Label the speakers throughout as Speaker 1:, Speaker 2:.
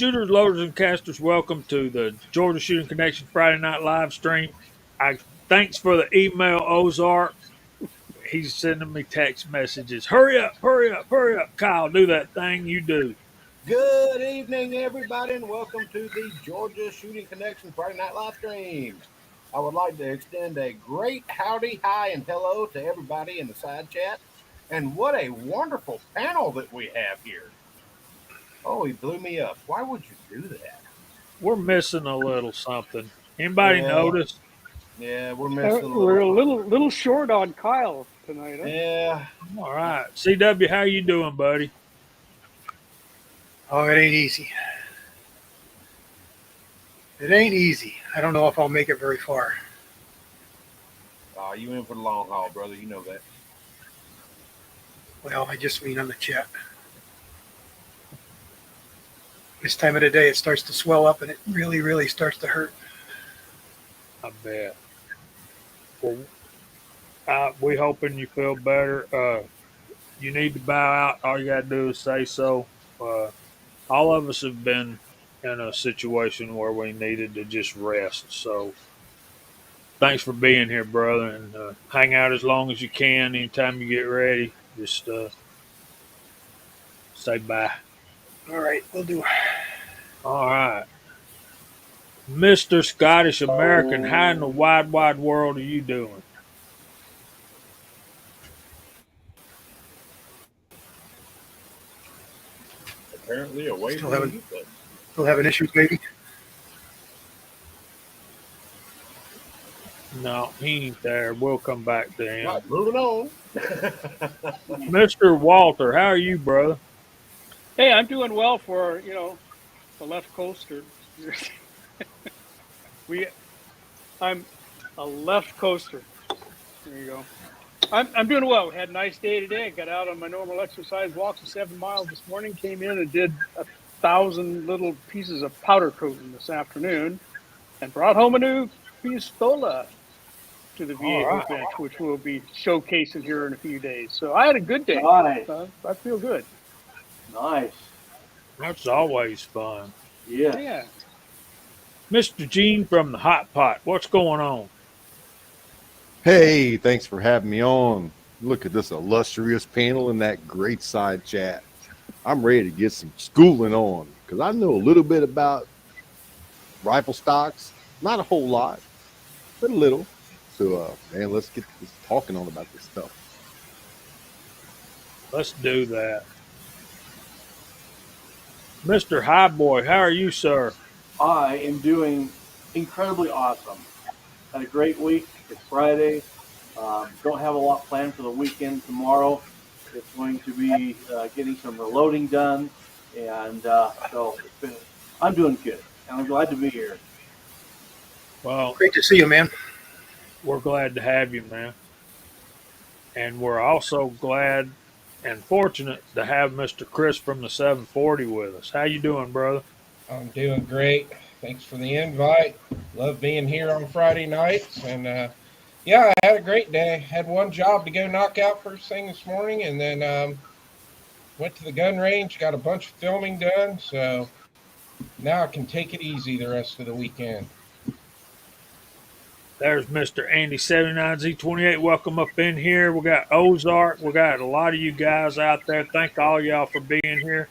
Speaker 1: Shooters, loaders, and casters, welcome to the Georgia Shooting Connection Friday Night Live stream. Thanks for the email, Ozark. He's sending me text messages. Hurry up, hurry up, hurry up. Kyle, do that thing you do.
Speaker 2: Good evening, everybody, and welcome to the Georgia Shooting Connection Friday Night Live stream. I would like to extend a great howdy, hi, and hello to everybody in the side chat. And what a wonderful panel that we have here. Oh, he blew me up. Why would you do that?
Speaker 1: We're missing a little something. Anybody notice?
Speaker 2: Yeah, we're missing
Speaker 3: We're a little short on Kyle tonight. Huh?
Speaker 2: Yeah.
Speaker 1: All right. CW, how you doing, buddy?
Speaker 4: Oh, it ain't easy. It ain't easy. I don't know if I'll make it very far.
Speaker 2: Oh, you in for the long haul, brother. You know that.
Speaker 4: Well, I just mean on the chat. This time of the day, it starts to swell up, and it really, really starts to hurt.
Speaker 1: I bet. Well, we hoping you feel better. You need to bow out. All you got to do is say so. All of us have been in a situation where we needed to just rest. So thanks for being here, brother, and hang out as long as you can. Anytime you get ready, just say bye.
Speaker 4: All right, we'll do.
Speaker 1: All right. Mr. Scottish American, how in the wide, wide world are you doing?
Speaker 2: Apparently away
Speaker 4: Still
Speaker 2: from
Speaker 4: having issues, maybe?
Speaker 1: No, he ain't there. We'll come back to him.
Speaker 2: Right, moving on.
Speaker 1: Mr. Walter, how are you, brother?
Speaker 3: Hey, I'm doing well for the left coaster. I'm a left coaster. There you go. I'm doing well. We had a nice day today. I got out on my normal exercise walks of 7 miles this morning. Came in and did 1,000 little pieces of powder coating this afternoon, and brought home a new pistola to the VA bench, which we'll be showcasing here in a few days. So I had a good day.
Speaker 5: Nice.
Speaker 3: I feel good.
Speaker 5: Nice.
Speaker 1: That's always fun.
Speaker 3: Yeah.
Speaker 1: Mr. Gene from the Hot Pot, what's going on?
Speaker 6: Hey, thanks for having me on. Look at this illustrious panel and that great side chat. I'm ready to get some schooling on because I know a little bit about rifle stocks. Not a whole lot, but a little. So, man, let's get this talking on about this stuff.
Speaker 1: Let's do that. Mr. Highboy, how are you, sir?
Speaker 5: I am doing incredibly awesome. Had a great week. It's Friday. Don't have a lot planned for the weekend tomorrow. It's going to be getting some reloading done. And so I'm doing good. And I'm glad to be here.
Speaker 1: Well,
Speaker 4: Great to see you, man.
Speaker 1: We're glad to have you, man. And we're also glad and fortunate to have Mr. Chris from the 740 with us. How you doing, brother?
Speaker 7: I'm doing great. Thanks for the invite. Love being here on Friday nights. And, I had a great day. Had one job to go knock out first thing this morning, and then went to the gun range, got a bunch of filming done. So now I can take it easy the rest of the weekend.
Speaker 1: There's Mr. Andy 79Z28. Welcome up in here. We got Ozark. We got a lot of you guys out there. Thank all y'all for being here.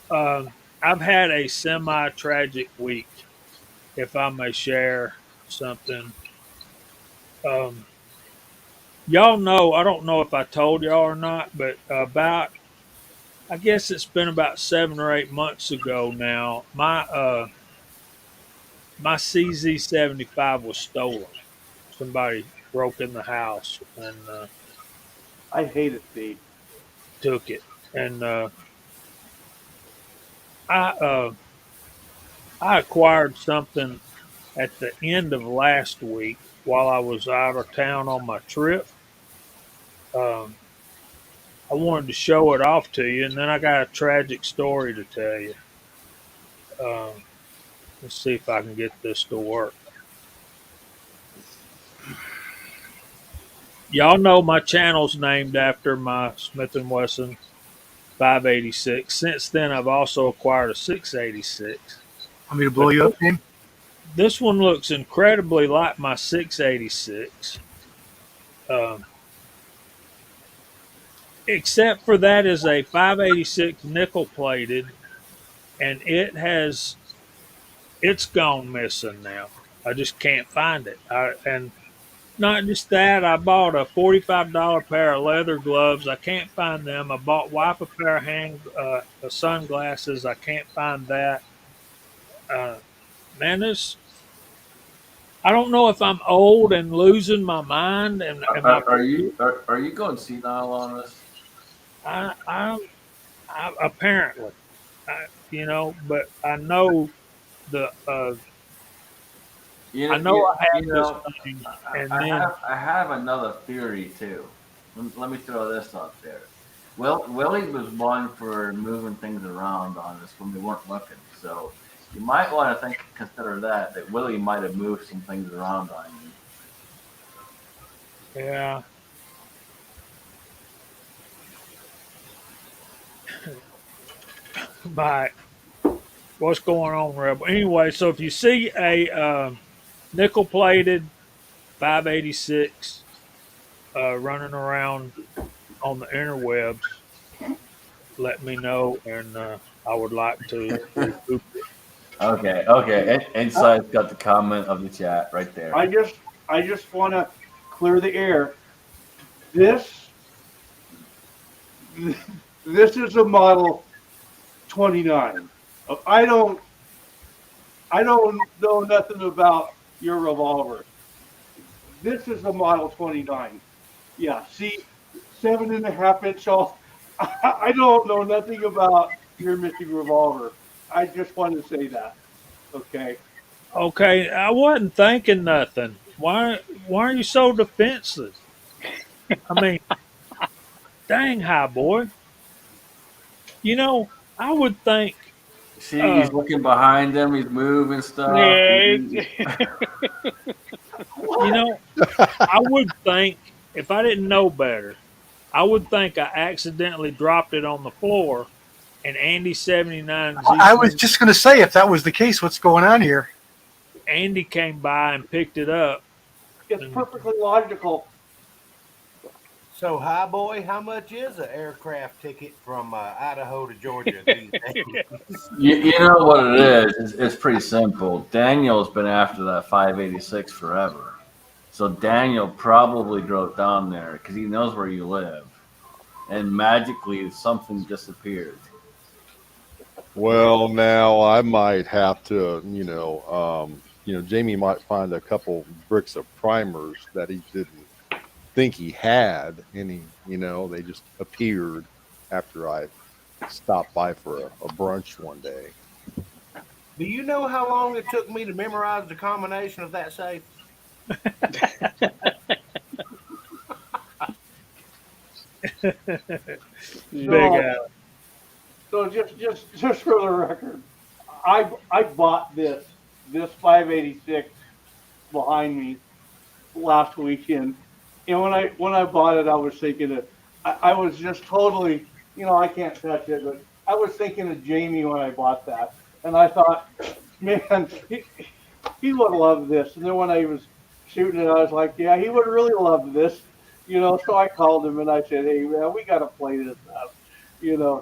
Speaker 1: I've had a semi-tragic week, if I may share something. Y'all know, I don't know if I told y'all or not, but I guess it's been about 7 or 8 months ago now, my CZ75 was stolen. Somebody broke in the house and
Speaker 5: I hate it, Steve.
Speaker 1: took it. And I acquired something at the end of last week while I was out of town on my trip. I wanted to show it off to you, and then I got a tragic story to tell you. Let's see if I can get this to work. Y'all know my channel's named after my Smith & Wesson 586. Since then, I've also acquired a 686.
Speaker 4: Want me to blow
Speaker 1: But
Speaker 4: you up, Tim?
Speaker 1: this one looks incredibly like my 686. Um, except for that is a 586 nickel plated, and it's gone missing now. I just can't find it. And not just that, I bought a $45 pair of leather gloves. I can't find them. I bought wife a pair of sunglasses. I can't find that. Uh, man, this I don't know if I'm old and losing my mind and my
Speaker 5: Are you going senile on us?
Speaker 1: I apparently but the I know I
Speaker 5: You
Speaker 1: have this
Speaker 5: know,
Speaker 1: thing, and then
Speaker 5: I have another theory too. Let me throw this out there. Well, Willie was one for moving things around on us when we weren't looking, so you might want to consider that Willie might have moved some things around on you.
Speaker 1: yeah, but what's going on, Rebel? Anyway, so if you see a nickel plated 586 running around on the interwebs, let me know, and I would like to recoup it.
Speaker 5: Okay. Inside's got the comment of the chat right there.
Speaker 8: I just want to clear the air. This this is a model 29. I don't I don't know nothing about your revolver. This is a model 29. Yeah, see, 7.5 inch off. I don't know nothing about your missing revolver. I just wanted to say that. Okay.
Speaker 1: Okay, I wasn't thinking nothing. Why are you so defensive? I mean, dang, high boy. You know, I would think.
Speaker 5: See, he's
Speaker 1: Uh,
Speaker 5: looking behind him. He's moving stuff.
Speaker 3: Yeah,
Speaker 1: you know, I would think if I didn't know better, I would think I accidentally dropped it on the floor, and Andy 79
Speaker 4: I was
Speaker 1: Z
Speaker 4: just going to say, if that was the case, what's going on here?
Speaker 1: Andy came by and picked it up.
Speaker 8: It's
Speaker 1: And
Speaker 8: perfectly logical.
Speaker 2: So, hi boy, how much is an aircraft ticket from Idaho to Georgia these days?
Speaker 5: You know what it is? It's pretty simple. Daniel's been after that 586 forever. So Daniel probably drove down there because he knows where you live. And magically something disappeared.
Speaker 6: Well, now I might have to, Jamie might find a couple bricks of primers that he didn't think he had, and they just appeared after I stopped by for a brunch one day.
Speaker 2: Do you know how long it took me to memorize the combination of that safe?
Speaker 1: Big
Speaker 8: So
Speaker 1: Al.
Speaker 8: so just for the record, I bought this 586 behind me last weekend, and when I bought it, I was thinking that I was just totally, I can't touch it, but I was thinking of Jamie when I bought that, and I thought, man, he would love this. And then when I was shooting it, I was like, yeah, he would really love this, So I called him and I said, hey man, we got to play this up,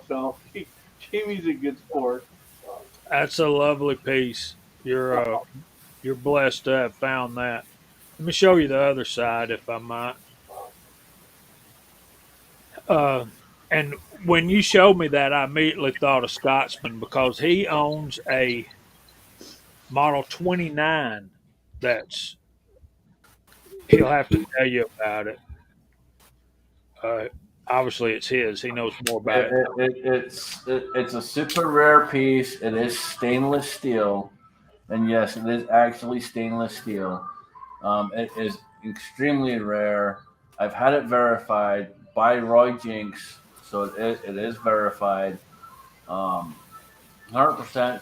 Speaker 8: So Jamie's a good sport.
Speaker 1: That's a lovely piece. You're blessed to have found that. Let me show you the other side, if I might. Uh, and when you showed me that, I immediately thought of Scotsman because he owns a Model 29 that's, he'll have to tell you about it. Uh, Obviously, it's his. He knows more about it.
Speaker 5: It's a super rare piece. It is stainless steel. And yes, it is actually stainless steel. It is extremely rare. I've had it verified by Roy Jinks, so it is verified. 100%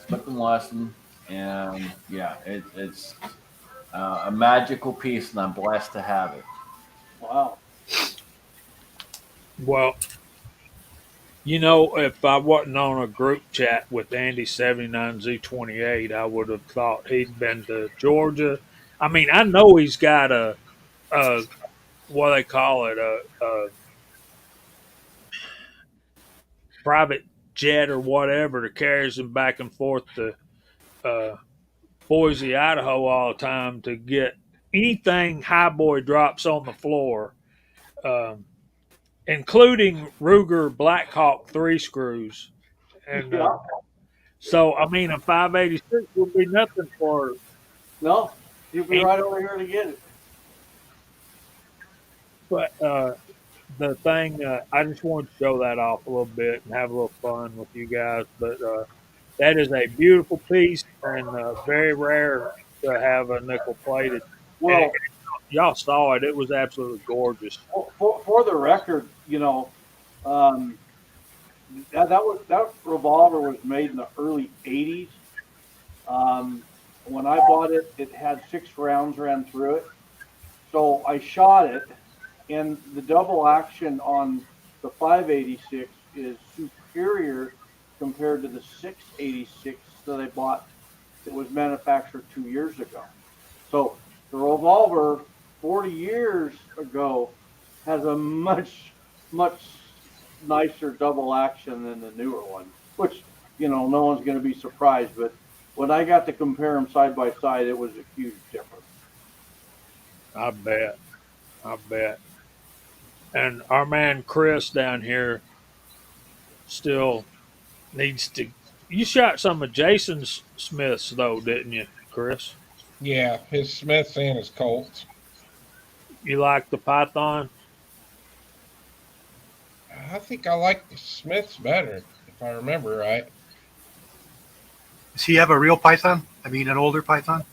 Speaker 5: Smith and Wesson, and yeah, it's a magical piece, and I'm blessed to have it.
Speaker 8: Wow.
Speaker 1: Well, You know, if I wasn't on a group chat with Andy 79Z28, I would have thought he'd been to Georgia. I mean, I know he's got a what they call it, a private jet or whatever that carries him back and forth to uh, Boise, Idaho all the time to get anything high boy drops on the floor, um, including Ruger Blackhawk 3 screws. And
Speaker 5: Yeah.
Speaker 1: so, I mean, a 586 would be nothing for
Speaker 5: No, you'll be
Speaker 1: him.
Speaker 5: right over here to get it.
Speaker 1: But the thing, I just wanted to show that off a little bit and have a little fun with you guys. But that is a beautiful piece and very rare to have a nickel plated. And
Speaker 5: Well,
Speaker 1: y'all saw it; it was absolutely gorgeous.
Speaker 5: for the record, um, that revolver was made in the early '80s. Um, when I bought it, it had 6 rounds ran through it. So I shot it, and the double action on the 586 is superior compared to the 686 that I bought that was manufactured 2 years ago. So the revolver 40 years ago has a much nicer double action than the newer one, which, no one's going to be surprised. But when I got to compare them side by side, it was a huge difference.
Speaker 1: I bet. I bet. And our man Chris down here still needs to. You shot some of Jason's Smiths though, didn't you, Chris?
Speaker 7: Yeah, his Smiths and his Colts.
Speaker 1: You like the Python?
Speaker 7: I think I like the Smiths better, if I remember right.
Speaker 4: Does he have a real python? I mean, an older python?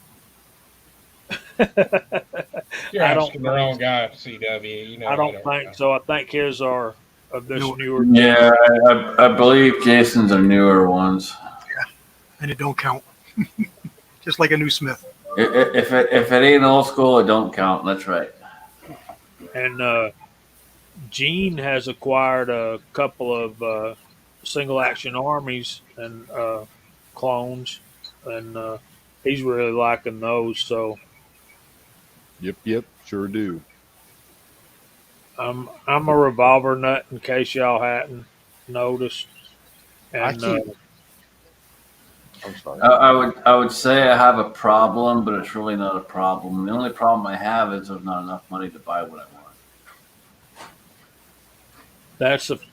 Speaker 7: You're
Speaker 1: I don't
Speaker 7: asking the wrong guy, CW. You know
Speaker 1: I
Speaker 7: I
Speaker 1: don't
Speaker 7: don't
Speaker 1: think
Speaker 7: know.
Speaker 1: so. I think his are of this
Speaker 4: No.
Speaker 1: newer.
Speaker 9: Yeah, I believe Jason's are newer ones.
Speaker 4: And it don't count. Just like a new Smith.
Speaker 9: If it ain't old school, it don't count. That's right.
Speaker 1: And Gene has acquired a couple of single action armies and clones, and he's really liking those. So
Speaker 6: Yep, sure do.
Speaker 1: I'm a revolver nut, in case y'all hadn't noticed.
Speaker 6: I
Speaker 1: And
Speaker 6: keep. I'm sorry.
Speaker 9: I would say I have a problem, but it's really not a problem. The only problem I have is there's not enough money to buy what I want.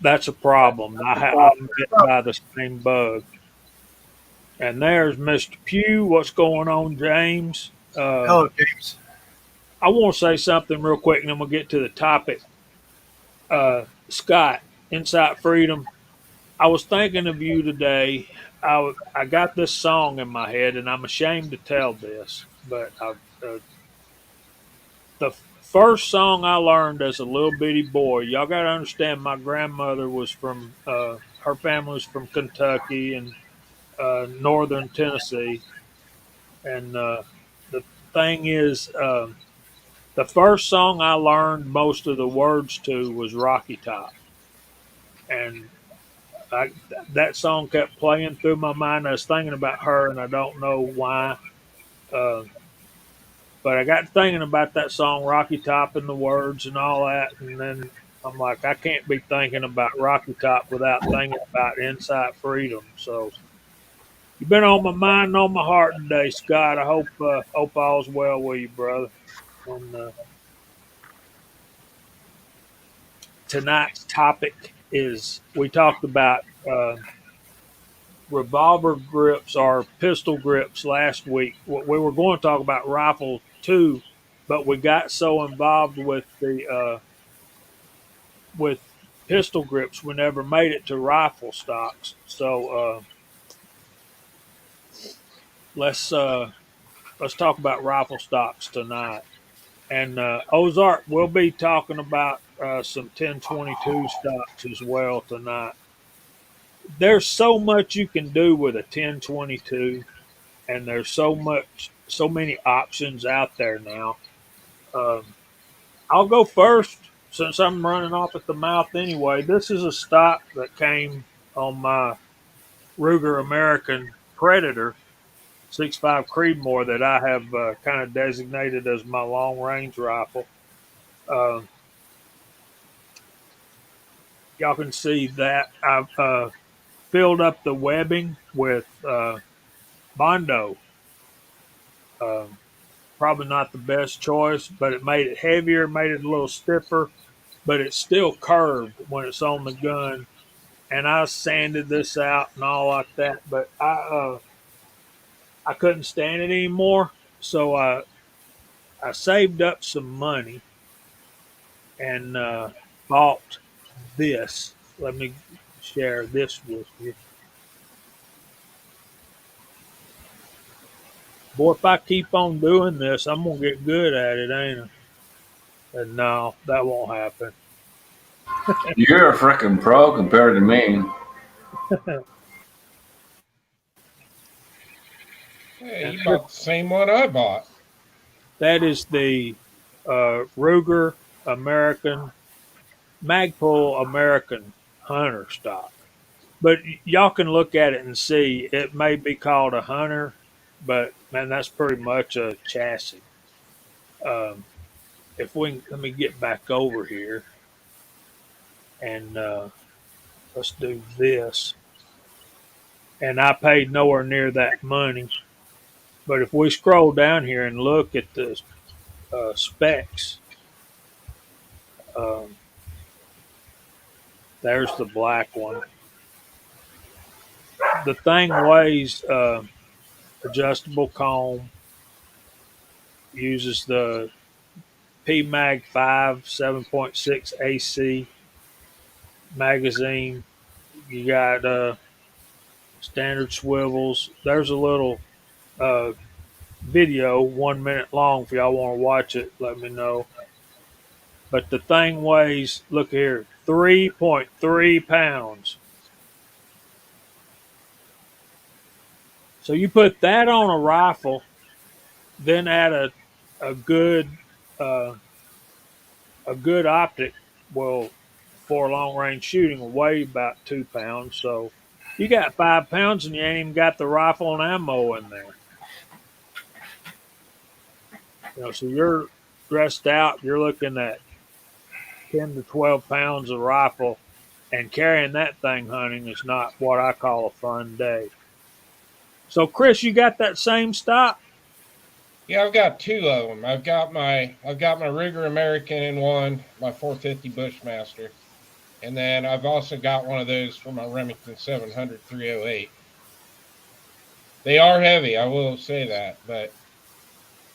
Speaker 1: that's a problem. I'm bit by the same bug. And there's Mr. Pugh. What's going on, James?
Speaker 4: Hello, James.
Speaker 1: I want to say something real quick, and then we'll get to the topic. Scott, Insight Freedom. I was thinking of you today. I got this song in my head, and I'm ashamed to tell this, but the first song I learned as a little bitty boy. Y'all got to understand, my grandmother was from. Her family was from Kentucky and northern Tennessee, and the thing is, the first song I learned most of the words to was Rocky Top, and I, that song kept playing through my mind. I was thinking about her, and I don't know why, uh, but I got thinking about that song, Rocky Top, and the words and all that, and then I'm like, I can't be thinking about Rocky Top without thinking about Insight Freedom. So you've been on my mind and on my heart today, Scott. I hope all's well with you, brother. And tonight's topic is we talked about revolver grips or pistol grips last week. We were going to talk about rifle too, but we got so involved with pistol grips we never made it to rifle stocks. So let's talk about rifle stocks tonight. And Ozark, we'll be talking about some 1022 stocks as well tonight. There's so much you can do with a 1022, and there's so many options out there now. Um, I'll go first. since I'm running off at the mouth anyway, this is a stock that came on my Ruger American Predator 6.5 Creedmoor that I have kind of designated as my long range rifle. Uh, y'all can see that I've filled up the webbing with Bondo. Um, Probably not the best choice, but it made it heavier, made it a little stiffer, but it's still curved when it's on the gun. And I sanded this out and all like that, but I couldn't stand it anymore, so I saved up some money and bought this. Let me share this with you. Boy, if I keep on doing this, I'm gonna get good at it, ain't I? And no, that won't happen.
Speaker 9: You're a freaking pro compared to me.
Speaker 7: Hey,
Speaker 1: And
Speaker 7: you bought the same one I bought.
Speaker 1: that is the Ruger American Magpul American Hunter stock. But y'all can look at it and see it may be called a Hunter, but man, that's pretty much a chassis. Um, if we let me get back over here and let's do this. And I paid nowhere near that money. But if we scroll down here and look at the specs, um, there's the black one. The thing weighs adjustable comb, uses the PMag 5 7.6 AC magazine. You got standard swivels. There's a little uh, video, 1 minute long. If y'all want to watch it, let me know. But the thing weighs, look here, 3.3 pounds. So you put that on a rifle, then add a good uh, a good optic. Well, for long range shooting, will weigh about 2 pounds. So you got 5 pounds, and you ain't even got the rifle and ammo in there. So you're dressed out. You're looking at 10 to 12 pounds of rifle, and carrying that thing hunting is not what I call a fun day. So, Chris, you got that same stock?
Speaker 7: Yeah, I've got two of them. I've got my Ruger American in one, my 450 Bushmaster, and then I've also got one of those for my Remington 700 308. They are heavy, I will say that, but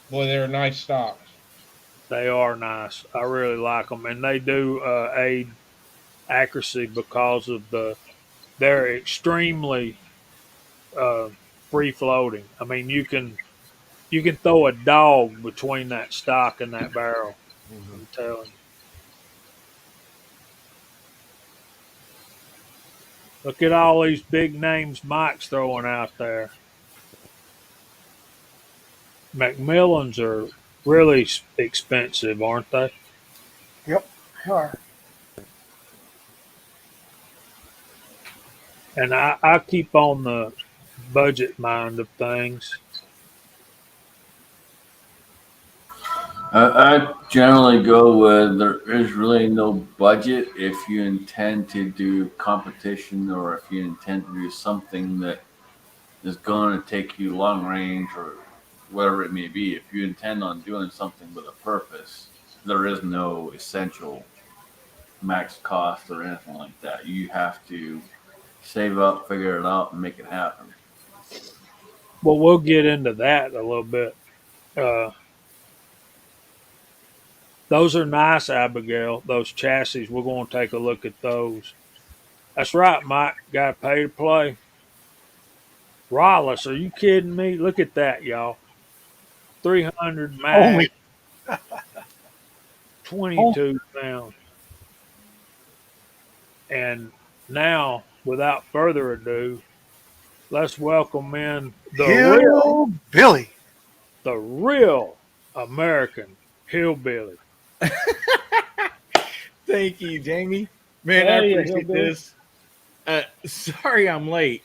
Speaker 7: boy, they're nice stocks.
Speaker 1: They are nice. I really like them, and they do aid accuracy because of they're extremely uh, free floating. I mean, you can throw a dog between that stock and that barrel.
Speaker 7: Mm-hmm.
Speaker 1: I'm telling you. Look at all these big names Mike's throwing out there. Macmillans are really expensive, aren't they?
Speaker 4: Yep, they are.
Speaker 1: And I keep on the budget mind of things.
Speaker 9: I generally go with there is really no budget if you intend to do competition or if you intend to do something that is going to take you long range or whatever it may be. If you intend on doing something with a purpose, there is no essential max cost or anything like that. You have to save up, figure it out, and make it happen.
Speaker 1: Well, we'll get into that a little bit. Uh, those are nice, Abigail. Those chassis, we're going to take a look at those. That's right, Mike. Got to pay to play. Rollis, are you kidding me? Look at that, y'all. 300 mag,
Speaker 4: Only,
Speaker 1: 22 pounds. And now, without further ado, let's welcome in
Speaker 4: hillbilly.
Speaker 1: the real American hillbilly.
Speaker 10: Thank you, Jamie. Man, I
Speaker 3: Hey,
Speaker 10: appreciate
Speaker 3: Hillbilly.
Speaker 10: this. Sorry I'm late.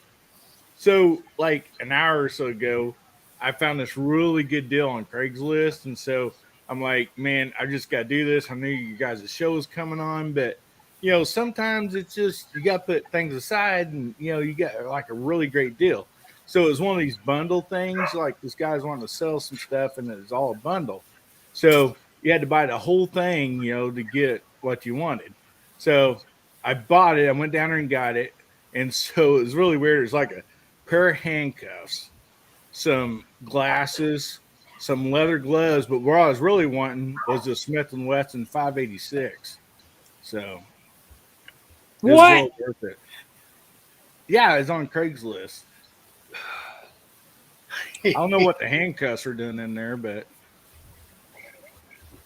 Speaker 10: So, like an hour or so ago, I found this really good deal on Craigslist. And so I'm like, man, I just got to do this. I knew you guys' show is coming on, but, sometimes it's just you got to put things aside and, you got like a really great deal. So it was one of these bundle things. Like this guy's wanting to sell some stuff and it's all a bundle. So you had to buy the whole thing, to get what you wanted. So I bought it. I went down there and got it. And so it was really weird. It was like a pair of handcuffs, some glasses, some leather gloves. But what I was really wanting was a Smith and Wesson 586. So it was
Speaker 3: What?
Speaker 10: well worth it. Yeah, it's on Craigslist. I don't know what the handcuffs are doing in there, but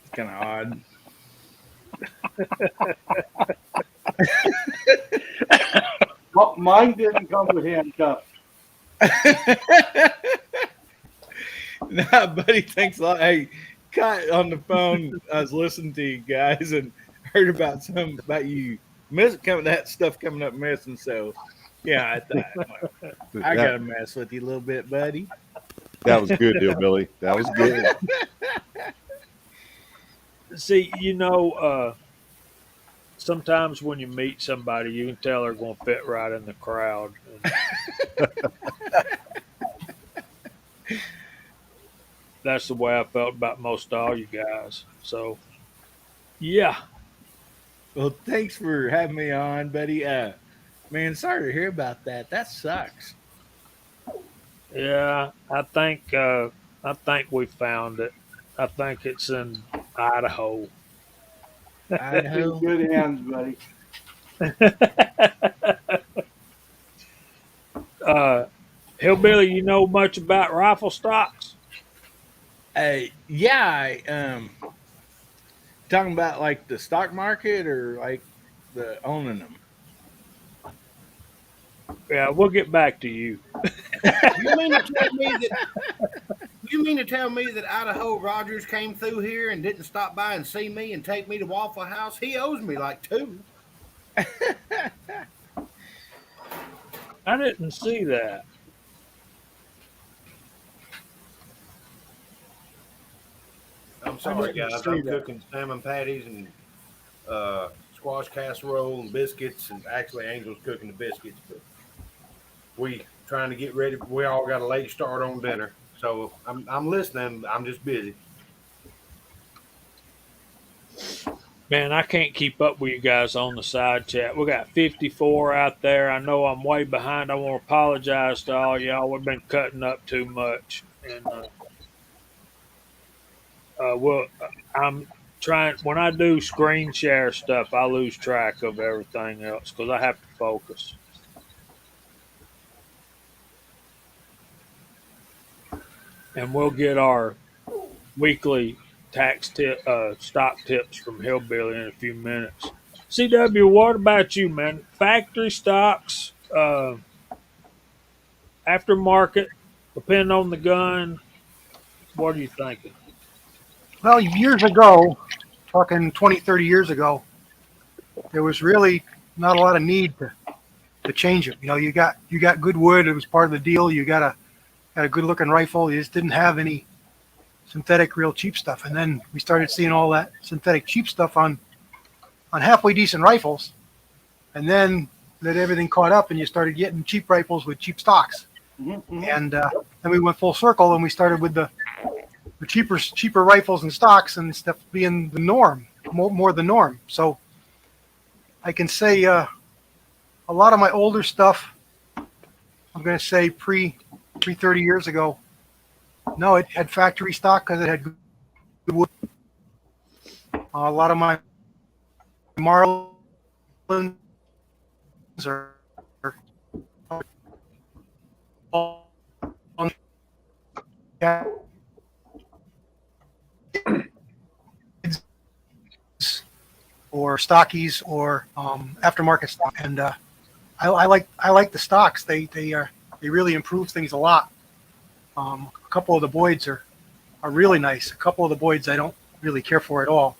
Speaker 10: it's kind of odd.
Speaker 8: Well, mine didn't come with handcuffs.
Speaker 10: Nah, buddy, thanks a lot. Hey, Cut on the phone. I was listening to you guys and heard about you that stuff coming up missing. So, yeah, I thought I gotta mess with you a little bit, buddy.
Speaker 6: That was good, Hillbilly. That was good.
Speaker 1: See, sometimes when you meet somebody, you can tell they're going to fit right in the crowd. That's the way I felt about most all you guys. So, yeah.
Speaker 10: Well, thanks for having me on, buddy. Man, sorry to hear about that. That sucks.
Speaker 1: Yeah, I think we found it. I think it's in Idaho.
Speaker 8: It's in good hands, buddy.
Speaker 1: Hillbilly, you know much about rifle stocks?
Speaker 10: Yeah, talking about like the stock market or like the owning them.
Speaker 1: Yeah, we'll get back to you.
Speaker 2: You mean to tell me that Idaho Rogers came through here and didn't stop by and see me and take me to Waffle House? He owes me like two.
Speaker 1: I didn't see that.
Speaker 2: I'm sorry, guys. I'm cooking salmon patties and squash casserole and biscuits, and actually Angel's cooking the biscuits, but we trying to get ready. We all got a late start on dinner, so I'm listening. I'm just busy.
Speaker 1: Man, I can't keep up with you guys on the side chat. We got 54 out there. I know I'm way behind. I want to apologize to all y'all. We've been cutting up too much, and I'm trying. When I do screen share stuff, I lose track of everything else because I have to focus. And we'll get our weekly stock tips from Hillbilly in a few minutes. CW, what about you, man? Factory stocks, aftermarket, depending on the gun. What are you thinking?
Speaker 4: Well, years ago, talking 20, 30 years ago, there was really not a lot of need to change it. You got good wood. It was part of the deal. You got a good looking rifle. You just didn't have any synthetic, real cheap stuff. And then we started seeing all that synthetic cheap stuff on halfway decent rifles. And then everything caught up and you started getting cheap rifles with cheap stocks. Mm-hmm. And then we went full circle and we started with the cheaper rifles and stocks and stuff being the norm, more the norm. So I can say a lot of my older stuff, I'm going to say pre 30 years ago, no, it had factory stock because it had good wood. A lot of my Marlins are or stockies or aftermarket stock, and I like the stocks. They really improve things a lot. A couple of the Boyds are really nice. A couple of the Boyds I don't really care for at all.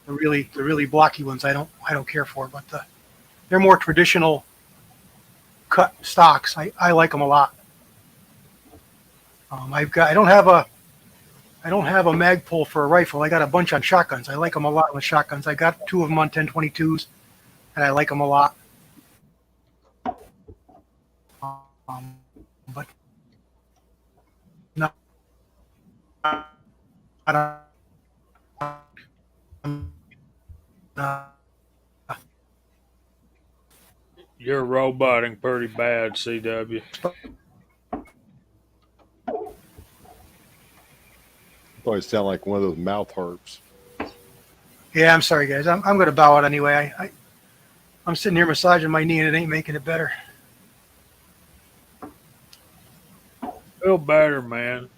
Speaker 4: the really blocky ones I don't care for, but they're more traditional cut stocks. I like them a lot. I don't have a mag pull for a rifle. I got a bunch on shotguns. I like them a lot with shotguns. I got two of them on 1022s, and I like them a lot. But not, not uh,
Speaker 1: You're roboting pretty bad, CW.
Speaker 6: Probably sound like one of those mouth harps.
Speaker 4: yeah, I'm sorry, guys. I'm going to bow out anyway. I'm sitting here massaging my knee, and it ain't making it better.
Speaker 1: Feel better, man.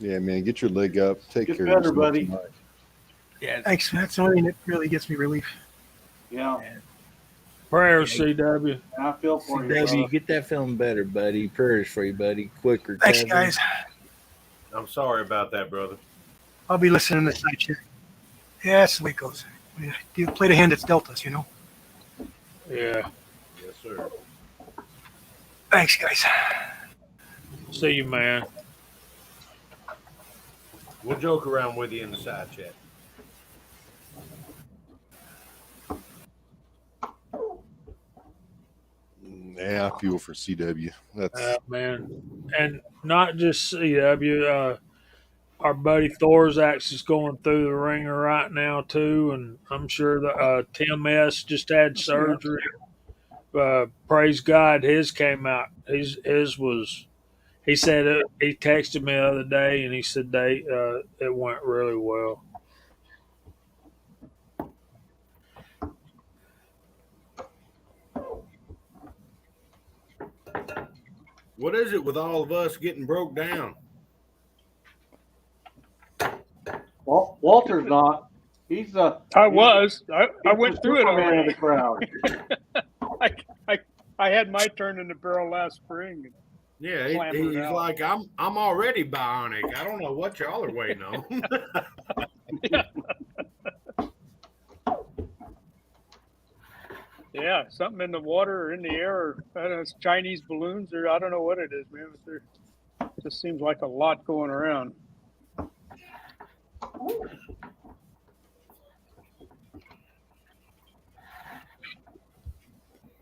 Speaker 6: Yeah, man, get your leg up. Take
Speaker 8: Get
Speaker 6: care
Speaker 8: better,
Speaker 6: of yourself
Speaker 8: buddy.
Speaker 6: tonight.
Speaker 10: Yeah.
Speaker 4: Thanks. That's the only thing that really gets me relief.
Speaker 8: Yeah,
Speaker 1: Prayers, CW.
Speaker 8: I feel for you.
Speaker 10: CW,
Speaker 8: brother.
Speaker 10: get that feeling better, buddy. Prayers for you, buddy. Quick recovery.
Speaker 4: Thanks, guys.
Speaker 2: I'm sorry about that, brother.
Speaker 4: I'll be listening to the side check. Yeah, that's the way it goes. You play the hand that's dealt us,
Speaker 1: Yeah.
Speaker 2: Yes, sir.
Speaker 4: Thanks, guys.
Speaker 1: See you, man.
Speaker 2: We'll joke around with you in the side chat.
Speaker 6: Yeah, I feel for CW. That's
Speaker 1: Man. And not just CW. Our buddy Thorzak's is going through the ringer right now, too. And I'm sure that Tim S. just had surgery. Praise God, his came out. His was. He said he texted me the other day, and he said it went really well.
Speaker 2: What is it with all of us getting broke down?
Speaker 8: Well, Walter's not. He's
Speaker 3: I went through it
Speaker 8: Superman of
Speaker 3: already.
Speaker 8: the crowd.
Speaker 3: I had my turn in the barrel last spring.
Speaker 2: Yeah,
Speaker 3: Clamber it
Speaker 2: he's
Speaker 3: out.
Speaker 2: like, I'm already bionic. I don't know what y'all are waiting on.
Speaker 3: Yeah, something in the water or in the air, or I don't know, it's Chinese balloons, or I don't know what it is, man. But it just seems like a lot going around.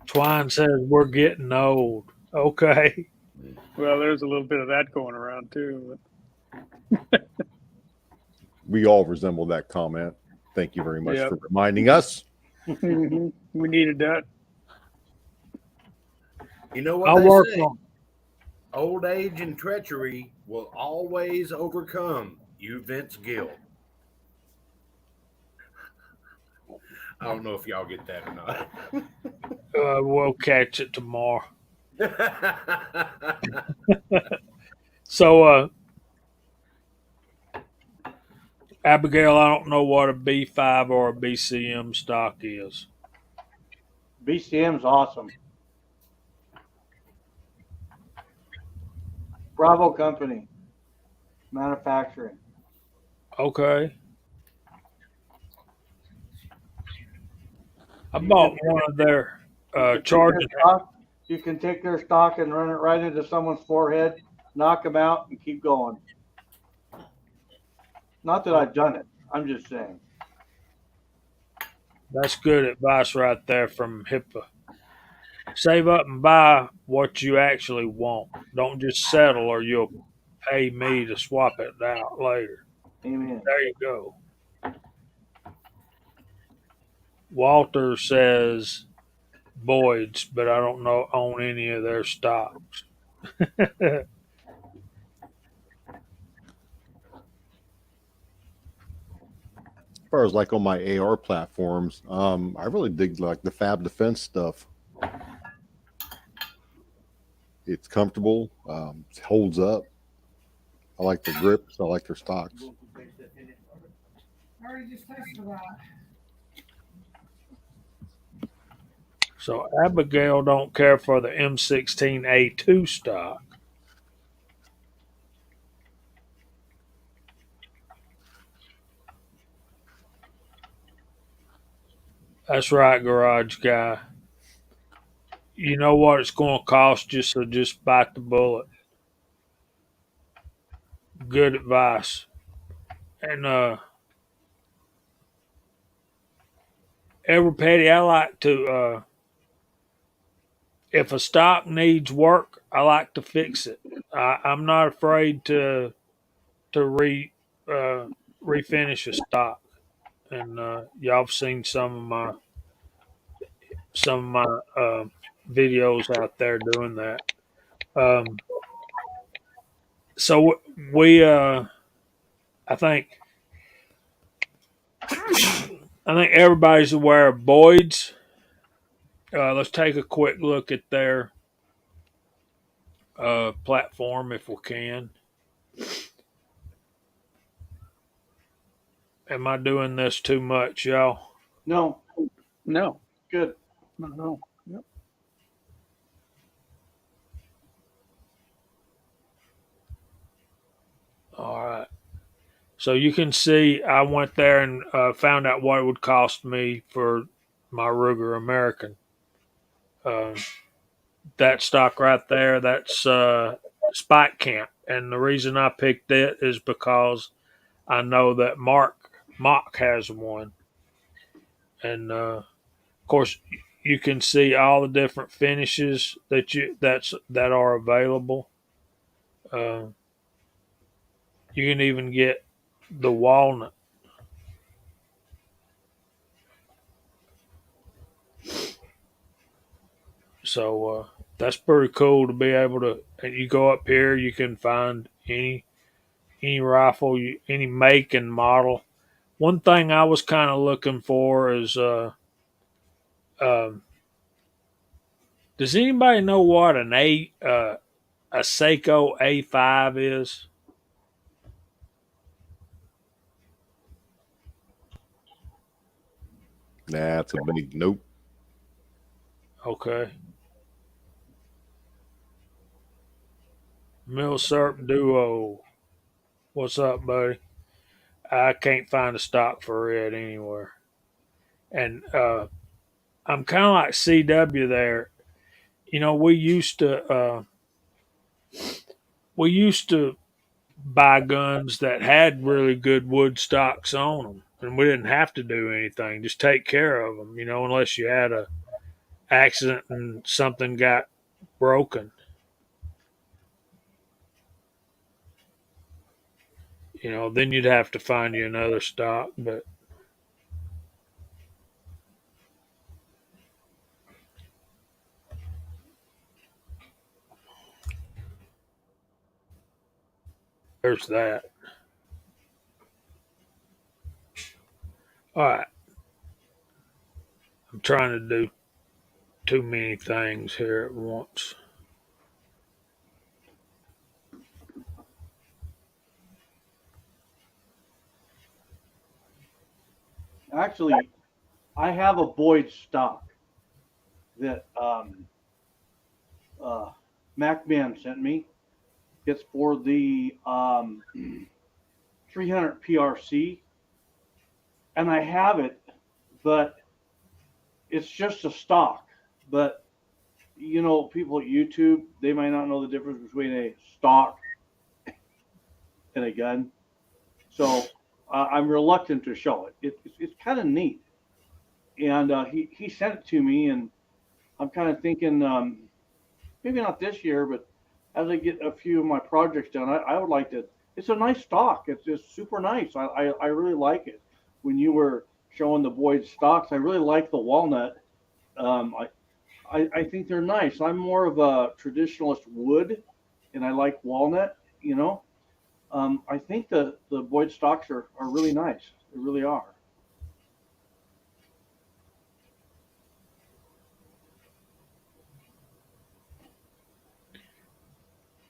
Speaker 1: Twine says we're getting old. Okay.
Speaker 3: Well, there's a little bit of that going around too.
Speaker 6: we all resemble that comment. Thank you very much
Speaker 3: Yep.
Speaker 6: for reminding us.
Speaker 3: But we needed that.
Speaker 2: You know what
Speaker 1: I'll
Speaker 2: they
Speaker 1: work
Speaker 2: say?
Speaker 1: on.
Speaker 2: Old age and treachery will always overcome you, Vince Gill. I don't know if y'all get that or not.
Speaker 1: We'll catch it tomorrow. So, Abigail, I don't know what a B5 or a BCM stock is.
Speaker 8: BCM's awesome. Bravo Company, manufacturing.
Speaker 1: Okay. I bought one of their charging.
Speaker 8: You can take their stock and run it right into someone's forehead, knock them out, and keep going. Not that I've done it. I'm just saying.
Speaker 1: That's good advice right there from HIPAA. Save up and buy what you actually want. Don't just settle or you'll pay me to swap it out later.
Speaker 8: Amen.
Speaker 1: There you go. Walter says Boyd's, but I don't know own any of their stocks.
Speaker 6: As far as like on my AR platforms, I really dig like the Fab Defense stuff. It's comfortable, it holds up. I like the grips. I like their stocks.
Speaker 1: So Abigail don't care for the M16A2 stock. That's right, garage guy. You know what it's going to cost you, so just bite the bullet. Good advice. And every petty, I like to. If a stock needs work, I like to fix it. I'm not afraid to uh, refinish a stock, and y'all have seen some of my videos out there doing that. Um, so we, I think, I think everybody's aware of Boyd's. Let's take a quick look at their platform if we can. Am I doing this too much, y'all?
Speaker 8: No,
Speaker 3: No,
Speaker 8: good.
Speaker 3: not at all. Yep.
Speaker 1: All right. So you can see I went there and found out what it would cost me for my Ruger American. Uh, that stock right there, that's Spike Camp. And the reason I picked it is because I know that Mock has one. And of course, you can see all the different finishes that are available. Uh, you can even get the walnut. So that's pretty cool to be able to. And you go up here, you can find any rifle, any make and model. One thing I was kind of looking for is, um, does anybody know what a Seiko A5 is?
Speaker 6: That's a big nope.
Speaker 1: Okay, Milsurp Duo. What's up, buddy? I can't find a stock for it anywhere, and I'm kind of like CW there. You know, we used to buy guns that had really good wood stocks on them, and we didn't have to do anything, just take care of them. You know, unless you had a accident and something got broken. You know, then you'd have to find you another stock. But there's that. All right, I'm trying to do too many things here at once.
Speaker 8: Actually, I have a Boyd stock that uh, MacMan sent me. It's for the 300 PRC, and I have it, but it's just a stock. But you know, people at YouTube, they might not know the difference between a stock and a gun. So I'm reluctant to show it. It's kind of neat. And he sent it to me, and I'm kind of thinking maybe not this year, but as I get a few of my projects done, I would like to. It's a nice stock. It's just super nice. I really like it. When you were showing the Boyd stocks, I really like the walnut. Um, I think they're nice. I'm more of a traditionalist wood, and I like walnut. You know, I think the Boyd stocks are really nice. They really are.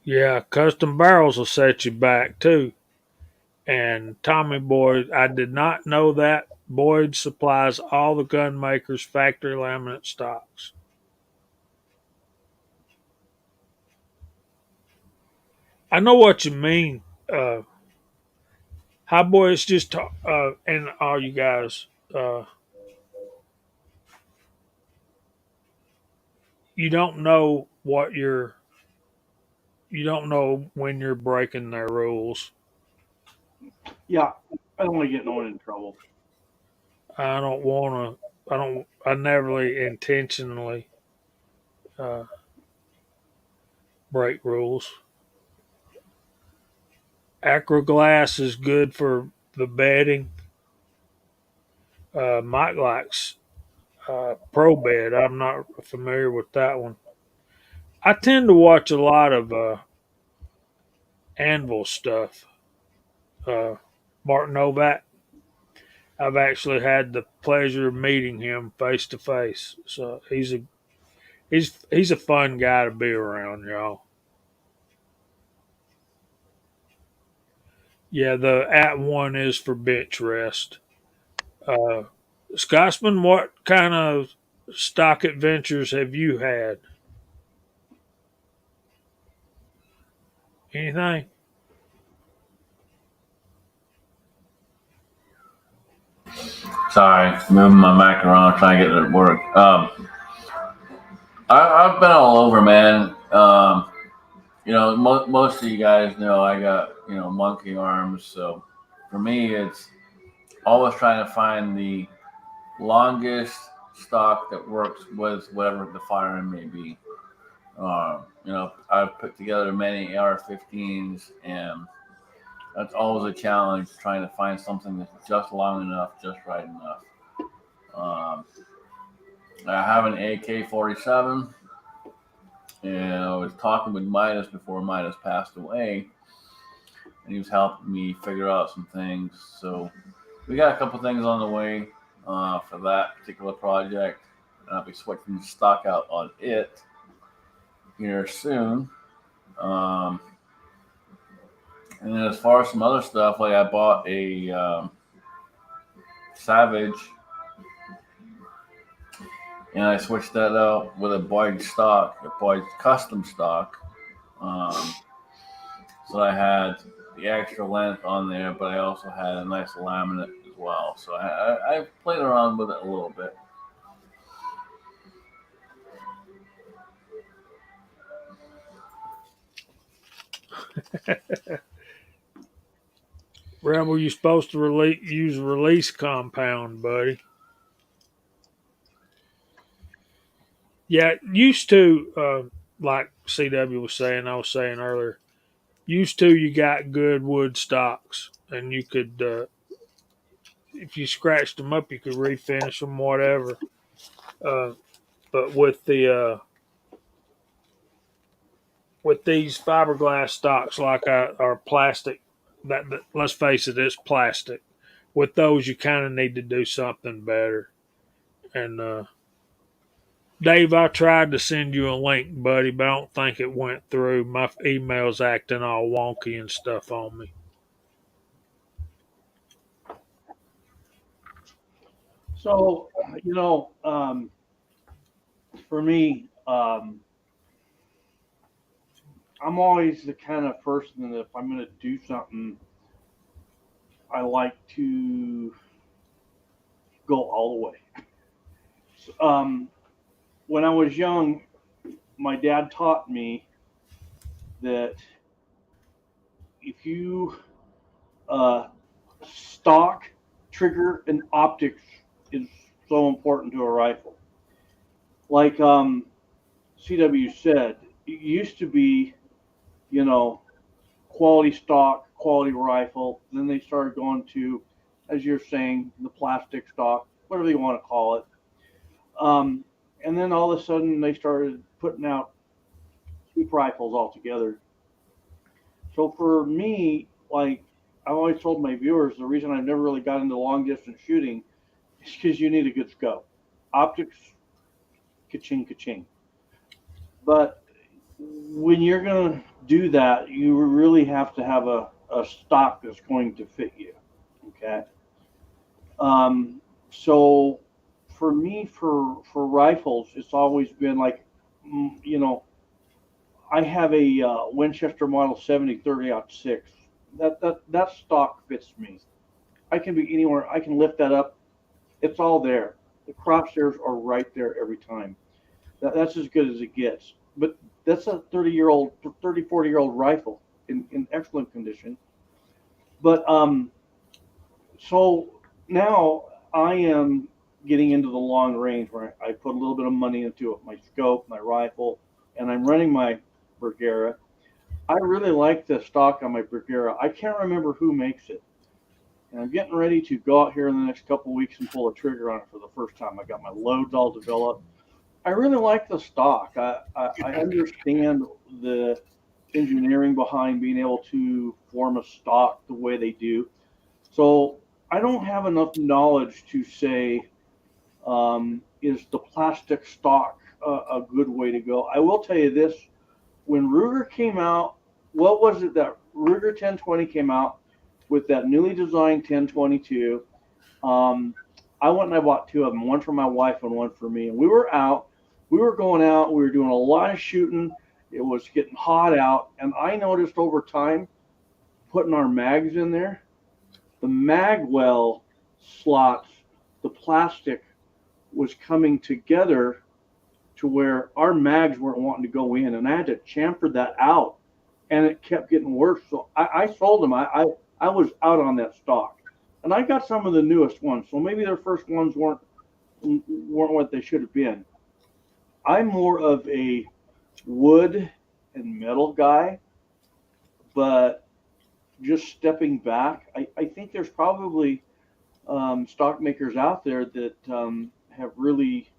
Speaker 1: Yeah, custom barrels will set you back too. And Tommy Boyd, I did not know that Boyd supplies all the gun makers' factory laminate stocks. I know what you mean. Hi, boy. It's just and all you guys. Uh, you don't know what you don't know when you're breaking their rules.
Speaker 8: Yeah, I don't want to get no one in trouble.
Speaker 1: I don't want to. I never really intentionally uh, break rules. Acroglass is good for the bedding. Mike likes Pro Bed. I'm not familiar with that one. I tend to watch a lot of Anvil stuff. Uh, Martin Novak. I've actually had the pleasure of meeting him face to face. So he's a fun guy to be around, y'all. Yeah, the at one is for bench rest. Uh, Scotsman, what kind of stock adventures have you had? Anything?
Speaker 9: Sorry, moving my mic around, trying to get it to work. I've been all over, man. Most of you guys know I got monkey arms, so for me, it's always trying to find the longest stock that works with whatever the firearm may be. I've put together many AR-15s, and that's always a challenge trying to find something that's just long enough, just right enough. Um, I have an AK-47, and I was talking with Midas before Midas passed away, and he was helping me figure out some things. So we got a couple things on the way for that particular project, and I'll be switching stock out on it here soon. Um, and then as far as some other stuff, like I bought a Savage, and I switched that out with a Boyd stock, a Boyd custom stock. Um, so I had the extra length on there, but I also had a nice laminate as well. So I played around with it a little bit.
Speaker 1: Rambo, you supposed to use release compound, buddy. Yeah, used to, like CW was saying, I was saying earlier, used to you got good wood stocks, and you could, if you scratched them up, you could refinish them, whatever. Uh, but with these fiberglass stocks like are plastic, that let's face it, it's plastic. With those, you kind of need to do something better. And Dave, I tried to send you a link, buddy, but I don't think it went through. My email's acting all wonky and stuff on me.
Speaker 8: So, for me, I'm always the kind of person that if I'm going to do something, I like to go all the way. Um, when I was young, my dad taught me that if you stock, trigger, and optics is so important to a rifle. Like CW said, it used to be, you know, quality stock, quality rifle. Then they started going to, as you're saying, the plastic stock, whatever you want to call it. And then all of a sudden they started putting out cheap rifles altogether. So for me, like I've always told my viewers, the reason I've never really got into long distance shooting is because you need a good scope. Optics, ka-ching, ka-ching. But when you're going to do that, you really have to have a stock that's going to fit you. Okay. So for me, for rifles, it's always been like, I have a Winchester Model 70 30-06. That stock fits me. I can be anywhere. I can lift that up. It's all there. The crosshairs are right there every time. That's as good as it gets. But that's a 30-year-old, 30, 40-year-old rifle in excellent condition. But so now I am getting into the long range where I put a little bit of money into it, my scope, my rifle, and I'm running my Bergera. I really like the stock on my Bergera. I can't remember who makes it. And I'm getting ready to go out here in the next couple of weeks and pull a trigger on it for the first time. I got my loads all developed. I really like the stock. I understand the engineering behind being able to form a stock the way they do. So I don't have enough knowledge to say, is the plastic stock a good way to go. I will tell you this: when Ruger came out, what was it that Ruger 1020 came out with that newly designed 1022? I went and I bought two of them, one for my wife and one for me. And we were out, we were going out, we were doing a lot of shooting. It was getting hot out, and I noticed over time, putting our mags in there, the mag well slots, the plastic was coming together to where our mags weren't wanting to go in, and I had to chamfer that out, and it kept getting worse. So I sold them. I was out on that stock, and I got some of the newest ones. So maybe their first ones weren't what they should have been. I'm more of a wood and metal guy, but just stepping back, I think there's probably stock makers out there that have really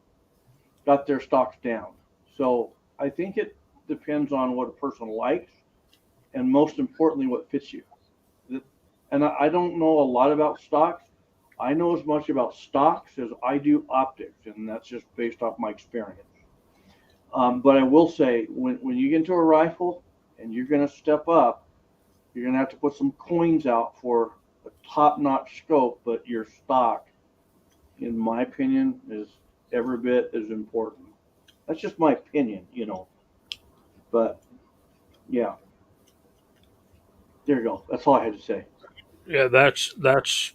Speaker 8: got their stocks down. So I think it depends on what a person likes, and most importantly, what fits you. And I don't know a lot about stocks. I know as much about stocks as I do optics, and that's just based off my experience. But I will say, when you get into a rifle and you're going to step up, you're going to have to put some coins out for a top-notch scope, but your stock, in my opinion, is every bit as important. That's just my opinion, you know. But, yeah. There you go. That's all I had to say.
Speaker 1: Yeah, that's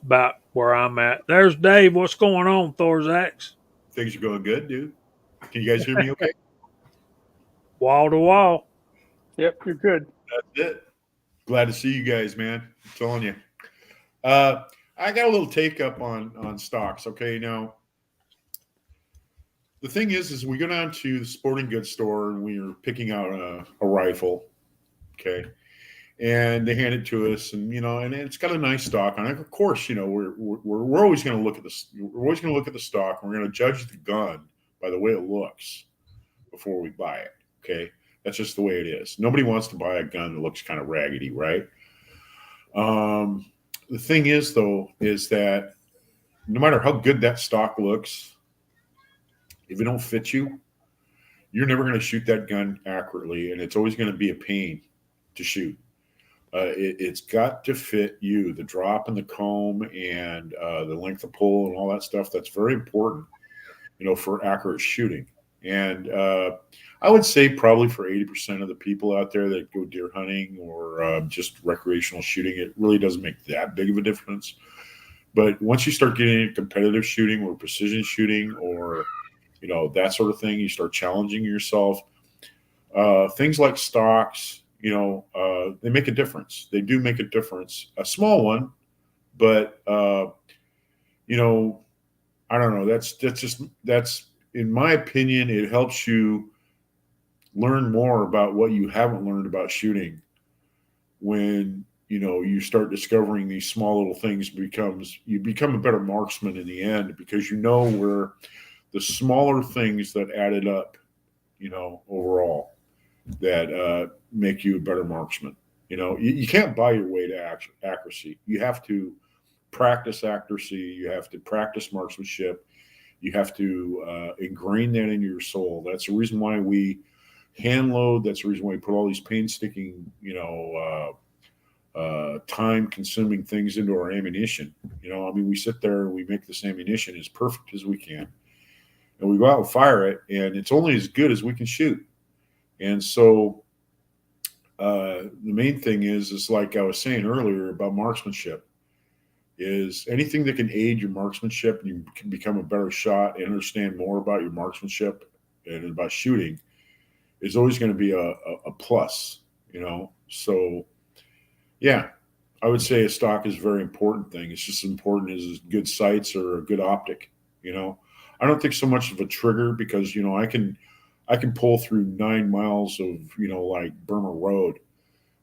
Speaker 1: about where I'm at. There's Dave. What's going on, Thorzax?
Speaker 11: Things are going good, dude. Can you guys hear me okay?
Speaker 1: Wall to wall.
Speaker 3: Yep, you're good.
Speaker 11: That's it. Glad to see you guys, man. I'm telling you. I got a little take up on stocks. Okay, now the thing is we go down to the sporting goods store and we are picking out a rifle. Okay, and they hand it to us, and and it's got a nice stock on it. Of course, we're always going to look at this. We're always going to look at the stock, and we're going to judge the gun by the way it looks before we buy it. Okay, that's just the way it is. Nobody wants to buy a gun that looks kind of raggedy, right? The thing is, though, is that no matter how good that stock looks, if it don't fit you, you're never going to shoot that gun accurately, and it's always going to be a pain to shoot. It's got to fit you. The drop and the comb and the length of pull and all that stuff, that's very important, for accurate shooting. And I would say probably for 80% of the people out there that go deer hunting or just recreational shooting, it really doesn't make that big of a difference. But once you start getting into competitive shooting or precision shooting or, that sort of thing, you start challenging yourself. Things like stocks, they make a difference. They do make a difference. A small one, but, I don't know. That's in my opinion, it helps you learn more about what you haven't learned about shooting when you start discovering these small little things. You become a better marksman in the end because you know where the smaller things that added up overall that make you a better marksman. You can't buy your way to accuracy. You have to practice accuracy. You have to practice marksmanship. You have to ingrain that into your soul. That's the reason why we hand load. That's the reason why we put all these painstaking, time-consuming things into our ammunition. We sit there and we make this ammunition as perfect as we can, and we go out and fire it, and it's only as good as we can shoot. And so, the main thing is like I was saying earlier about marksmanship. Is anything that can aid your marksmanship and you can become a better shot and understand more about your marksmanship and about shooting is always going to be a plus, you know. So yeah, I would say a stock is a very important thing. It's just as important as good sights or a good optic, you know. I don't think so much of a trigger because, you know, I can pull through 9 miles of, you know, like Burma Road.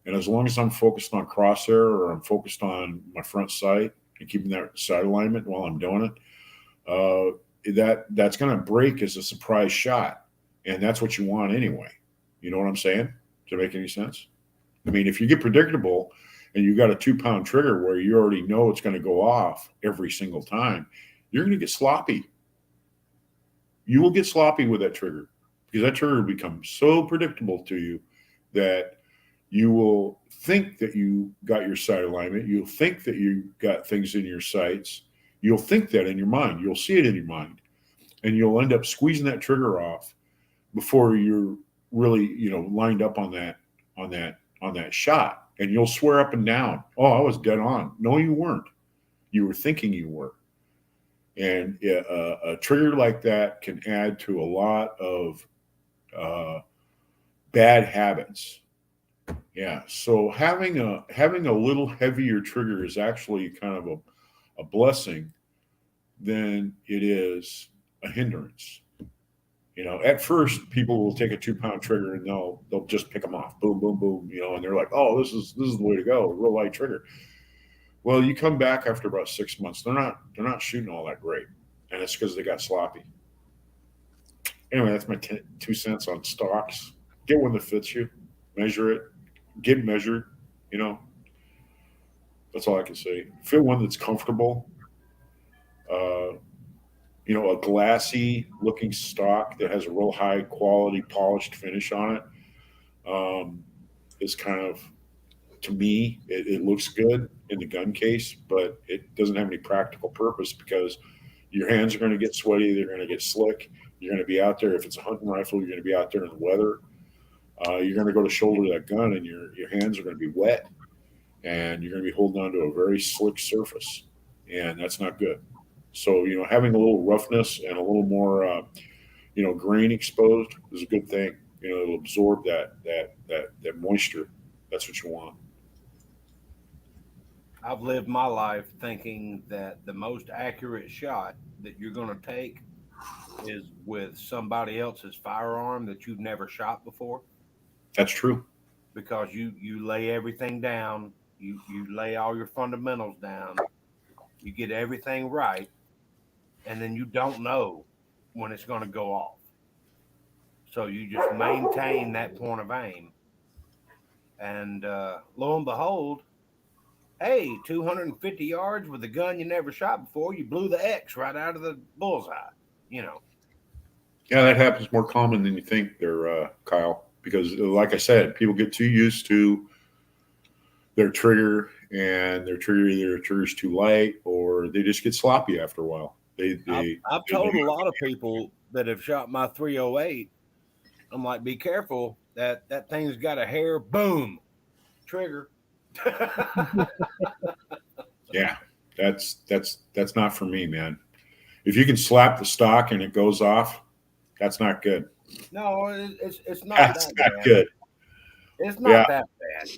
Speaker 11: And as long as I'm focused on crosshair or I'm focused on my front sight and keeping that sight alignment while I'm doing it, that's going to break as a surprise shot, and that's what you want anyway. You know what I'm saying? Does it make any sense? I mean, if you get predictable and you got a 2 pound trigger where you already know it's going to go off every single time, you're going to get sloppy. You will get sloppy with that trigger because that trigger will become so predictable to you that you will think that you got your sight alignment. You'll think that you got things in your sights. You'll think that in your mind. You'll see it in your mind, and you'll end up squeezing that trigger off before you're really, you know, lined up on that shot. And you'll swear up and down, "Oh, I was dead on." No, you weren't. You were thinking you were. And a trigger like that can add to a lot of bad habits. Yeah. So having a little heavier trigger is actually kind of a blessing than it is a hindrance. You know, at first people will take a 2 pound trigger and they'll just pick them off, boom, boom, boom. You know, and they're like, "Oh, this is the way to go, real light trigger." Well, you come back after about 6 months, they're not shooting all that great, and it's because they got sloppy. Anyway, that's my 2 cents on stocks. Get one that fits you, measure it, get measured. You know, that's all I can say. Fit one that's comfortable. Uh, you know, a glassy looking stock that has a real high quality polished finish on it is kind of, to me, it looks good in the gun case, but it doesn't have any practical purpose because your hands are going to get sweaty. They're going to get slick. You're going to be out there. If it's a hunting rifle, you're going to be out there in the weather. You're going to go to shoulder that gun, and your hands are going to be wet, and you're going to be holding on to a very slick surface, and that's not good. So, you know, having a little roughness and a little more, you know, grain exposed is a good thing. You know, it'll absorb that moisture. That's what you want.
Speaker 2: I've lived my life thinking that the most accurate shot that you're going to take is with somebody else's firearm that you've never shot before,
Speaker 11: That's true.
Speaker 2: because you lay everything down, you lay all your fundamentals down, you get everything right, and then you don't know when it's going to go off. So you just maintain that point of aim, and lo and behold, hey, 250 yards with a gun you never shot before, you blew the X right out of the bullseye. You know,
Speaker 11: Yeah, that happens more common than you think there, Kyle, because like I said, people get too used to their trigger and their trigger's too light or they just get sloppy after a while.
Speaker 2: I've told a lot of people that have shot my 308. I'm like, be careful, that thing's got a hair, boom, trigger.
Speaker 11: Yeah, that's not for me, man. If you can slap the stock and it goes off, that's not good.
Speaker 2: No, it's not
Speaker 11: That's
Speaker 2: that
Speaker 11: not
Speaker 2: bad.
Speaker 11: good.
Speaker 2: It's not
Speaker 11: Yeah,
Speaker 2: that bad.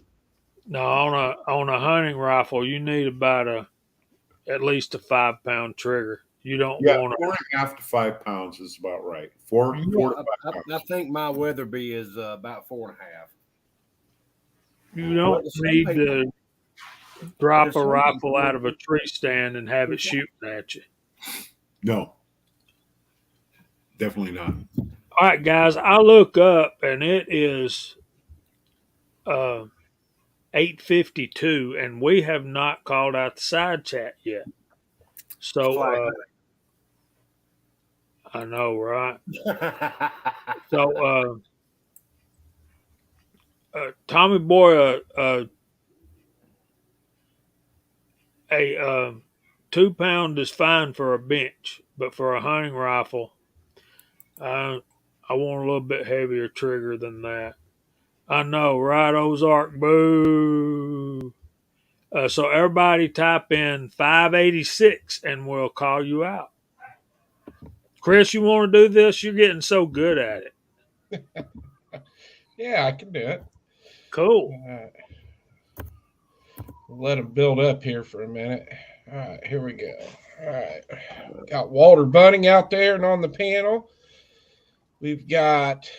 Speaker 1: No, on a hunting rifle, you need about at least a 5 pound trigger. You don't
Speaker 11: yeah,
Speaker 1: want
Speaker 11: 4.5 to 5 pounds is about right. Four,
Speaker 1: to.
Speaker 11: four to
Speaker 2: I,
Speaker 11: five
Speaker 2: I
Speaker 11: pounds.
Speaker 2: think my Weatherby is about 4.5.
Speaker 1: You
Speaker 2: But
Speaker 1: don't
Speaker 2: to some
Speaker 1: need
Speaker 2: people,
Speaker 1: to drop a
Speaker 2: some
Speaker 1: rifle
Speaker 2: people,
Speaker 1: out of a tree stand and have it shooting at you.
Speaker 11: No, definitely not.
Speaker 1: All right, guys, I look up and it is uh, 8:52, and we have not called out the side chat yet. So
Speaker 2: flag.
Speaker 1: I know, right? So Tommy Boy, a 2 pound is fine for a bench, but for a hunting rifle, I I want a little bit heavier trigger than that. I know, right, Ozark? Boo. So everybody type in 586 and we'll call you out. Chris, you want to do this? You're getting so good at it.
Speaker 7: Yeah, I can do it.
Speaker 1: Cool.
Speaker 7: Let them build up here for a minute. All right, here we go. All right. Got Walter Bunning out there and on the panel. We've got,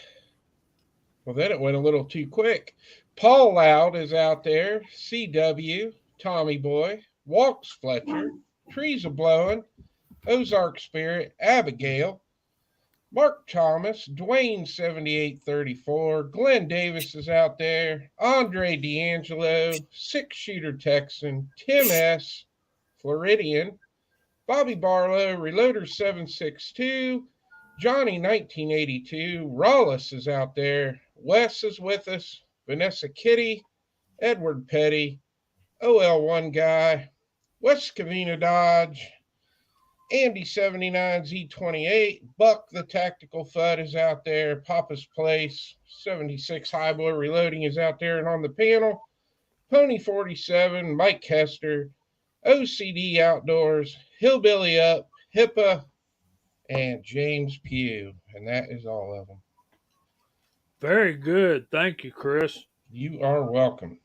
Speaker 7: well, then it went a little too quick. Paul Loud is out there. CW, Tommy Boy, Walks Fletcher, Trees a Blowing, Ozark Spirit, Abigail, Mark Thomas, Dwayne 7834, Glenn Davis is out there, Andre D'Angelo, Six Shooter Texan, Tim S., Floridian, Bobby Barlow, Reloader 762, Johnny 1982, Rollis is out there, Wes is with us, Vanessa Kitty, Edward Petty, OL1 Guy, West Covina Dodge, Andy 79Z28, Buck the Tactical Fud is out there, Papa's Place, 76 Highblower Reloading is out there and on the panel, Pony 47, Mike Hester, OCD Outdoors, Hillbilly Up, HIPAA, and James Pugh. And that is all of them.
Speaker 1: Very good. Thank you, Chris.
Speaker 7: You are welcome.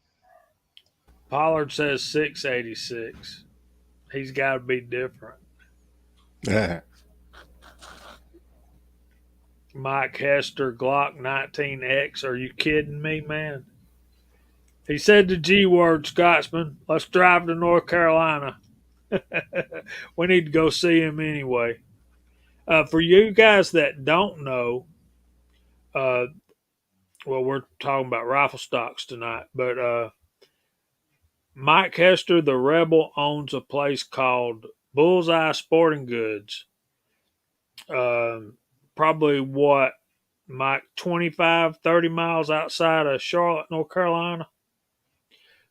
Speaker 1: Pollard says 686. He's got to be different. Mike Hester, Glock 19X. Are you kidding me, man? He said the G word, Scotsman. Let's drive to North Carolina. We need to go see him anyway. For you guys that don't know, well, we're talking about rifle stocks tonight, but Mike Hester, the Rebel, owns a place called Bullseye Sporting Goods. Probably what, Mike, 25, 30 miles outside of Charlotte, North Carolina.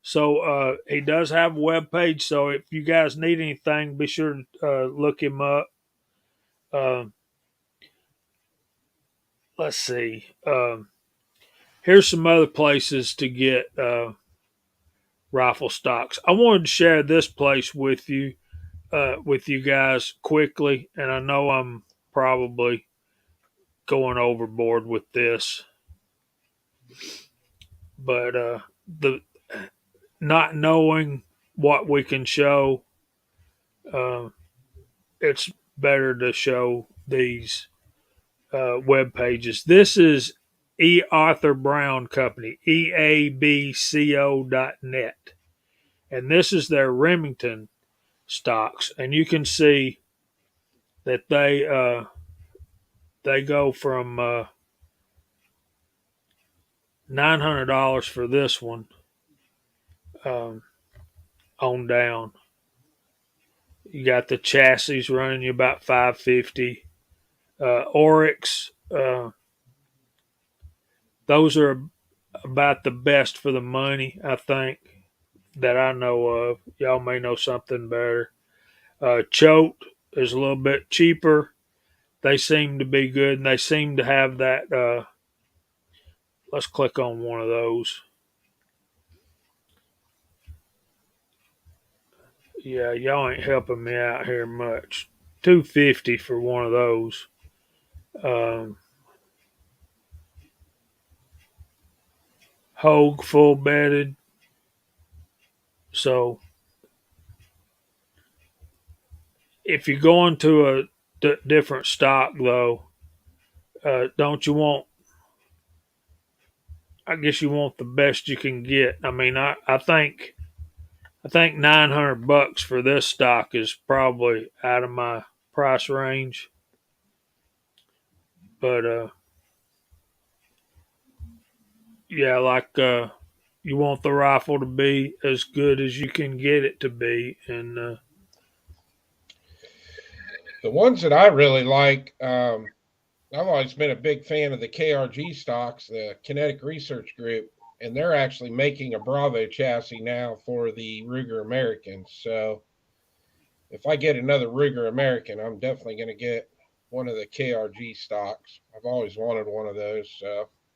Speaker 1: So he does have a web page. So if you guys need anything, be sure to look him up. Let's see. Here's some other places to get rifle stocks. I wanted to share this place with you guys quickly, and I know I'm probably going overboard with this, but the not knowing what we can show, it's better to show these web pages. This is E. Arthur Brown Company, eabco.net. And this is their Remington stocks. And you can see that they go from $900 for this one on down. You got the chassis running you about $550. Oryx, those are about the best for the money, I think, that I know of. Y'all may know something better. Choate is a little bit cheaper. They seem to be good, and they seem to have that. Let's click on one of those. Yeah, y'all ain't helping me out here much. $250 for one of those. Hogue full bedded. So if you're going to a different stock, though, don't you want? I guess you want the best you can get. I mean, I think $900 for this stock is probably out of my price range. But yeah, like you want the rifle to be as good as you can get it to be, and
Speaker 7: The ones that I really like, I've always been a big fan of the KRG stocks, the Kinetic Research Group, and they're actually making a Bravo chassis now for the Ruger Americans. So if I get another Ruger American, I'm definitely going to get one of the KRG stocks. I've always wanted one of those,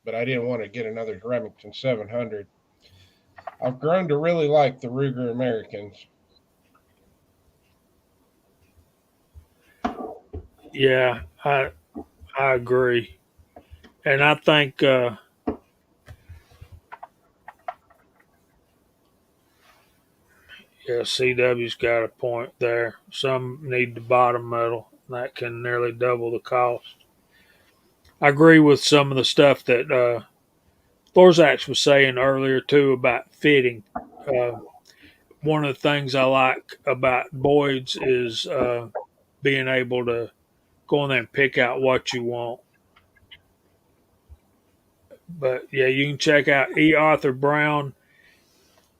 Speaker 7: but I didn't want to get another Remington 700. I've grown to really like the Ruger Americans.
Speaker 1: Yeah, I agree, and I think yeah, CW's got a point there. Some need the bottom metal that can nearly double the cost. I agree with some of the stuff that Thorzak's was saying earlier too about fitting. Uh, One of the things I like about Boyd's is being able to go in there and pick out what you want. But yeah, you can check out E. Arthur Brown.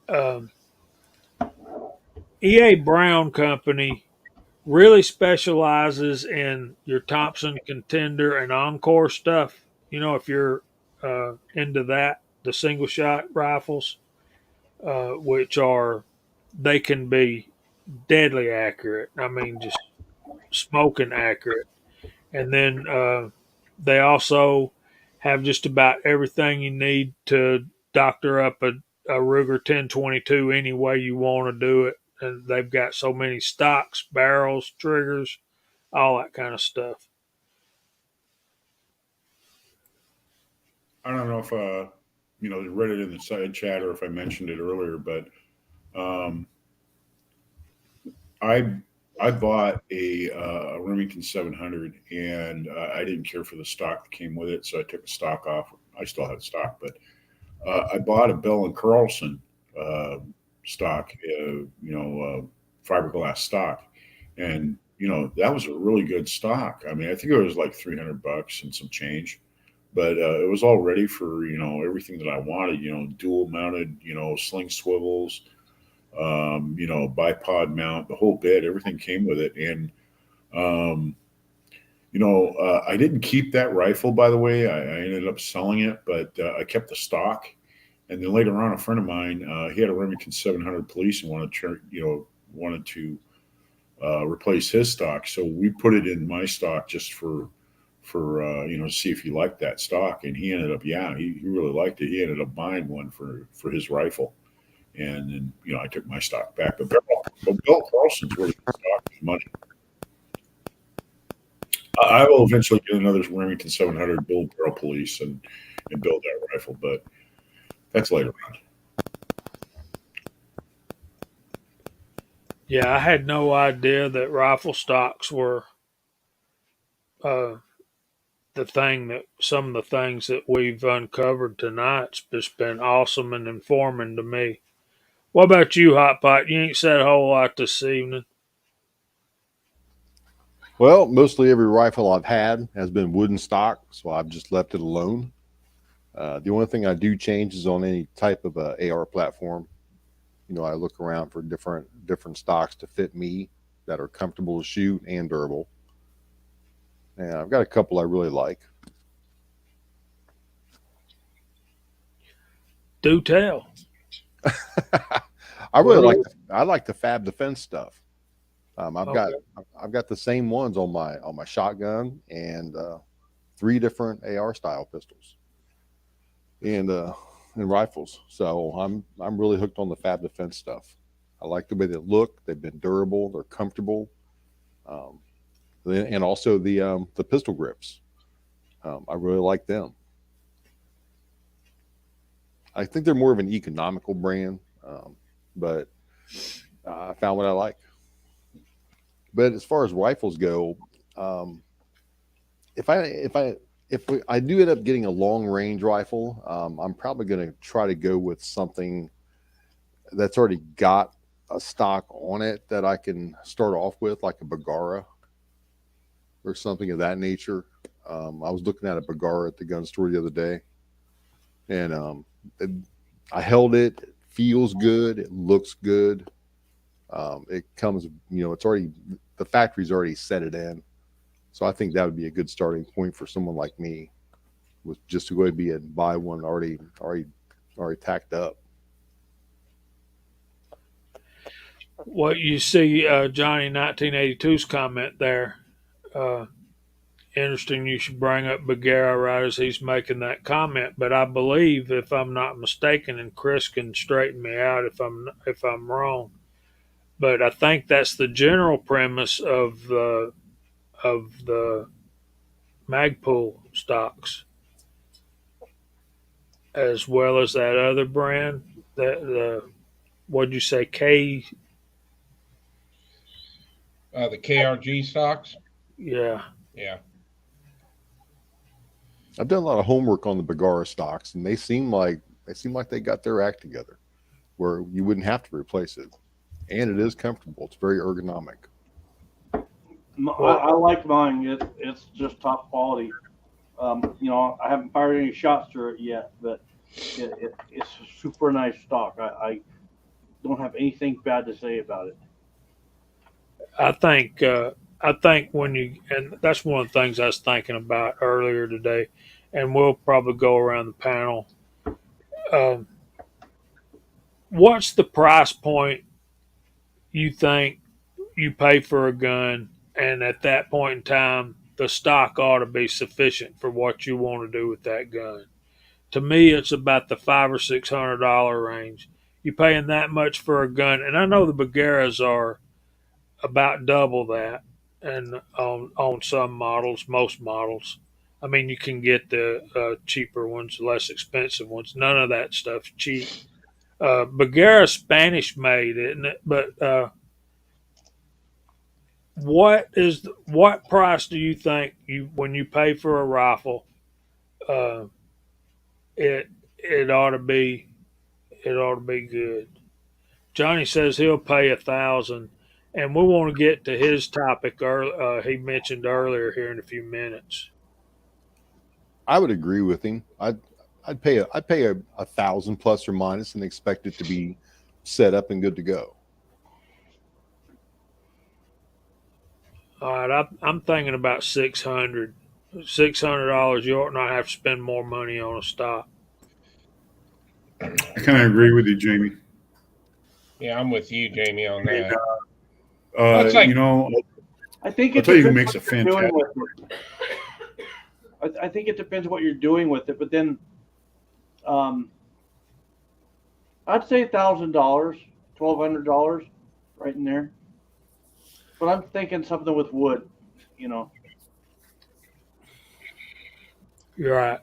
Speaker 1: Um, EA Brown Company really specializes in your Thompson Contender and Encore stuff. You know, if you're into that, the single shot rifles, which are, they can be deadly accurate. I mean, just smoking accurate. And then they also have just about everything you need to doctor up a Ruger 1022 any way you want to do it. And they've got so many stocks, barrels, triggers, all that kind of stuff.
Speaker 11: I don't know if read it in the side chat or if I mentioned it earlier, but um, I I bought a Remington 700, and I didn't care for the stock that came with it, so I took the stock off. I still have stock, but I bought a Bell and Carlson uh, stock, fiberglass stock, and that was a really good stock. I mean, I think it was like $300 and some change, but it was all ready for everything that I wanted. Dual mounted, sling swivels, bipod mount, the whole bit. Everything came with it, and um, I didn't keep that rifle, by the way. I ended up selling it, but I kept the stock. And then later on, a friend of mine, he had a Remington 700 Police and wanted to replace his stock. So we put it in my stock just to see if he liked that stock. And he ended up, yeah, he really liked it. He ended up buying one for his rifle. And then I took my stock back. But Bill Carlson's really good stock for money. I will eventually get another Remington 700 build barrel police and build that rifle, but that's later on.
Speaker 1: Yeah, I had no idea that rifle stocks were uh, some of the things that we've uncovered tonight's just been awesome and informing to me. What about you, Hot Pot? You ain't said a whole lot this evening.
Speaker 6: Well, mostly every rifle I've had has been wooden stock, so I've just left it alone. The only thing I do change is on any type of AR platform. I look around for different stocks to fit me that are comfortable to shoot and durable. And I've got a couple I really like.
Speaker 1: Do tell.
Speaker 6: I like the Fab Defense stuff.
Speaker 1: Okay.
Speaker 6: I've got the same ones on my shotgun and three different AR style pistols and rifles. So I'm really hooked on the Fab Defense stuff. I like the way they look. They've been durable. They're comfortable, um, and also the pistol grips. I really like them. I think they're more of an economical brand, but I found what I like. But as far as rifles go, um, if I do end up getting a long range rifle, I'm probably going to try to go with something that's already got a stock on it that I can start off with, like a Bagara or something of that nature. I was looking at a Bagara at the gun store the other day, and I held it. It feels good. It looks good. It comes, it's already, the factory's already set it in. So I think that would be a good starting point for someone like me, with just to go ahead and buy one already tacked up.
Speaker 1: What you see, Johnny 1982's comment there. Uh, Interesting. You should bring up Bagheera right as he's making that comment. But I believe, if I'm not mistaken, and Chris can straighten me out if I'm wrong, but I think that's the general premise of the of the Magpul stocks, as well as that other brand. The what'd you say? K?
Speaker 7: The KRG stocks.
Speaker 1: Yeah.
Speaker 7: Yeah.
Speaker 6: I've done a lot of homework on the Bagara stocks, and they seem like they got their act together, where you wouldn't have to replace it, and it is comfortable. It's very ergonomic.
Speaker 8: I like mine. It's just top quality. I haven't fired any shots through it yet, but it's a super nice stock. I don't have anything bad to say about it.
Speaker 1: I think I think when you and that's one of the things I was thinking about earlier today, and we'll probably go around the panel. Um, what's the price point you think you pay for a gun, and at that point in time, the stock ought to be sufficient for what you want to do with that gun? To me, it's about the $500 or $600 range. You paying that much for a gun, and I know the Bagaras are about double that, and on some models, most models. I mean, you can get the cheaper ones, less expensive ones. None of that stuff's cheap. Bagara Spanish made, isn't it? But what price do you think you when you pay for a rifle? Uh, it it ought to be good. Johnny says he'll pay 1,000, and we want to get to his topic. He mentioned earlier here in a few minutes.
Speaker 6: I would agree with him. I'd pay a 1,000 plus or minus and expect it to be set up and good to go.
Speaker 1: All right, I'm thinking about 600. $600. You ought not have to spend more money on a stock.
Speaker 11: I kind of agree with you, Jamie.
Speaker 7: Yeah, I'm with you, Jamie, on
Speaker 11: I mean,
Speaker 7: that. That's like
Speaker 8: I think
Speaker 11: I'll
Speaker 8: it
Speaker 11: tell you who
Speaker 8: depends
Speaker 11: makes a
Speaker 8: what you're doing
Speaker 11: fantastic.
Speaker 8: with it. I think it depends what you're doing with it, but then I'd say $1,000, $1,200, right in there. But I'm thinking something with wood, you know.
Speaker 1: You're right.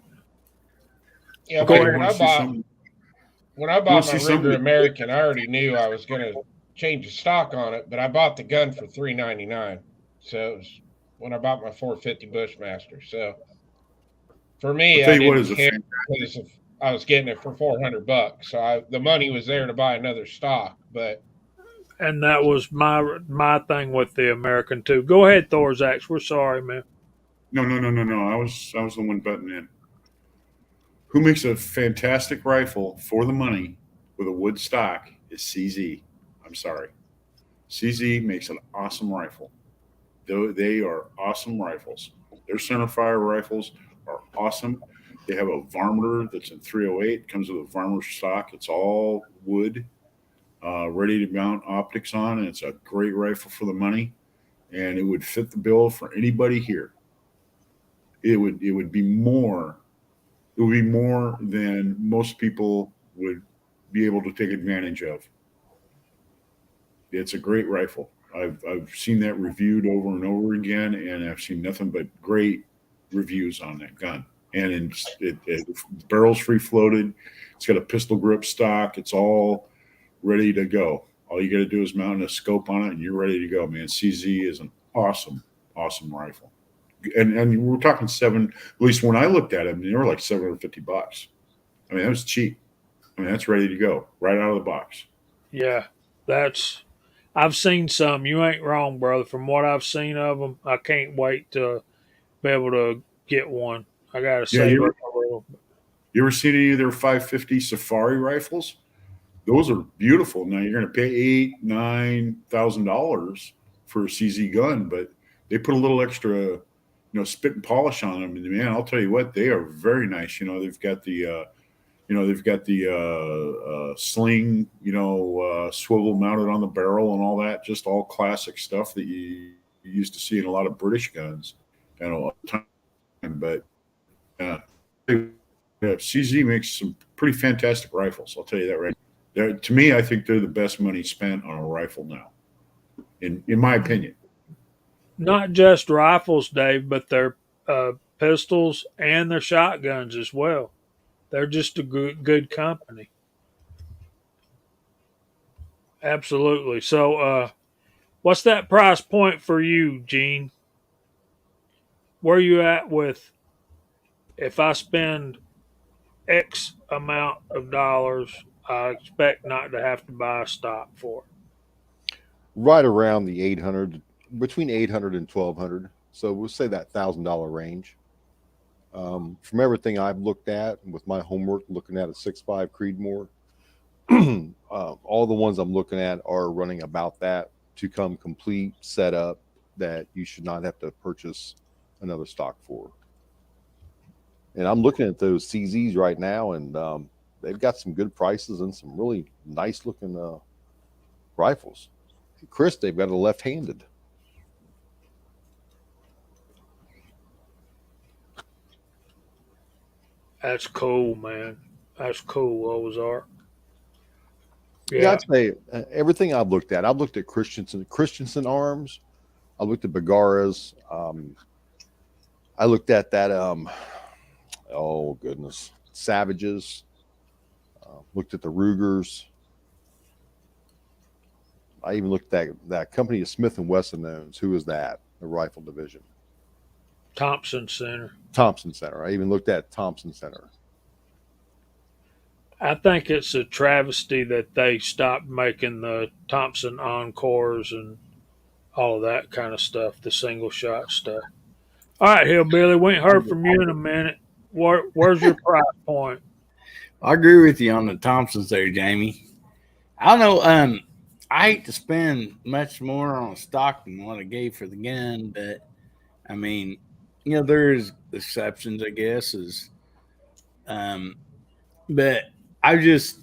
Speaker 7: yeah,
Speaker 1: Go
Speaker 7: like
Speaker 1: ahead.
Speaker 7: when I
Speaker 11: You want
Speaker 7: bought
Speaker 11: to
Speaker 7: my
Speaker 11: see something?
Speaker 7: Ruger American, I already knew I was gonna change the stock on it, but I bought the gun for $399. So it was when I bought my 450 Bushmaster. So for
Speaker 11: I'll
Speaker 7: me,
Speaker 11: tell
Speaker 7: I
Speaker 11: you what
Speaker 7: didn't
Speaker 11: is a
Speaker 7: care
Speaker 11: fan-
Speaker 7: because if I was getting it for $400. So the money was there to buy another stock. But
Speaker 1: And that was my thing with the American too. Go ahead, Thorzax. We're sorry, man.
Speaker 11: No. I was the one butting in. Who makes a fantastic rifle for the money with a wood stock is CZ. I'm sorry. CZ makes an awesome rifle. They are awesome rifles. Their centerfire rifles are awesome. They have a varminter that's in 308. Comes with a varminter stock. It's all wood, ready to mount optics on, and it's a great rifle for the money. And it would fit the bill for anybody here. It would be more. It would be more than most people would be able to take advantage of. It's a great rifle. I've seen that reviewed over and over again, and I've seen nothing but great reviews on that gun. And the barrel's free floated. It's got a pistol grip stock. It's all ready to go. All you got to do is mount a scope on it, and you're ready to go, man. CZ is an awesome, awesome rifle. And we're talking seven. At least when I looked at them, they were like $750. I mean, that was cheap. I mean, that's ready to go right out of the box.
Speaker 1: Yeah, that's. I've seen some. You ain't wrong, brother. From what I've seen of them, I can't wait to be able to get one. I gotta
Speaker 11: Yeah,
Speaker 1: save up a little.
Speaker 11: you ever seen any of their 550 Safari rifles? Those are beautiful. Now you're going to pay $8,000-$9,000 for a CZ gun, but they put a little extra, spit and polish on them. And man, I'll tell you what, they are very nice. They've got the sling, swivel mounted on the barrel and all that, just all classic stuff that you used to see in a lot of British guns, all the time. But CZ makes some pretty fantastic rifles. I'll tell you that right. To me, I think they're the best money spent on a rifle now, in my opinion.
Speaker 1: not just rifles, Dave, but their pistols and their shotguns as well. They're just a good company. Absolutely. So, what's that price point for you, Gene? Where you at with if I spend X amount of dollars, I expect not to have to buy a stock for it.
Speaker 6: Right around the 800, between 800 and 1200. So we'll say that $1,000 range. From everything I've looked at with my homework, looking at a 6.5 Creedmoor, all the ones I'm looking at are running about that to come complete setup that you should not have to purchase another stock for. And I'm looking at those CZs right now, and they've got some good prices and some really nice looking rifles. Chris, they've got a left-handed.
Speaker 1: That's cool, man. That's cool, Ozark.
Speaker 6: Yeah,
Speaker 1: Yeah.
Speaker 6: I'd say everything I've looked at Christensen arms. I looked at Bagaras. I looked at that. Oh goodness, Savages. Looked at the Rugers. I even looked at that company Smith and Wesson owns. Who is that? The rifle division.
Speaker 1: Thompson Center.
Speaker 6: Thompson Center. I even looked at Thompson Center.
Speaker 1: I think it's a travesty that they stopped making the Thompson Encores and all of that kind of stuff, the single shot stuff. All right, Hillbilly, we ain't heard from you in a minute. Where's your price point?
Speaker 12: I agree with you on the Thompsons there, Jamie. I don't know. I hate to spend much more on stock than what I gave for the gun, but I mean, there's exceptions, I guess. But I just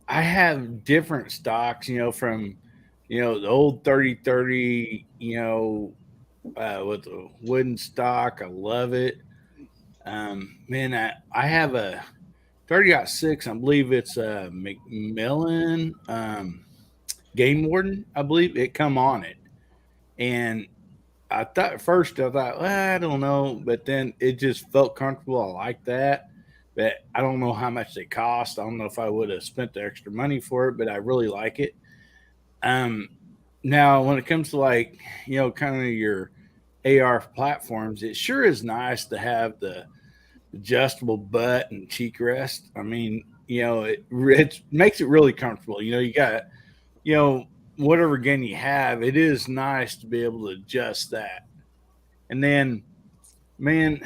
Speaker 12: I have different stocks, from the old 30-30, with the wooden stock. I love it. Man, I have a 30-06. I believe it's a Macmillan Game Warden. I believe it come on it, and I thought at first well, I don't know, but then it just felt comfortable. I like that. But I don't know how much they cost. I don't know if I would have spent the extra money for it, but I really like it. Um, Now when it comes to kind of your AR platforms, it sure is nice to have the adjustable butt and cheek rest. I mean, it makes it really comfortable. You got, whatever gun you have, it is nice to be able to adjust that. And then, man,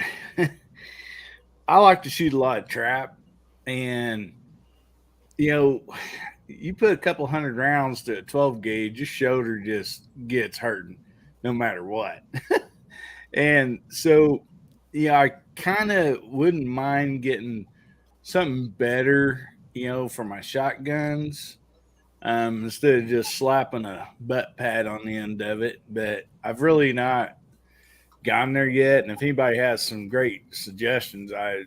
Speaker 12: I like to shoot a lot of trap, and you put a couple hundred rounds to a 12 gauge, your shoulder just gets hurting no matter what. And so, I kind of wouldn't mind getting something better, for my shotguns, instead of just slapping a butt pad on the end of it. But I've really not gotten there yet. And if anybody has some great suggestions, I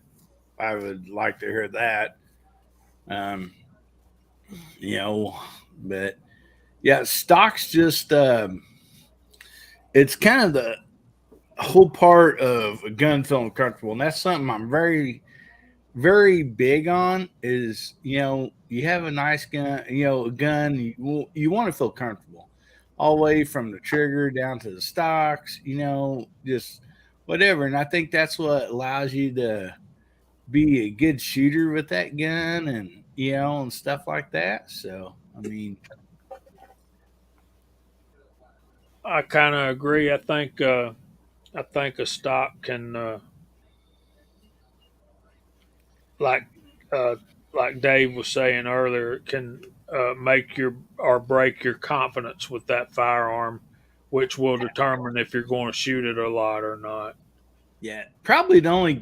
Speaker 12: would like to hear that. Um, but yeah, stocks just it's kind of the whole part of a gun feeling comfortable, and that's something I'm very, very big on. Is you have a nice gun, a gun you want to feel comfortable, all the way from the trigger down to the stocks, just whatever. And I think that's what allows you to be a good shooter with that gun, and stuff like that. So I mean,
Speaker 1: I kind of agree. I think a stock can like uh, like Dave was saying earlier, it can make your or break your confidence with that firearm, which will determine if you're going to shoot it a lot or not.
Speaker 12: yeah, probably the only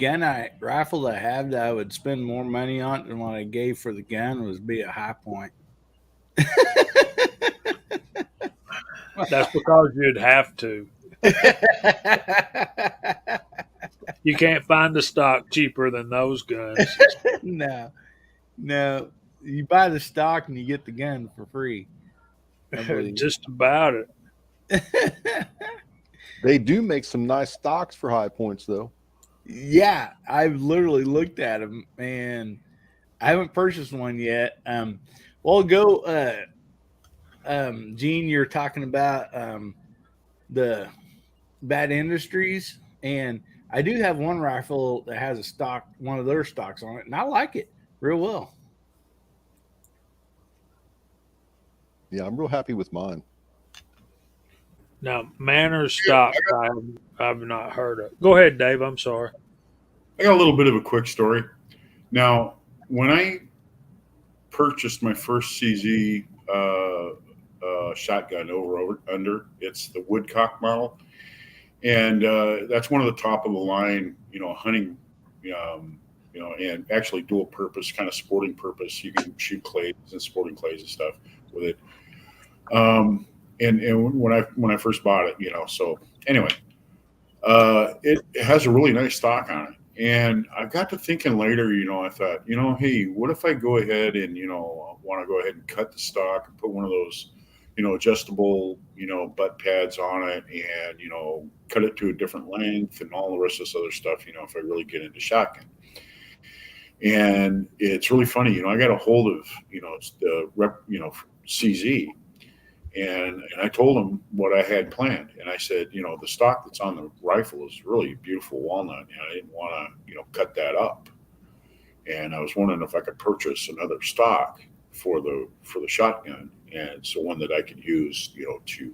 Speaker 12: rifle I have that I would spend more money on than what I gave for the gun was be a high point.
Speaker 1: That's because you'd have to. You can't find the stock cheaper than those guns.
Speaker 12: No, no, you buy the stock and you get the gun for free, I believe.
Speaker 1: Just about it.
Speaker 6: They do make some nice stocks for high points, though.
Speaker 12: Yeah, I've literally looked at them, and I haven't purchased one yet. Well, go, Gene. You're talking about the Bad Industries, and I do have one rifle that has a stock, one of their stocks on it, and I like it real well.
Speaker 6: Yeah, I'm real happy with mine.
Speaker 1: Now, Manor stocks, I've not heard of. Go ahead, Dave. I'm sorry.
Speaker 11: I got a little bit of a quick story. Now, when I purchased my first CZ shotgun over under, it's the Woodcock model, and that's one of the top of the line, hunting, and actually dual purpose, kind of sporting purpose. You can shoot clays and sporting clays and stuff with it. And when I first bought it, so anyway, it has a really nice stock on it. And I got to thinking later, I thought, hey, what if I go ahead and, want to go ahead and cut the stock and put one of those, adjustable, butt pads on it and, cut it to a different length and all the rest of this other stuff, if I really get into shotgun. And it's really funny, I got a hold of, it's the rep, CZ, and I told him what I had planned, and I said, the stock that's on the rifle is really beautiful walnut, and I didn't want to, cut that up, and I was wondering if I could purchase another stock for the shotgun, and so one that I could use, to,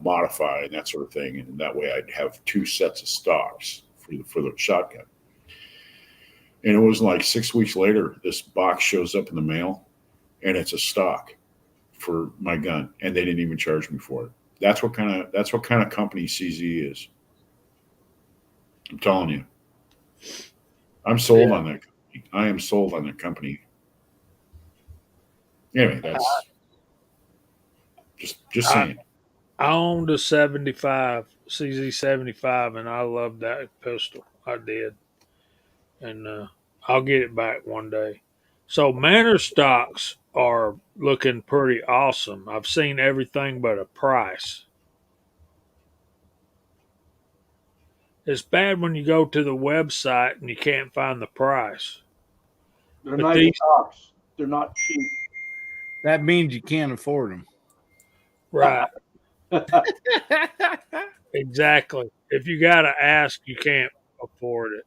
Speaker 11: modify and that sort of thing, and that way I'd have two sets of stocks for the shotgun. And it was like 6 weeks later, this box shows up in the mail, and it's a stock for my gun, and they didn't even charge me for it. That's what kind of company CZ is. I'm telling you, I'm sold on that company. I am sold on that company. Anyway, that's just saying.
Speaker 1: I owned a 75 CZ 75, and I loved that pistol. I did, and I'll get it back one day. So Manor stocks are looking pretty awesome. I've seen everything but a price. It's bad when you go to the website and you can't find the price.
Speaker 8: They're
Speaker 1: But
Speaker 8: nice
Speaker 1: these,
Speaker 8: stocks. They're not cheap.
Speaker 12: That means you can't afford them.
Speaker 1: right, exactly. If you got to ask, you can't afford it.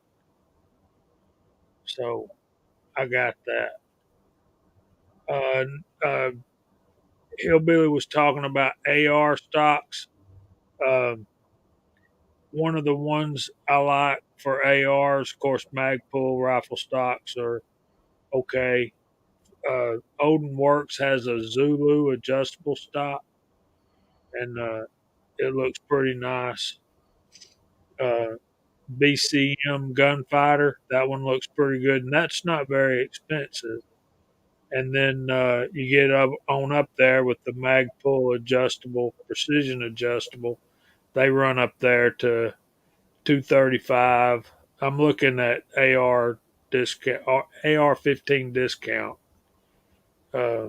Speaker 1: So I got that. Uh, uh, Hillbilly was talking about AR stocks. Um, One of the ones I like for ARs, of course, Magpul rifle stocks are okay. Odin Works has a Zulu adjustable stock, and it looks pretty nice. Uh, BCM Gunfighter, that one looks pretty good, and that's not very expensive. And then you get up there with the Magpul adjustable, precision adjustable. They run up there to 235. I'm looking at AR discount, AR-15 discount. Uh,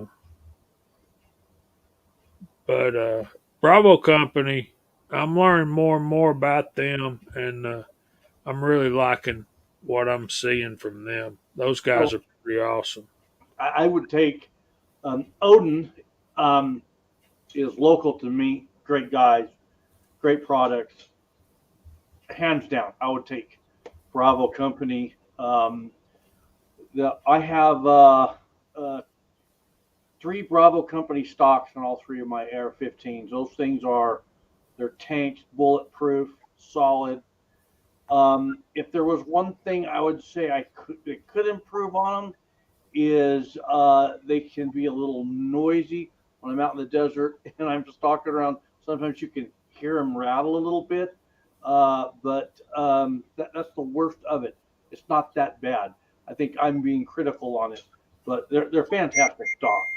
Speaker 1: but Bravo Company, I'm learning more and more about them, and I'm really liking what I'm seeing from them. Those guys
Speaker 8: So
Speaker 1: are pretty awesome.
Speaker 8: I would take Odin is local to me. Great guys, great products, hands down. I would take Bravo Company. I have three Bravo Company stocks on all three of my AR-15s. Those things they're tanked, bulletproof, solid. If there was one thing I would say I could improve on them is they can be a little noisy when I'm out in the desert and I'm just talking around. Sometimes you can hear them rattle a little bit, but that's the worst of it. It's not that bad. I think I'm being critical on it, but they're fantastic stocks.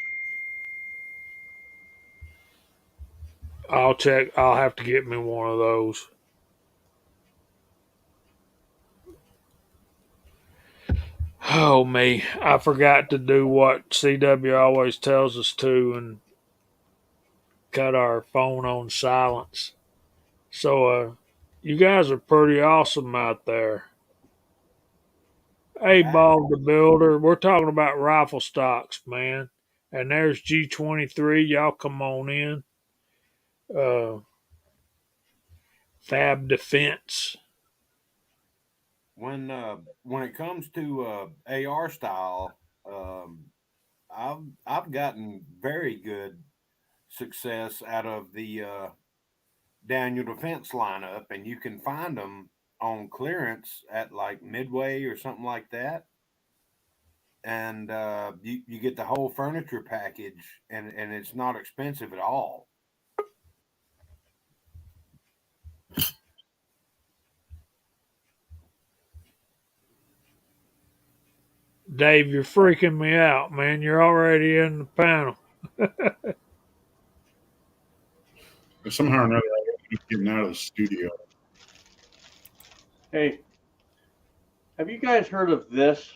Speaker 1: I'll check. I'll have to get me one of those. Oh me, I forgot to do what CW always tells us to, and cut our phone on silence. So, you guys are pretty awesome out there. Hey, Bob the Builder, we're talking about rifle stocks, man. And there's G23. Y'all come on in. Uh, Fab Defense.
Speaker 2: When it comes to AR style, um, I've gotten very good success out of the Daniel Defense lineup, and you can find them on clearance at like Midway or something like that. And you get the whole furniture package, and it's not expensive at all.
Speaker 1: Dave, you're freaking me out, man. You're already in the panel.
Speaker 11: Somehow or another, I ended up getting out of the studio.
Speaker 8: Hey, have you guys heard of this?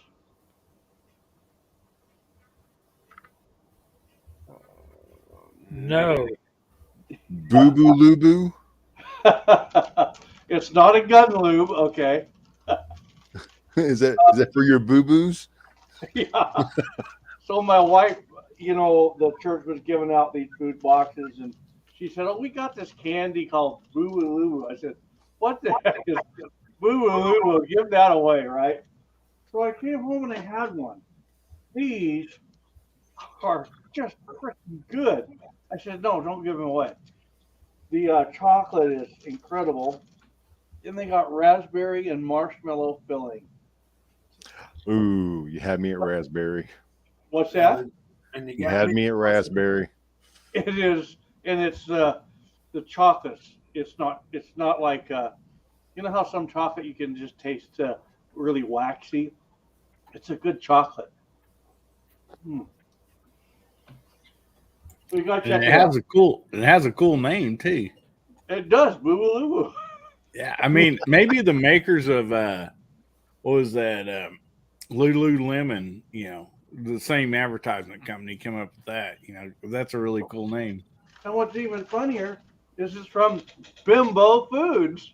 Speaker 1: No.
Speaker 6: Boo boo lubu.
Speaker 8: It's not a gun lube, okay?
Speaker 6: Is that for your boo boos?
Speaker 8: Yeah. So my wife, the church was giving out these food boxes, and she said, "Oh, we got this candy called Boo Boo Loo." I said, "What the heck is Boo Boo Loo? Give that away, right?" So I came home and I had one. These are just freaking good. I said, "No, don't give them away." The chocolate is incredible, and they got raspberry and marshmallow filling.
Speaker 6: Ooh, you had me at raspberry.
Speaker 8: What's that?
Speaker 2: And
Speaker 6: You had me at raspberry.
Speaker 8: It is, and it's the chocolates. It's not like you know how some chocolate you can just taste really waxy. It's a good chocolate. Hmm. So you got to
Speaker 12: And
Speaker 8: check
Speaker 12: it
Speaker 8: it out.
Speaker 12: has a cool name too.
Speaker 8: It does, boo boo loo.
Speaker 12: Yeah, I mean, maybe the makers of what was that Lululemon, the same advertisement company came up with that. That's a really cool name.
Speaker 8: And what's even funnier is it's from Bimbo Foods.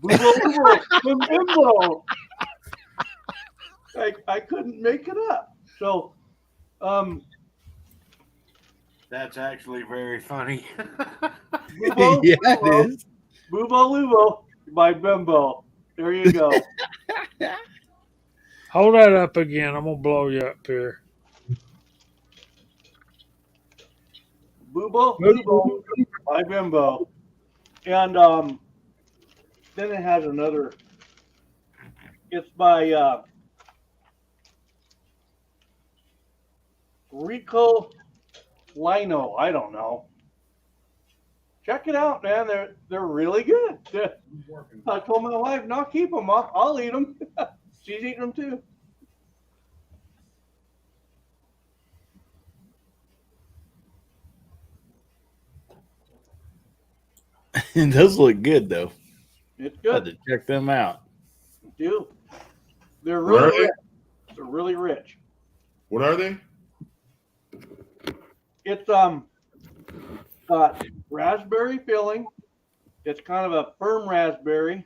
Speaker 8: Boo boo from Bimbo. I couldn't make it up. So um,
Speaker 2: That's actually very funny.
Speaker 8: Boobo
Speaker 12: Yeah, it
Speaker 8: Lubo,
Speaker 12: is.
Speaker 8: Boobo Lubo by Bimbo. There you go.
Speaker 1: Hold that up again. I'm going to blow you up here.
Speaker 8: Boobo Lubo by Bimbo. And then it has another. It's by Rico Lino. I don't know. Check it out, man. They're really good. I told my wife, "No, keep them. I'll eat them." She's eating them too.
Speaker 12: And those look good though.
Speaker 8: It's
Speaker 12: I had
Speaker 8: good.
Speaker 12: to check them out.
Speaker 8: Do they're
Speaker 11: What are
Speaker 8: really
Speaker 11: they?
Speaker 8: rich. They're really rich.
Speaker 11: What are they?
Speaker 8: It's got raspberry filling. It's kind of a firm raspberry,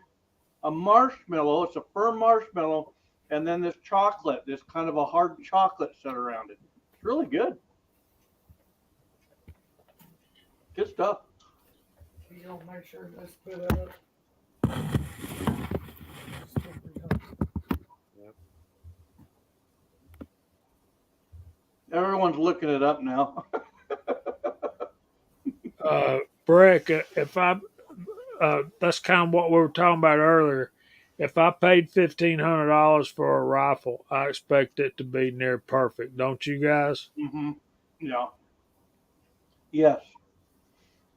Speaker 8: a marshmallow. It's a firm marshmallow, and then this chocolate, this kind of a hard chocolate set around it. It's really good. Good stuff.
Speaker 3: Make sure that's put up.
Speaker 8: Everyone's looking it up now.
Speaker 1: Breck, if that's kind of what we were talking about earlier. If I paid $1,500 for a rifle, I expect it to be near perfect. Don't you guys?
Speaker 8: Hmm. Yeah. Yes.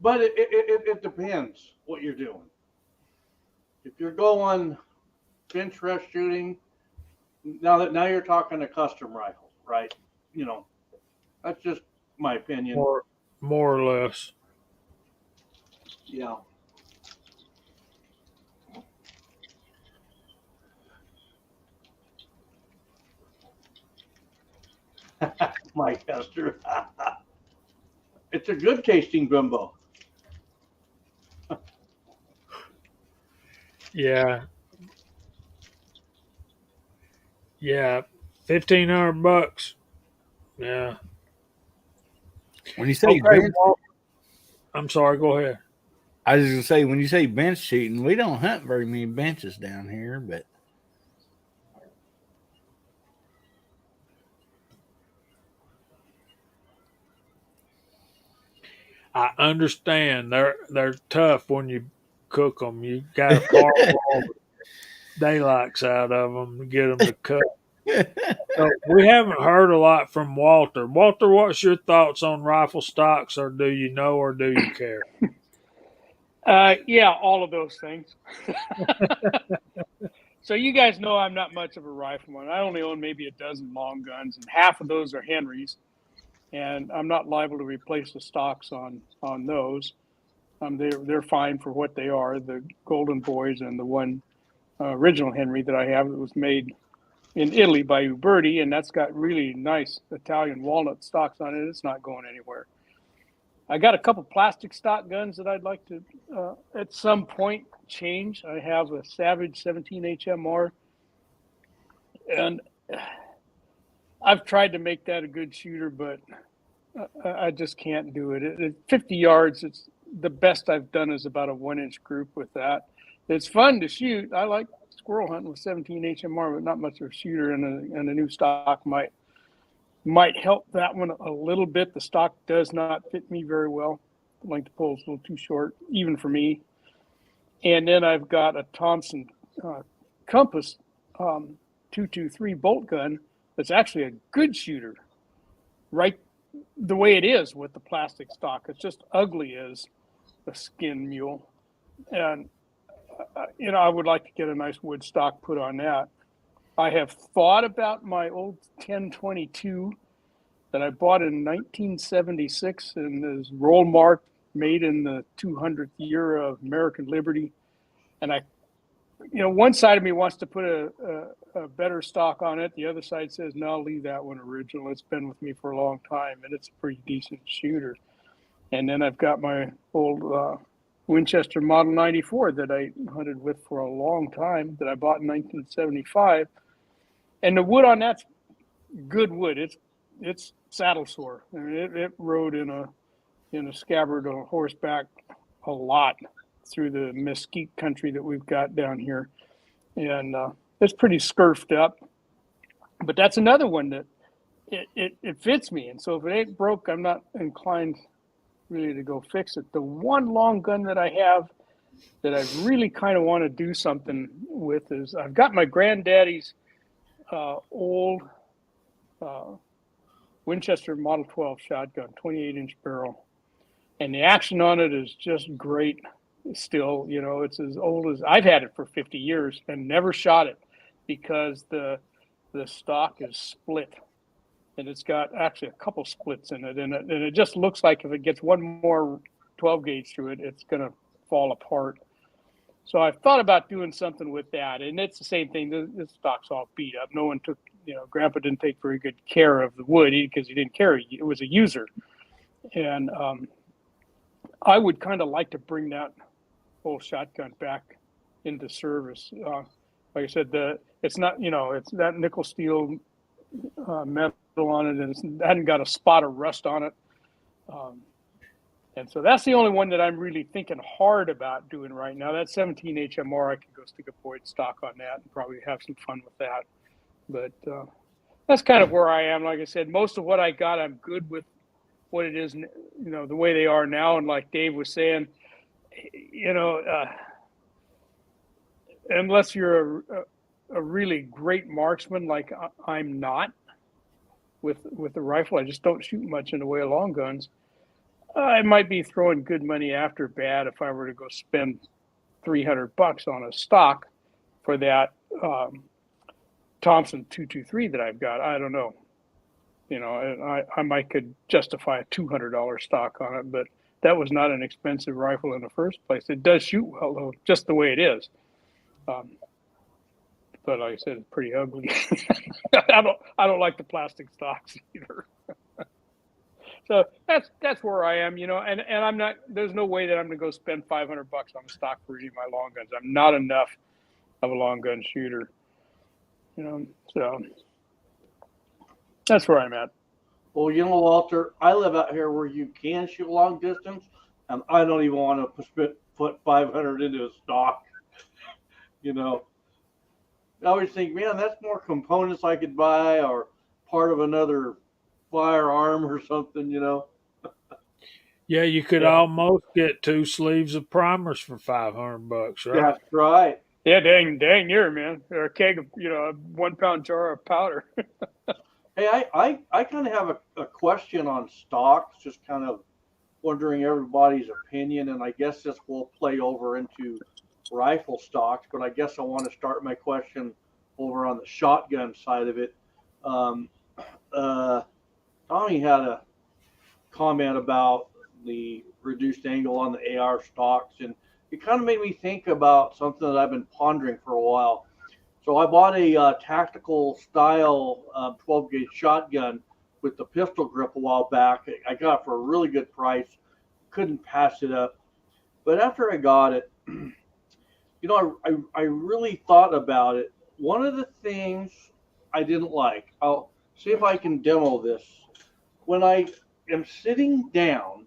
Speaker 8: But it depends what you're doing. If you're going bench rest shooting, now you're talking a custom rifle, right? You know, that's just my opinion.
Speaker 1: More or less.
Speaker 8: Yeah. Mike Hester. It's a good tasting bimbo.
Speaker 1: Yeah, yeah, $1,500. Yeah.
Speaker 12: When you say
Speaker 1: Okay,
Speaker 12: bench,
Speaker 1: Walt. I'm sorry. Go ahead.
Speaker 12: I was gonna say when you say bench shooting, we don't hunt very many benches down here, but
Speaker 1: I understand they're tough when you cook them. You got to carve all the daylights out of them to get them to cut. So we haven't heard a lot from Walter. Walter, what's your thoughts on rifle stocks, or do you know, or do you care?
Speaker 3: Yeah, all of those things. So you guys know I'm not much of a rifleman. I only own maybe a dozen long guns, and half of those are Henrys, and I'm not liable to replace the stocks on those. They're fine for what they are. The Golden Boys and the one original Henry that I have that was made in Italy by Uberti, and that's got really nice Italian walnut stocks on it. It's not going anywhere. I got a couple plastic stock guns that I'd like to at some point change. I have a Savage 17 HMR, and I've tried to make that a good shooter, but I just can't do it. At 50 yards, it's the best I've done is about a 1-inch group with that. It's fun to shoot. I like squirrel hunting with 17 HMR, but not much of a shooter, and a new stock might help that one a little bit. The stock does not fit me very well. The length of pole is a little too short, even for me. And then I've got a Thompson Compass 223 bolt gun that's actually a good shooter, right the way it is with the plastic stock. It's just ugly as a skin mule. And, I would like to get a nice wood stock put on that. I have thought about my old 1022 that I bought in 1976 and is roll marked, made in the 200th year of American liberty. And one side of me wants to put a better stock on it. The other side says, no, leave that one original. It's been with me for a long time, and it's a pretty decent shooter. And then I've got my old Winchester Model 94 that I hunted with for a long time that I bought in 1975. And the wood on that's good wood. It's saddle sore. I mean, it rode in a scabbard on horseback a lot through the mesquite country that we've got down here, and it's pretty scurfed up. But that's another one that it fits me, and so if it ain't broke, I'm not inclined really to go fix it. The one long gun that I have that I really kind of want to do something with is I've got my granddaddy's old Winchester Model 12 shotgun, 28-inch barrel, and the action on it is just great. Still, it's as old as I've had it for 50 years and never shot it because the stock is split, and it's got actually a couple splits in it, and it just looks like if it gets one more 12 gauge through it, it's going to fall apart. So I've thought about doing something with that, and it's the same thing. The stock's all beat up. No one took, Grandpa didn't take very good care of the wood because he didn't carry it. It was a user, and I would kind of like to bring that whole shotgun back into service. Like I said, it's not, it's that nickel steel metal on it, and it hadn't got a spot of rust on it. And so that's the only one that I'm really thinking hard about doing right now. That 17 HMR, I could go stick a void stock on that and probably have some fun with that. But that's kind of where I am. Like I said, most of what I got, I'm good with what it is, the way they are now. And like Dave was saying, unless you're a really great marksman, like I'm not with the rifle, I just don't shoot much in the way of long guns. I might be throwing good money after bad if I were to go spend $300 on a stock for that Thompson 223 that I've got. I don't know. I might could justify a $200 stock on it, but that was not an expensive rifle in the first place. It does shoot well, though, just the way it is. But like I said, it's pretty ugly. I don't like the plastic stocks either. So that's where I am, and I'm not. There's no way that I'm going to go spend $500 on a stock for any of my long guns. I'm not enough of a long gun shooter, So that's where I'm at.
Speaker 8: Well, Walter, I live out here where you can shoot long distance, and I don't even want to put 500 into a stock. I always think, man, that's more components I could buy or part of another firearm or something.
Speaker 1: Yeah, you could almost get 2 sleeves of primers for $500, right?
Speaker 8: That's right.
Speaker 3: Yeah, dang near, man. Or a keg of, a 1 pound jar of powder.
Speaker 8: Hey, I kind of have a question on stocks, just kind of wondering everybody's opinion, and I guess this will play over into rifle stocks, but I guess I want to start my question over on the shotgun side of it. Tommy had a comment about the reduced angle on the AR stocks, and it kind of made me think about something that I've been pondering for a while. So I bought a tactical style 12 gauge shotgun with the pistol grip a while back. I got it for a really good price. Couldn't pass it up. But after I got it, I really thought about it. One of the things I didn't like, I'll see if I can demo this. When I am sitting down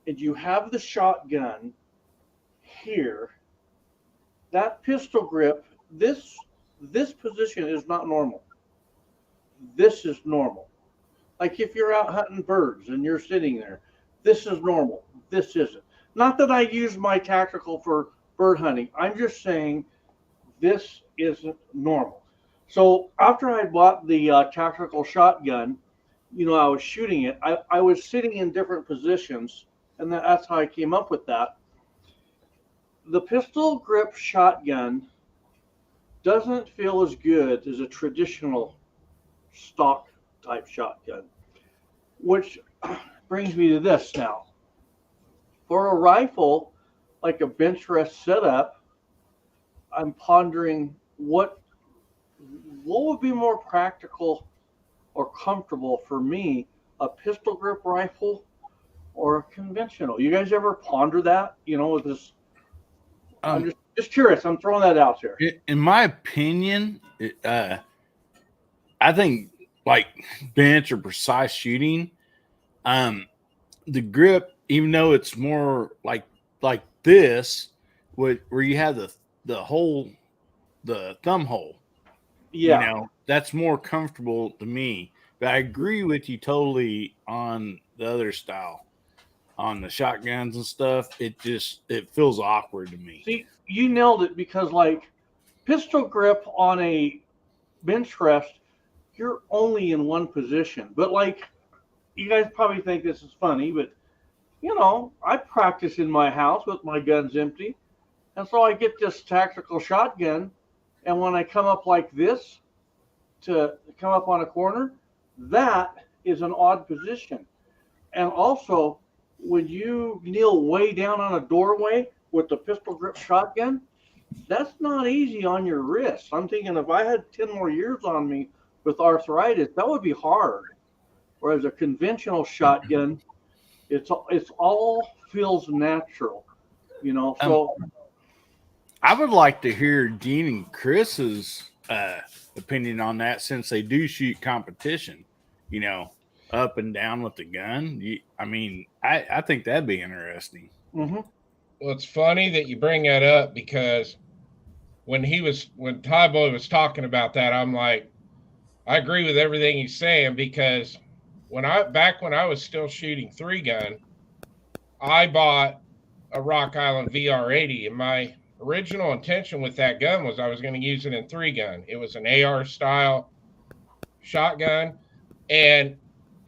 Speaker 8: and you have the shotgun here, that pistol grip, this position is not normal. This is normal. Like if you're out hunting birds and you're sitting there, this is normal. This isn't. Not that I use my tactical for bird hunting. I'm just saying this isn't normal. So after I bought the tactical shotgun, I was shooting it. I was sitting in different positions, and that's how I came up with that. The pistol grip shotgun doesn't feel as good as a traditional stock type shotgun, which brings me to this now. For a rifle, like a bench rest setup, I'm pondering what would be more practical or comfortable for me, a pistol grip rifle or a conventional. You guys ever ponder that? With this, I'm just curious. I'm throwing that out there.
Speaker 12: In my opinion, I think like bench or precise shooting, the grip, even though it's more like this, where you have the hole, the thumb hole.
Speaker 8: Yeah.
Speaker 12: That's more comfortable to me. But I agree with you totally on the other style, on the shotguns and stuff. It feels awkward to me.
Speaker 8: See, you nailed it, because like pistol grip on a bench rest, you're only in one position. But like, you guys probably think this is funny, but I practice in my house with my guns empty. And so I get this tactical shotgun, and when I come up like this to come up on a corner, that is an odd position. And also, when you kneel way down on a doorway with the pistol grip shotgun, that's not easy on your wrist. I'm thinking if I had 10 more years on me with arthritis, that would be hard. Whereas a conventional shotgun, it's all feels natural, So
Speaker 12: I would like to hear Dean and Chris's opinion on that, since they do shoot competition, up and down with the gun. I think that'd be interesting.
Speaker 8: Mm-hmm.
Speaker 7: Well, it's funny that you bring that up, because when Ty Boy was talking about that, I'm like, I agree with everything he's saying, because back when I was still shooting 3-gun, I bought a Rock Island VR80, and my original intention with that gun was I was going to use it in 3-gun. It was an AR style shotgun, and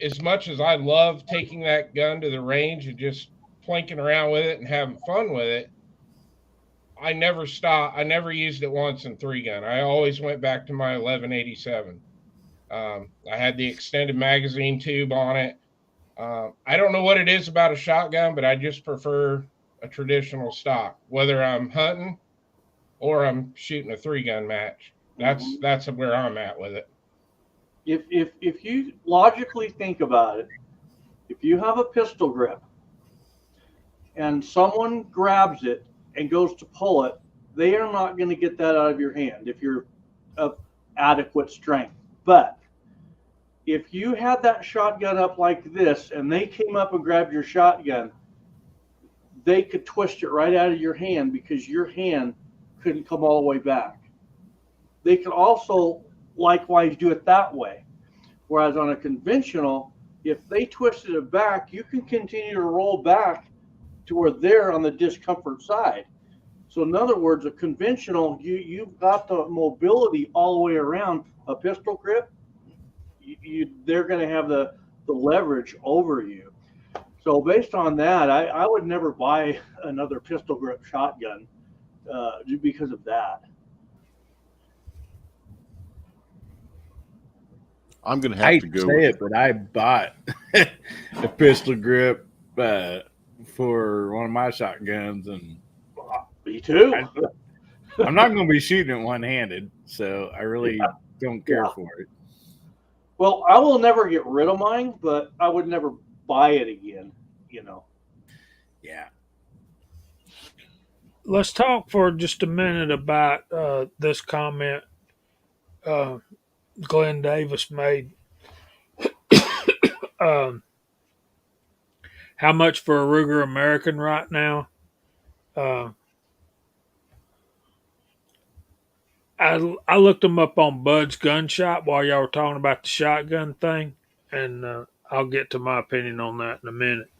Speaker 7: as much as I love taking that gun to the range and just plinking around with it and having fun with it, I never stopped. I never used it once in 3-gun. I always went back to my 1187. I had the extended magazine tube on it. I don't know what it is about a shotgun, but I just prefer a traditional stock, whether I'm hunting or I'm shooting a 3-gun match. That's where I'm at with it.
Speaker 8: If you logically think about it, If you have a pistol grip and someone grabs it and goes to pull it, they are not going to get that out of your hand if you're of adequate strength. But if you had that shotgun up like this and they came up and grabbed your shotgun, they could twist it right out of your hand because your hand couldn't come all the way back. They could also likewise do it that way. Whereas on a conventional, if they twisted it back, you can continue to roll back to where they're on the discomfort side. So in other words, a conventional, you've got the mobility all the way around. A pistol grip, they're going to have the leverage over you. So based on that, I would never buy another pistol grip shotgun because of that.
Speaker 6: I'm going to
Speaker 12: I
Speaker 6: have
Speaker 12: hate
Speaker 6: to
Speaker 12: to
Speaker 6: go
Speaker 12: say
Speaker 6: with
Speaker 12: it, but I bought a pistol grip for one of my shotguns, and
Speaker 8: Me too.
Speaker 12: I'm not going to be shooting it one-handed, so I really don't care
Speaker 8: Yeah.
Speaker 12: for it.
Speaker 8: Well, I will never get rid of mine, but I would never buy it again, you know.
Speaker 12: Yeah.
Speaker 1: Let's talk for just a minute about this comment Glenn Davis made. Um, how much for a Ruger American right now? Uh, I looked them up on Bud's Gun Shop while y'all were talking about the shotgun thing, and I'll get to my opinion on that in a minute.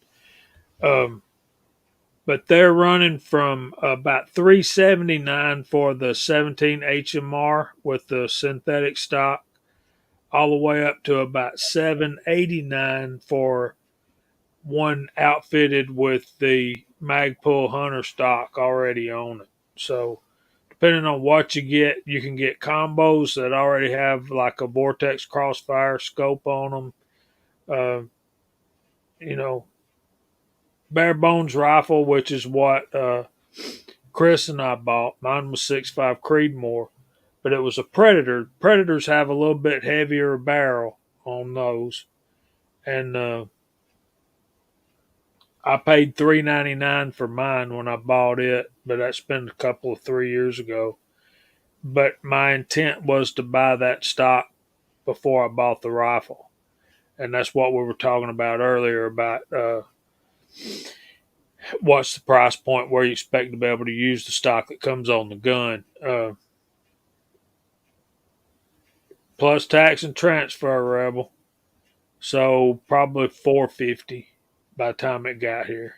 Speaker 1: But they're running from about $379 for the 17 HMR with the synthetic stock, all the way up to about $789 for one outfitted with the Magpul Hunter stock already on it. So depending on what you get, you can get combos that already have like a Vortex Crossfire scope on them. Uh, you know, bare bones rifle, which is what Chris and I bought. Mine was 6.5 Creedmoor, but it was a Predator. Predators have a little bit heavier barrel on those, and I paid $399 for mine when I bought it, but that's been a couple of 3 years ago. But my intent was to buy that stock before I bought the rifle, and that's what we were talking about earlier about what's the price point where you expect to be able to use the stock that comes on the gun. Plus tax and transfer, Rebel. So probably $450 by the time it got here.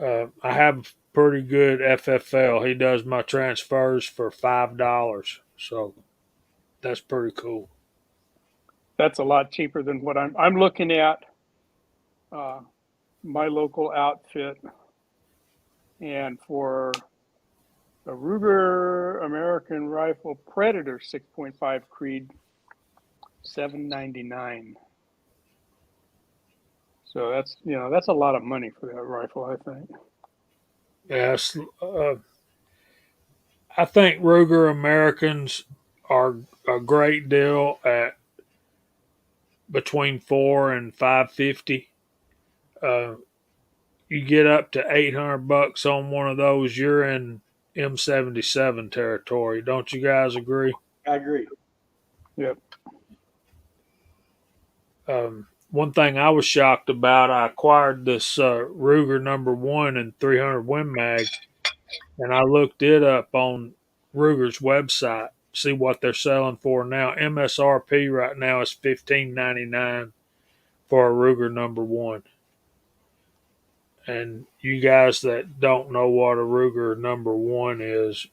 Speaker 1: I have pretty good FFL. He does my transfers for $5, so that's pretty cool.
Speaker 3: That's a lot cheaper than what I'm looking at. My local outfit, and for a Ruger American Rifle Predator 6.5 Creed, $799. So that's a lot of money for that rifle, I think.
Speaker 1: Yes, I think Ruger Americans are a great deal at between $400 and $550. Uh, you get up to $800 on one of those, you're in M77 territory. Don't you guys agree?
Speaker 8: I agree.
Speaker 3: Yep.
Speaker 1: One thing I was shocked about, I acquired this Ruger number one and 300 Win Mag, and I looked it up on Ruger's website, see what they're selling for now. MSRP right now is $15.99 for a Ruger number one. And you guys that don't know what a Ruger number one is,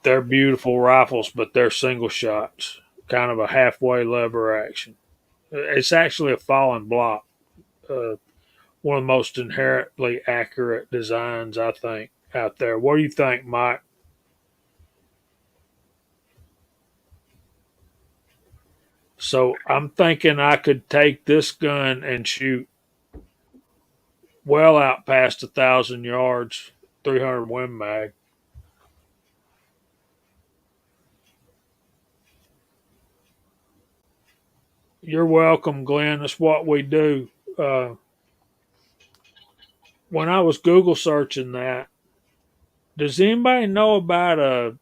Speaker 1: they're beautiful rifles, but they're single shots, kind of a halfway lever action. It's actually a falling block. Uh, One of the most inherently accurate designs, I think, out there. What do you think, Mike? So I'm thinking I could take this gun and shoot well out past 1,000 yards, 300 Win Mag. You're welcome, Glenn. That's what we do. Uh, when I was Google searching that, does anybody know about a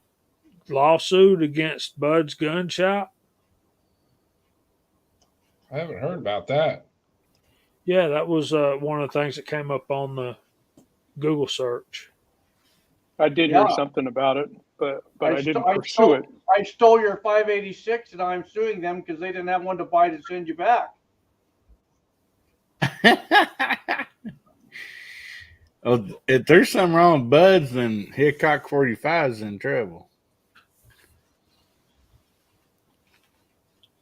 Speaker 1: lawsuit against Bud's Gun Shop?
Speaker 7: I haven't heard about that.
Speaker 1: Yeah, that was one of the things that came up on the Google search.
Speaker 3: I did
Speaker 8: Yeah,
Speaker 3: hear something about it, but
Speaker 8: I,
Speaker 3: I
Speaker 8: st-
Speaker 3: didn't
Speaker 8: I
Speaker 3: pursue it.
Speaker 8: stole I stole your 586, and I'm suing them because they didn't have one to buy to send you back.
Speaker 12: Oh, if there's something wrong with Buds, then Hickok 45 is in trouble.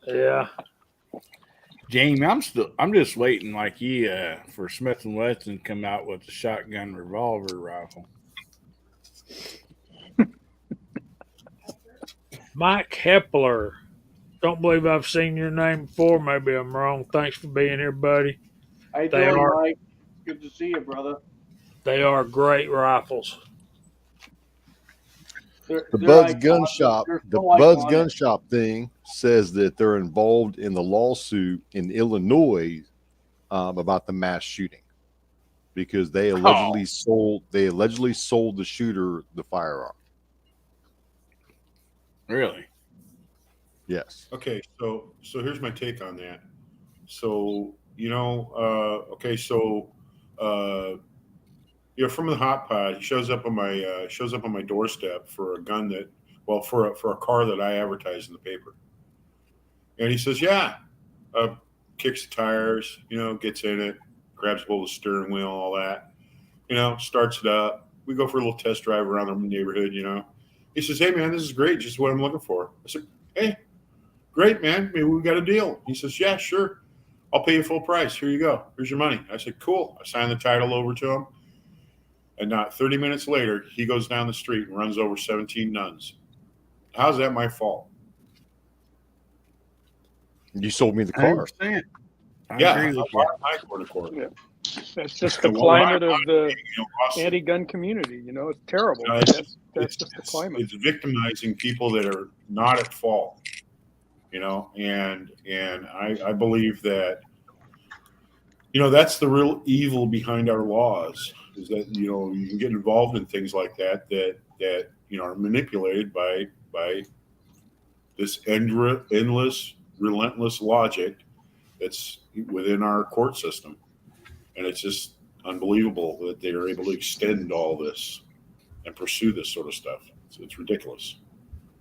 Speaker 1: Yeah.
Speaker 12: Jamie, I'm just waiting like you for Smith and Wesson to come out with a shotgun revolver rifle.
Speaker 1: Mike Hepler. Don't believe I've seen your name before. Maybe I'm wrong. Thanks for being here, buddy.
Speaker 8: How you
Speaker 1: They
Speaker 8: doing,
Speaker 1: are
Speaker 8: Mike? Good to see you, brother.
Speaker 1: they are great rifles.
Speaker 8: They're,
Speaker 6: The
Speaker 8: they're
Speaker 6: Bud's
Speaker 8: iconic.
Speaker 6: Gun Shop,
Speaker 8: They're
Speaker 6: the
Speaker 8: so
Speaker 6: Bud's
Speaker 8: iconic.
Speaker 6: Gun Shop thing says that they're involved in the lawsuit in Illinois about the mass shooting because they allegedly sold the shooter the firearm.
Speaker 12: Really?
Speaker 6: Yes.
Speaker 11: Okay, so here's my take on that. So from the hot pod, he shows up on my doorstep for a gun that, well, for a car that I advertised in the paper, and he says, yeah, kicks the tires, gets in it, grabs hold of the steering wheel, all that, starts it up. We go for a little test drive around the neighborhood, He says, hey man, this is great, just what I'm looking for. I said, hey, great man, maybe we got a deal. He says, yeah, sure. I'll pay you full price. Here you go. Here's your money. I said, cool. I signed the title over to him. And not 30 minutes later, he goes down the street and runs over 17 nuns. How's that my fault?
Speaker 6: You sold me the car.
Speaker 12: 100%. I
Speaker 11: Yeah,
Speaker 12: agree with you.
Speaker 11: I court to court.
Speaker 3: Yeah. That's just the
Speaker 11: Well,
Speaker 3: climate of the
Speaker 11: lawsuit.
Speaker 3: anti-gun community. It's terrible.
Speaker 11: No,
Speaker 3: That's just the climate.
Speaker 11: It's victimizing people that are not at fault, and I believe that, that's the real evil behind our laws is that, you can get involved in things like that are manipulated by this endless, relentless logic that's within our court system. And it's just unbelievable that they are able to extend all this and pursue this sort of stuff. It's ridiculous.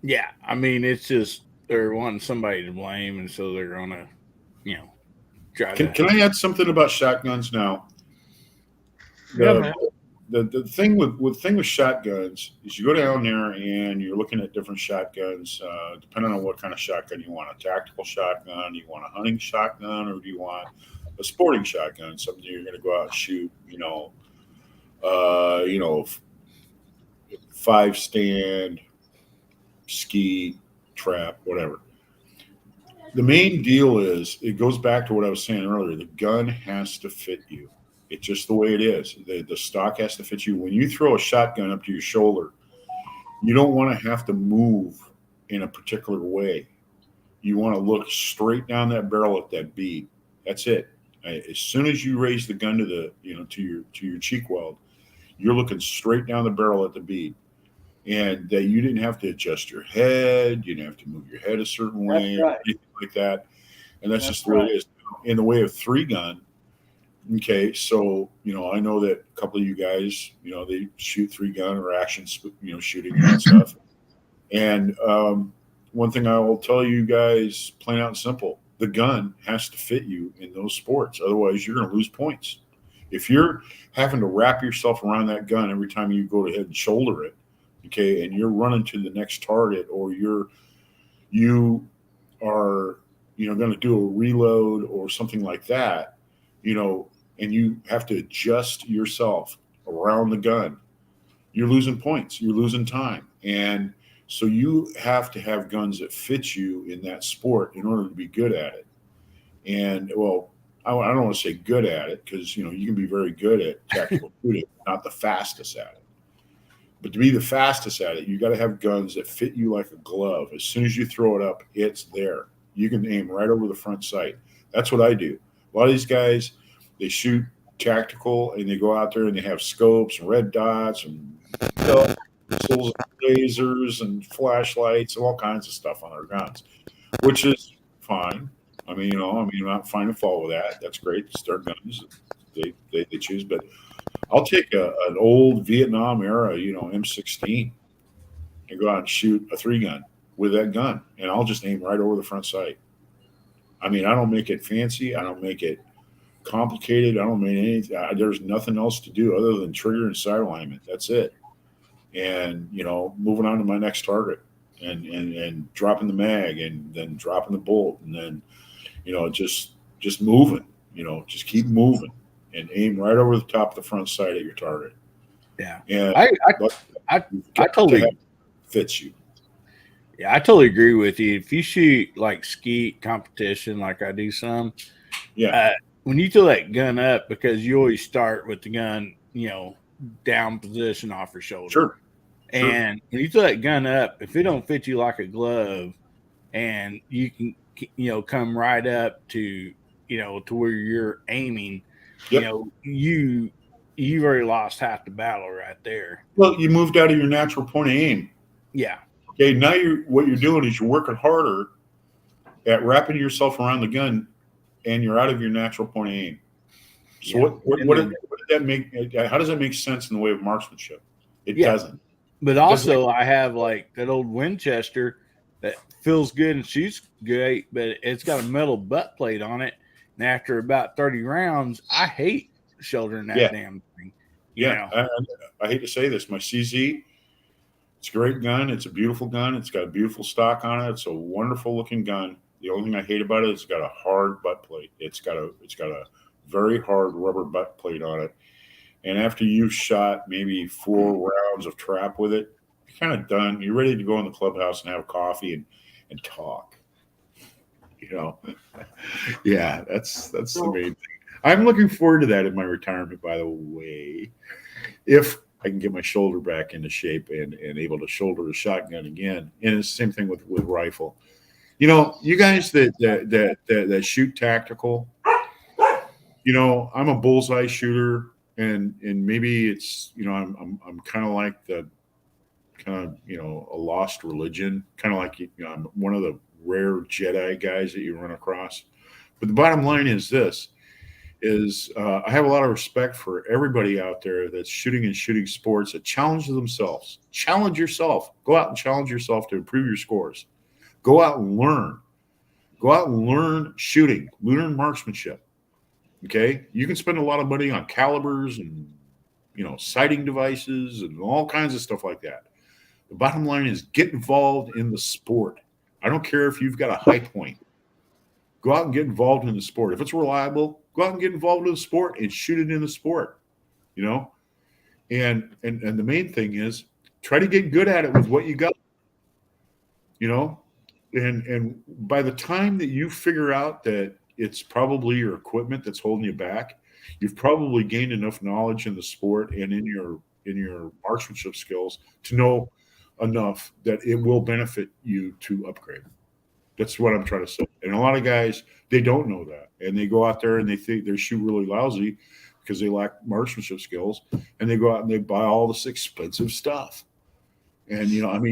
Speaker 12: Yeah, I mean, it's just they're wanting somebody to blame, and so they're gonna, try to.
Speaker 11: Can I add something about shotguns now?
Speaker 1: Yeah, man.
Speaker 11: The thing with shotguns is you go down there and you're looking at different shotguns, depending on what kind of shotgun you want. A tactical shotgun, you want a hunting shotgun, or do you want a sporting shotgun, something you're going to go out and shoot, 5-stand, ski, trap, whatever. The main deal is it goes back to what I was saying earlier. The gun has to fit you. It's just the way it is. The stock has to fit you. When you throw a shotgun up to your shoulder, you don't want to have to move in a particular way. You want to look straight down that barrel at that bead. That's it. As soon as you raise the gun to the to your cheek weld, you're looking straight down the barrel at the bead, and that you didn't have to adjust your head. You didn't have to move your head a certain way,
Speaker 8: That's right.
Speaker 11: anything like that. And that's just the
Speaker 8: right.
Speaker 11: way it is. In the way of 3-gun. Okay, so I know that a couple of you guys, they shoot 3-gun or action, shooting and that stuff. And one thing I will tell you guys, plain out and simple, the gun has to fit you in those sports. Otherwise, you're going to lose points. If you're having to wrap yourself around that gun every time you go ahead and shoulder it, okay, and you're running to the next target, or you are going to do a reload or something like that, and you have to adjust yourself around the gun, you're losing points, you're losing time. And so you have to have guns that fit you in that sport in order to be good at it. And well, I don't want to say good at it, because you can be very good at tactical shooting, not the fastest at it. But to be the fastest at it, you got to have guns that fit you like a glove. As soon as you throw it up, it's there. you can aim right over the front sight. That's what I do. A lot of these guys, they shoot tactical and they go out there and they have scopes and red dots and missiles and lasers and flashlights and all kinds of stuff on their guns, which is fine. I mean, I'm not finding fault with that. That's great. It's their guns. They choose. But I'll take an old Vietnam era, M16 and go out and shoot a 3-gun with that gun. And I'll just aim right over the front sight. I mean, I don't make it fancy. I don't make it complicated. I don't make anything. There's nothing else to do other than trigger and sight alignment. That's it. And, moving on to my next target and dropping the mag and then dropping the bolt and then, just moving, just keep moving and aim right over the top of the front sight at your target.
Speaker 12: Yeah.
Speaker 11: And
Speaker 12: I totally
Speaker 11: fits you.
Speaker 12: Yeah, I totally agree with you. If you shoot like skeet competition, like I do some, when you throw that gun up, because you always start with the gun, down position off your shoulder.
Speaker 11: Sure.
Speaker 12: And when you throw that gun up, if it don't fit you like a glove, and you can, come right up to, to where you're aiming, you've already lost half the battle right there.
Speaker 11: Well, you moved out of your natural point of aim.
Speaker 12: Yeah.
Speaker 11: Okay. Now what you're doing is you're working harder at wrapping yourself around the gun, and you're out of your natural point of aim. So what did that make? How does that make sense in the way of marksmanship? It doesn't.
Speaker 12: But also, I have like that old Winchester that feels good and shoots great, but it's got a metal butt plate on it. And after about 30 rounds, I hate shouldering that damn thing.
Speaker 11: I hate to say this, my CZ, it's a great gun. It's a beautiful gun. It's got a beautiful stock on it. It's a wonderful looking gun. The only thing I hate about it is it's got a hard butt plate. It's got a very hard rubber butt plate on it. And after you've shot maybe 4 rounds of trap with it, you're kind of done. You're ready to go in the clubhouse and have coffee and talk. Yeah, that's the main thing. I'm looking forward to that in my retirement, by the way, if I can get my shoulder back into shape and able to shoulder a shotgun again. And it's the same thing with rifle. You guys that shoot tactical, I'm a bullseye shooter, and maybe it's I'm kind of like a lost religion, kind of like I'm one of the rare Jedi guys that you run across. But the bottom line is this: I have a lot of respect for everybody out there that's shooting sports that challenges themselves. Challenge yourself. Go out and challenge yourself to improve your scores. Go out and learn. Go out and learn shooting. Learn marksmanship. Okay? You can spend a lot of money on calibers and, sighting devices and all kinds of stuff like that. The bottom line is get involved in the sport. I don't care if you've got a high point. Go out and get involved in the sport. If it's reliable, go out and get involved in the sport and shoot it in the sport, And the main thing is try to get good at it with what you got, And by the time that you figure out that it's probably your equipment that's holding you back, you've probably gained enough knowledge in the sport and in your marksmanship skills to know enough that it will benefit you to upgrade. That's what I'm trying to say. And a lot of guys, they don't know that, and they go out there and they think they shoot really lousy because they lack marksmanship skills, and they go out and they buy all this expensive stuff. And,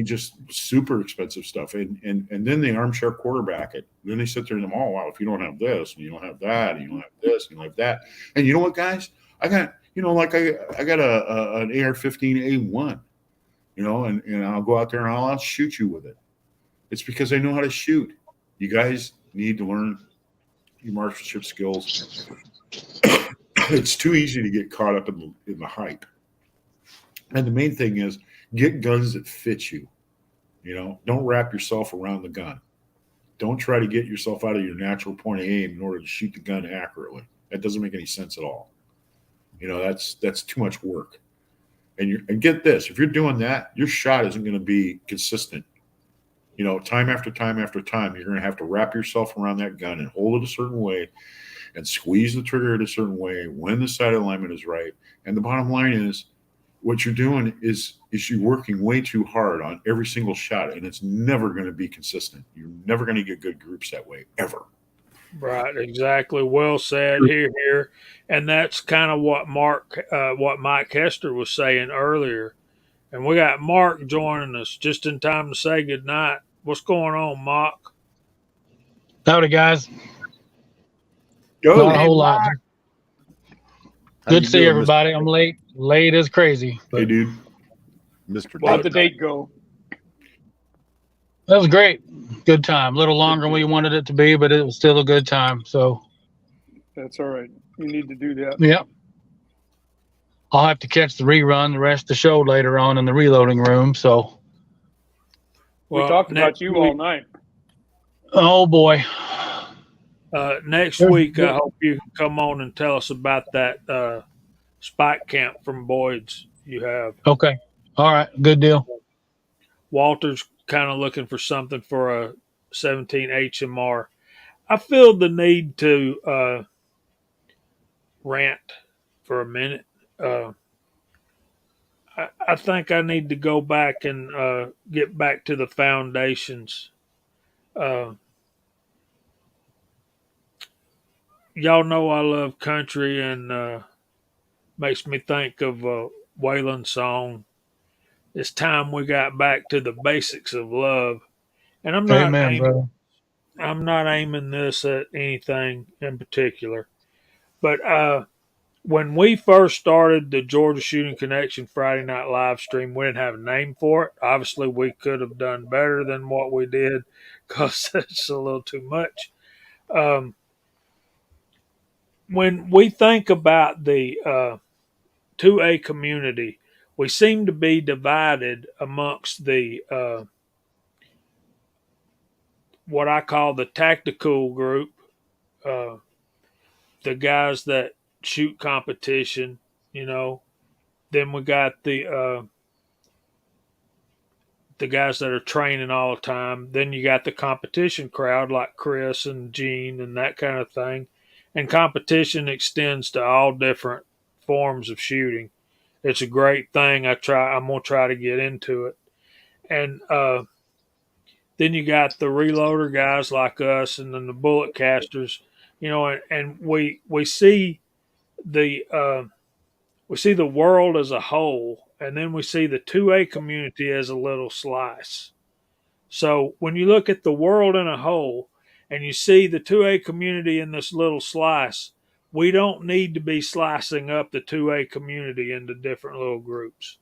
Speaker 11: just super expensive stuff. And then they armchair quarterback it. Then they sit there and, oh, wow, if you don't have this, and you don't have that, and you don't have this, and you don't have that. And you know what, guys? I got, I got an AR-15A1, and I'll go out there and I'll shoot you with it. It's because I know how to shoot. You guys need to learn your marksmanship skills. It's too easy to get caught up in the hype. And the main thing is, get guns that fit you. Don't wrap yourself around the gun. Don't try to get yourself out of your natural point of aim in order to shoot the gun accurately. That doesn't make any sense at all. That's too much work. And get this: if you're doing that, your shot isn't going to be consistent. Time after time after time, you're going to have to wrap yourself around that gun and hold it a certain way, and squeeze the trigger in a certain way when the sight alignment is right. And the bottom line is, what you're doing is you're working way too hard on every single shot, and it's never going to be consistent. You're never going to get good groups that way ever.
Speaker 1: Right, exactly. Well said. Here, here, and that's kind of what Mike Hester was saying earlier. And we got Mark joining us just in time to say goodnight. What's going on, Mark?
Speaker 13: Howdy, guys. Not a
Speaker 11: Go.
Speaker 1: Hey,
Speaker 13: whole lot.
Speaker 1: Mike.
Speaker 6: How
Speaker 13: Good
Speaker 6: you
Speaker 13: to see
Speaker 6: doing,
Speaker 13: everybody. I'm late. Late as crazy,
Speaker 11: Hey,
Speaker 13: but
Speaker 11: dude.
Speaker 6: Mr.
Speaker 3: How'd
Speaker 1: Well,
Speaker 3: the
Speaker 6: Dayton?
Speaker 3: date go?
Speaker 13: that was great. Good time. A little longer than we wanted it to be, but it was still a good time. So,
Speaker 3: That's all right. You need to do that.
Speaker 13: yeah, I'll have to catch the rerun, the rest of the show later on in the reloading room. So,
Speaker 3: We
Speaker 1: well,
Speaker 3: talked about you all night.
Speaker 13: oh boy.
Speaker 1: next
Speaker 13: There's,
Speaker 1: week, I hope you can come on and tell us about that spike camp from Boyd's you have.
Speaker 13: okay. All right. Good deal.
Speaker 1: Walter's kind of looking for something for a 17 HMR. I feel the need to rant for a minute. Uh, I think I need to go back and get back to the foundations. Uh, y'all know I love country, and makes me think of Waylon's song. It's time we got back to the basics of love. And
Speaker 13: Amen, brother.
Speaker 1: I'm not aiming this at anything in particular, but when we first started the Georgia Shooting Connection Friday night live stream, we didn't have a name for it. Obviously, we could have done better than what we did because it's a little too much. Um, when we think about the 2A community, we seem to be divided amongst the what I call the tactical group, uh, the guys that shoot competition, you know. Then we got the guys that are training all the time. Then you got the competition crowd like Chris and Gene and that kind of thing. And competition extends to all different forms of shooting. It's a great thing. I'm gonna try to get into it. And then you got the reloader guys like us, and then the bullet casters. You know, and we see the world as a whole, and then we see the 2A community as a little slice. So when you look at the world in a whole and you see the 2A community in this little slice, we don't need to be slicing up the 2A community into different little groups.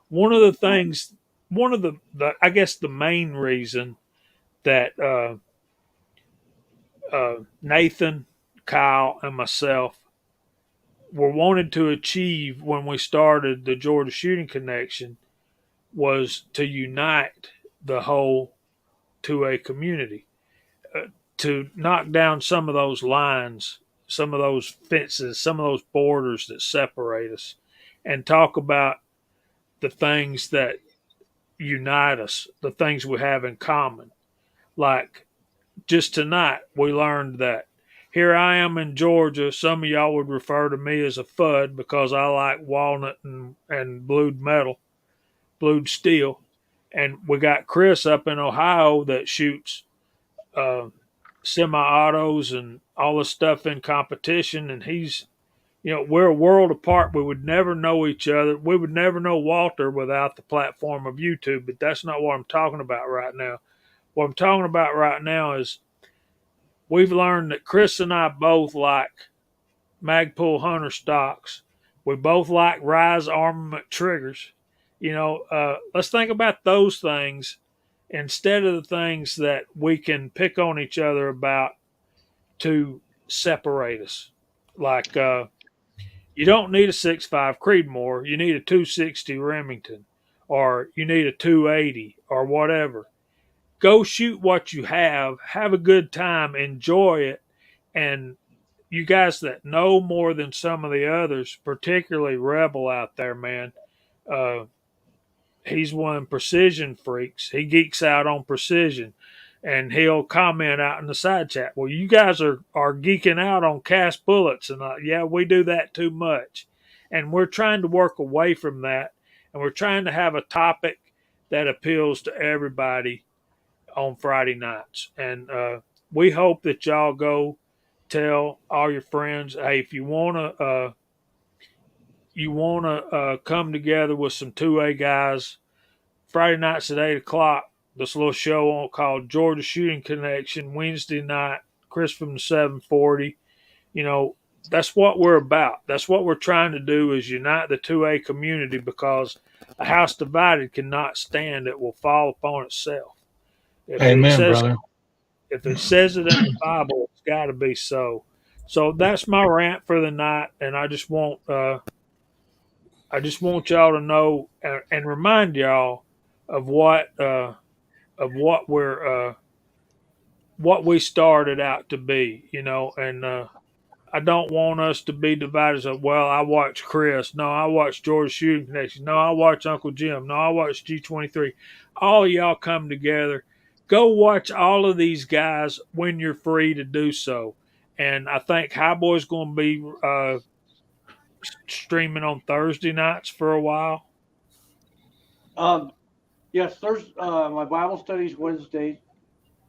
Speaker 1: One of the things, one of the I guess the main reason that Nathan, Kyle, and myself were wanted to achieve when we started the Georgia Shooting Connection was to unite the whole 2A community, to knock down some of those lines, some of those fences, some of those borders that separate us, and talk about the things that unite us, the things we have in common. Like just tonight, we learned that here I am in Georgia. Some of y'all would refer to me as a FUD because I like walnut and blued metal, blued steel. And we got Chris up in Ohio that shoots uh, semi-autos and all this stuff in competition, and he's, we're a world apart. We would never know each other. We would never know Walter without the platform of YouTube. But that's not what I'm talking about right now. What I'm talking about right now is we've learned that Chris and I both like Magpul Hunter stocks. We both like Rise Armament triggers. Let's think about those things instead of the things that we can pick on each other about to separate us. Like, you don't need a 6.5 Creedmoor. You need a 260 Remington, or you need a 280, or whatever. Go shoot what you have a good time, enjoy it. And you guys that know more than some of the others, particularly Rebel out there, man, uh, he's one of them precision freaks. He geeks out on precision, and he'll comment out in the side chat, well, you guys are geeking out on cast bullets. And yeah, we do that too much. And we're trying to work away from that. and we're trying to have a topic that appeals to everybody on Friday nights. And we hope that y'all go tell all your friends, hey, if you wanna come together with some 2A guys Friday nights at 8 o'clock. This little show called Georgia Shooting Connection. Wednesday night, Chris from the 740. That's what we're about. That's what we're trying to do is unite the 2A community, because a house divided cannot stand. It will fall upon itself. If it
Speaker 13: Amen,
Speaker 1: says
Speaker 13: brother.
Speaker 1: if it says it in the Bible, it's got to be so. So that's my rant for the night, and I just want y'all to know and remind y'all of what we started out to be, and I don't want us to be divided. Of, well, I watch Chris. No, I watch George Shooting Connection. No, I watch Uncle Jim. No, I watch G23. All y'all come together. Go watch all of these guys when you're free to do so. And I think Highboy's going to be streaming on Thursday nights for a while.
Speaker 8: Yes, Thursday. My Bible studies Wednesdays.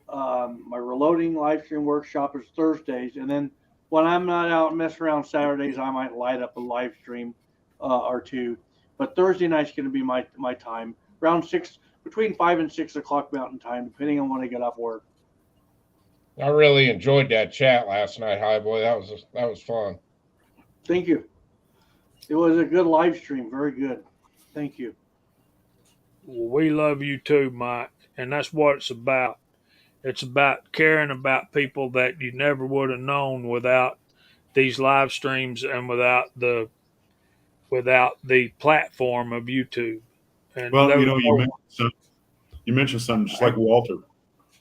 Speaker 8: My reloading live stream workshop is Thursdays, and then when I'm not out messing around Saturdays, I might light up a live stream or two. But Thursday night's going to be my time around between 5 and 6 o'clock Mountain Time, depending on when I get off work.
Speaker 7: I really enjoyed that chat last night, Highboy. That was fun.
Speaker 8: Thank you. It was a good live stream. Very good. Thank you.
Speaker 1: Well, we love you too, Mike, and that's what it's about. It's about caring about people that you never would have known without these live streams and without the platform of YouTube. And
Speaker 11: Well, you mentioned something just like Walter.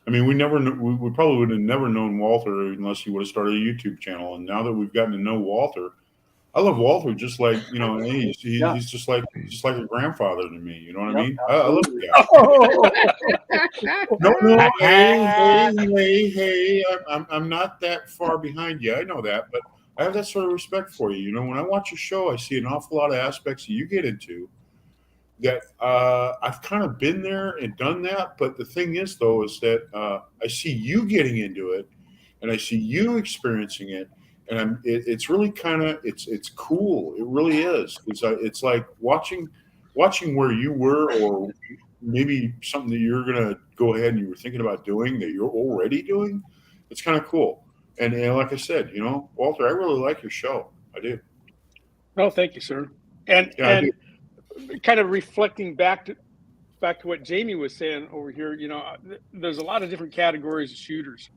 Speaker 11: I mean, we probably would have never known Walter unless you would have started a YouTube channel. And now that we've gotten to know Walter, I love Walter just like he's just like a grandfather to me. You know what I mean? I love the guy. No, hey, I'm not that far behind you. I know that, but I have that sort of respect for you. When I watch your show, I see an awful lot of aspects that you get into that I've kind of been there and done that. But the thing is, though, is that I see you getting into it, and I see you experiencing it, and it's really kind of it's cool. It really is. It's like watching where you were, or maybe something that you're gonna go ahead and you were thinking about doing that you're already doing. It's kind of cool. And like I said, Walter, I really like your show. I do.
Speaker 3: Oh, thank you, sir. And kind of reflecting back to what Jamie was saying over here, there's a lot of different categories of shooters,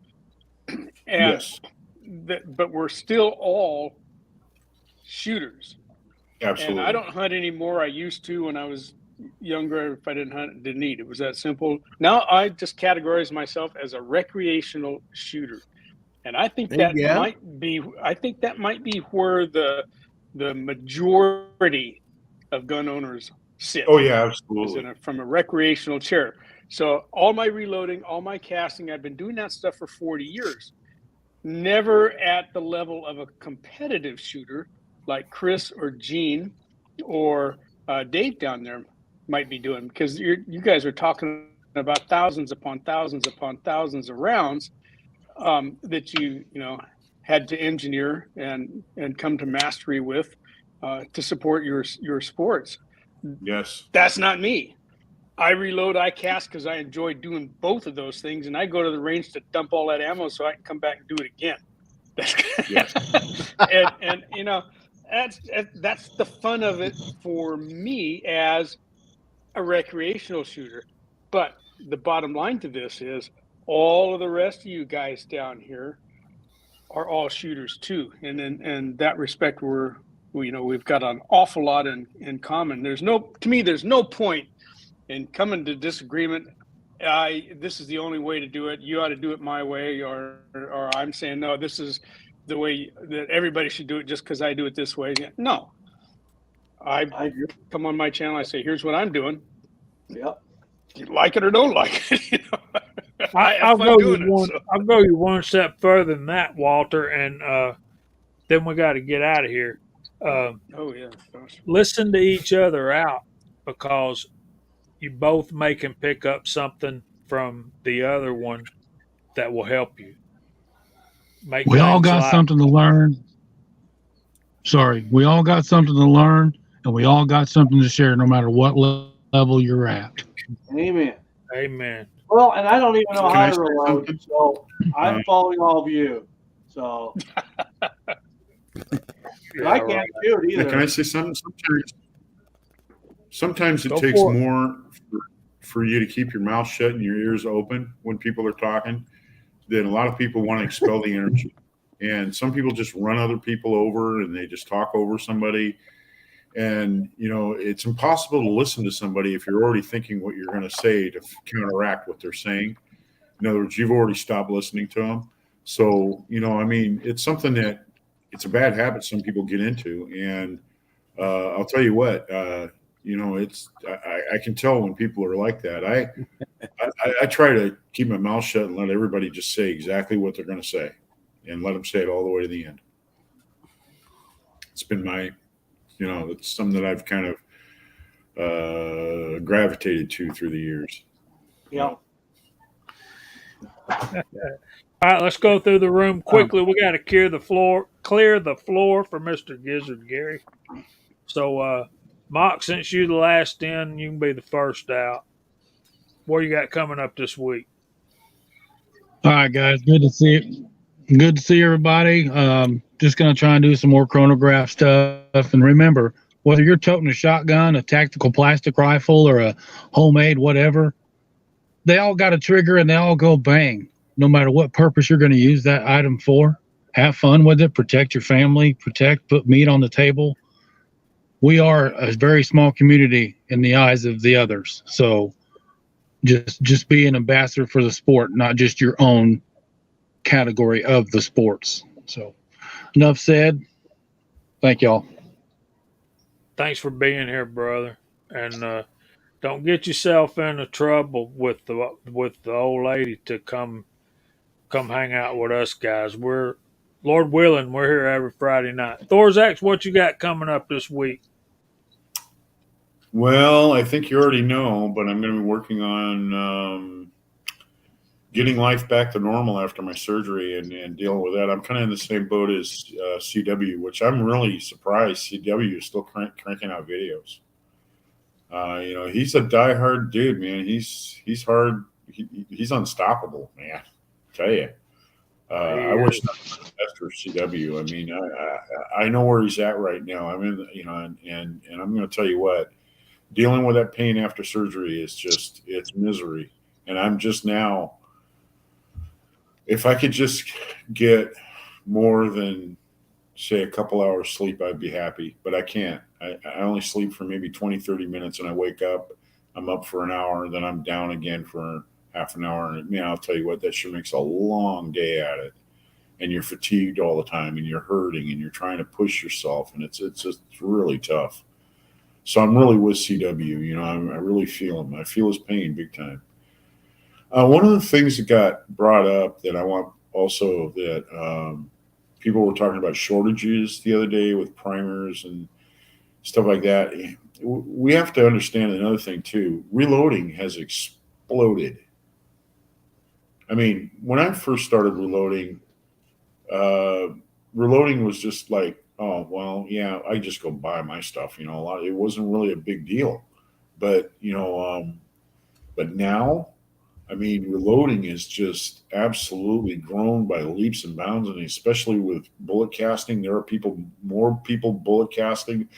Speaker 3: and
Speaker 11: yes,
Speaker 3: but we're still all shooters.
Speaker 11: Absolutely.
Speaker 3: And I don't hunt anymore. I used to when I was younger. If I didn't hunt, didn't eat. It was that simple. Now I just categorize myself as a recreational shooter, and I think that might be. I think that might be where the majority of gun owners sit.
Speaker 11: Oh yeah, absolutely.
Speaker 3: From a recreational chair. So all my reloading, all my casting, I've been doing that stuff for 40 years. Never at the level of a competitive shooter like Chris or Gene or Dave down there might be doing, because you guys are talking about thousands upon thousands upon thousands of rounds that you had to engineer and come to mastery with to support your sports.
Speaker 11: Yes.
Speaker 3: That's not me. I reload, I cast because I enjoy doing both of those things, and I go to the range to dump all that ammo so I can come back and do it again.
Speaker 11: Yes.
Speaker 3: and that's the fun of it for me as a recreational shooter. But the bottom line to this is all of the rest of you guys down here are all shooters too, and in that respect, we've got an awful lot in common. There's no point in coming to disagreement. This is the only way to do it. You ought to do it my way, or I'm saying no, this is the way that everybody should do it just because I do it this way. No, I come on my channel. I say, here's what I'm doing.
Speaker 8: Yep.
Speaker 3: You like it or don't like it.
Speaker 1: I'll go you one step further than that, Walter, and then we got to get out of here.
Speaker 3: Oh yeah. Gosh.
Speaker 1: Listen to each other out. because you both may can pick up something from the other one that will help you make
Speaker 13: We all
Speaker 1: things
Speaker 13: got
Speaker 1: like.
Speaker 13: something to learn. Sorry, we all got something to learn, and we all got something to share, no matter what level you're at.
Speaker 8: Amen.
Speaker 1: Amen.
Speaker 8: Well, and I don't even know
Speaker 11: Can
Speaker 8: how
Speaker 11: I
Speaker 8: to
Speaker 11: say
Speaker 8: reload,
Speaker 11: something?
Speaker 8: so
Speaker 11: Uh,
Speaker 8: I'm following all of you. So
Speaker 1: Yeah,
Speaker 8: I
Speaker 1: right.
Speaker 8: can't shoot
Speaker 11: yeah, can I
Speaker 8: either.
Speaker 11: say something? Sometimes it
Speaker 1: Go
Speaker 11: takes
Speaker 1: for it.
Speaker 11: more for you to keep your mouth shut and your ears open when people are talking than a lot of people want to expel the energy. And some people just run other people over and they just talk over somebody. And, it's impossible to listen to somebody if you're already thinking what you're going to say to counteract what they're saying. In other words, you've already stopped listening to them. So, it's something that it's a bad habit some people get into. And I'll tell you what, I can tell when people are like that. I try to keep my mouth shut and let everybody just say exactly what they're going to say and let them say it all the way to the end. It's been it's something that I've kind of gravitated to through the years.
Speaker 8: Yeah.
Speaker 1: All right, let's go through the room quickly. We got to clear the floor for Mr. Gizzard Gary. So, Mock, since you the last in, you can be the first out. What you got coming up this week?
Speaker 13: All right, guys, good to see you. Good to see everybody. Just gonna try and do some more chronograph stuff. And remember, whether you're toting a shotgun, a tactical plastic rifle, or a homemade whatever, they all got a trigger and they all go bang. No matter what purpose you're going to use that item for, have fun with it. Protect your family. Put meat on the table. We are a very small community in the eyes of the others. So just be an ambassador for the sport, not just your own category of the sports. So enough said. Thank y'all.
Speaker 1: Thanks for being here, brother. And don't get yourself into trouble with the old lady to come hang out with us guys. We're Lord willing, we're here every Friday night. Thorzak's, what you got coming up this week?
Speaker 11: Well, I think you already know, but I'm going to be working on getting life back to normal after my surgery and dealing with that. I'm kind of in the same boat as CW, which I'm really surprised CW is still cranking out videos. He's a diehard dude, man. He's hard. He's unstoppable, man. I tell you.
Speaker 1: He
Speaker 11: I wish
Speaker 1: is.
Speaker 11: nothing but the best for CW. I mean, I know where he's at right now. I'm in, and I'm going to tell you what, dealing with that pain after surgery is just it's misery. And I'm just now, if I could just get more than say a couple hours sleep, I'd be happy. But I can't. I only sleep for maybe 20, 30 minutes, and I wake up. I'm up for an hour, and then I'm down again for half an hour. And I'll tell you what, that sure makes a long day at it. And you're fatigued all the time, and you're hurting, and you're trying to push yourself, and it's just really tough. So I'm really with CW. I really feel him. I feel his pain big time. One of the things that got brought up that I want also that people were talking about shortages the other day with primers and stuff like that. We have to understand another thing too. Reloading has exploded. I mean, when I first started uh, reloading was just like, oh well, yeah, I just go buy my stuff. A lot. It wasn't really a big deal, but but now, I mean, reloading is just absolutely grown by leaps and bounds, and especially with bullet casting, there are more people bullet casting.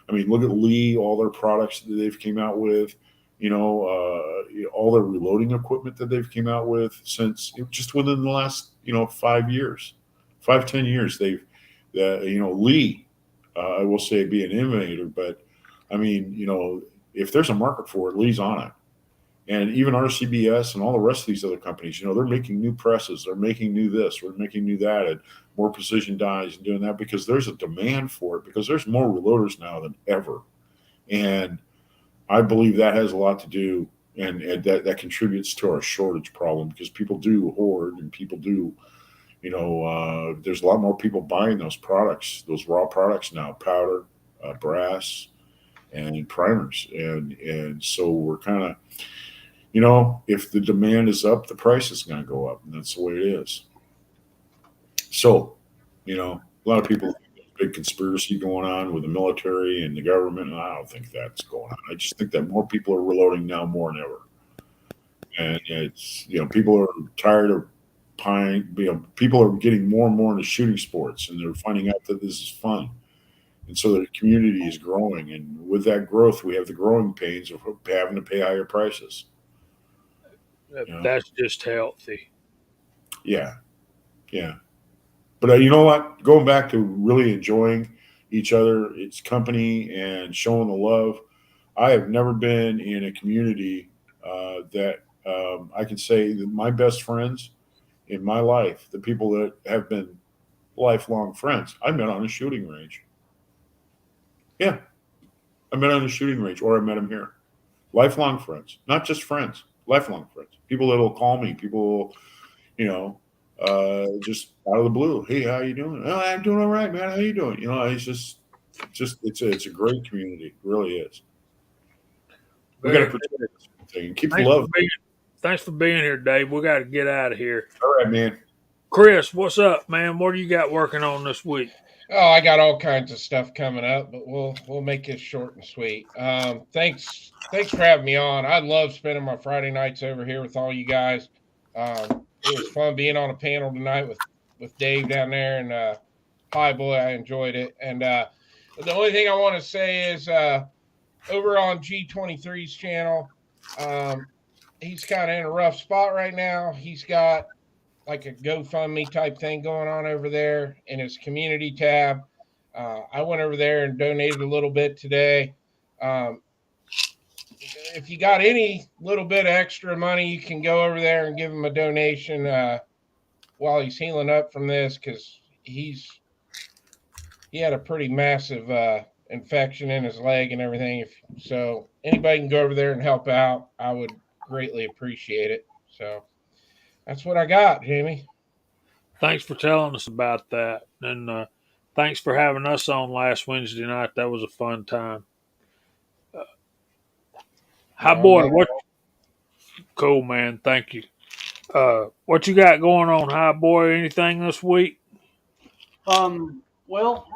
Speaker 11: I mean, look at Lee, all their products that they've came out with, all their reloading equipment that they've came out with since just within the last 5 years, 5-10 years. They've, Lee, I will say, be an innovator, but I mean, if there's a market for it, Lee's on it. And even RCBS and all the rest of these other companies, they're making new presses, they're making new this, we're making new that, and more precision dies and doing that because there's a demand for it because there's more reloaders now than ever. And I believe that has a lot to do and that contributes to our shortage problem because people do hoard and people do, there's a lot more people buying those products, those raw products now, powder, brass, and primers, and so we're kind of, you know, if the demand is up, the price is going to go up, and that's the way it is. So, you know, a lot of people think there's a big conspiracy going on with the military and the government, and I don't think that's going on. I just think that more people are reloading now more than ever, and it's, you know, people are tired of pine. You know, people are getting more and more into shooting sports, and they're finding out that this is fun, and so the community is growing, and with that growth, we have the growing pains of having to pay higher prices. You know,
Speaker 1: That's just healthy.
Speaker 11: yeah, yeah. But you know what? Going back to really enjoying each other, its company, and showing the love. I have never been in a community that I can say that my best friends in my life, the people that have been lifelong friends, I met on a shooting range. Yeah, I met on a shooting range, or I met them here. Lifelong friends, not just friends, lifelong friends. People that will call me, people, you know, just out of the blue. Hey, how you doing? Oh, I'm doing all right, man. How you doing? You know, it's just it's a great community. It really is. We got to
Speaker 1: Very
Speaker 11: protect
Speaker 1: good.
Speaker 11: this thing and keep the
Speaker 1: Thanks for
Speaker 11: love.
Speaker 1: being thanks for being here, Dave. We got to get out of here.
Speaker 11: All right, man.
Speaker 1: Chris, what's up, man? What do you got working on this week?
Speaker 7: Oh, I got all kinds of stuff coming up, but we'll make it short and sweet. Thanks for having me on. I love spending my Friday nights over here with all you guys. It was fun being on a panel tonight with Dave down there, and hi boy, I enjoyed it. And the only thing I want to say is over on G23's channel, um, he's kind of in a rough spot right now. He's got like a GoFundMe type thing going on over there in his community tab. I went over there and donated a little bit today. Um, if you got any little bit of extra money, you can go over there and give him a donation while he's healing up from this, because he had a pretty massive infection in his leg and everything. So anybody can go over there and help out, I would greatly appreciate it. So that's what I got, Jamie.
Speaker 1: Thanks for telling us about that, and thanks for having us on last Wednesday night. That was a fun time. Hi,
Speaker 7: No,
Speaker 1: boy.
Speaker 7: no.
Speaker 1: What? Cool, man. Thank you. What you got going on, hi, boy? Anything this week?
Speaker 8: Well,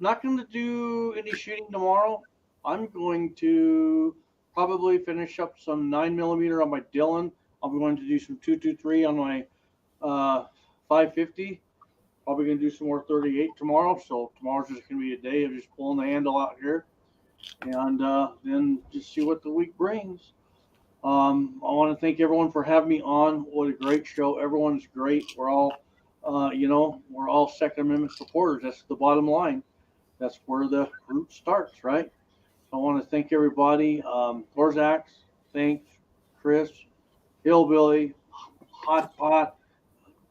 Speaker 8: not going to do any shooting tomorrow. I'm going to probably finish up some 9mm on my Dillon. I'm going to do some 223 on my 550. Probably going to do some more 38 tomorrow. So tomorrow's just going to be a day of just pulling the handle out here, and then just see what the week brings. I want to thank everyone for having me on. What a great show. Everyone's great. We're all, we're all Second Amendment supporters. That's the bottom line. That's where the root starts, right? So I want to thank everybody. Gorzax, thanks. Chris, Hillbilly, Hot Pot,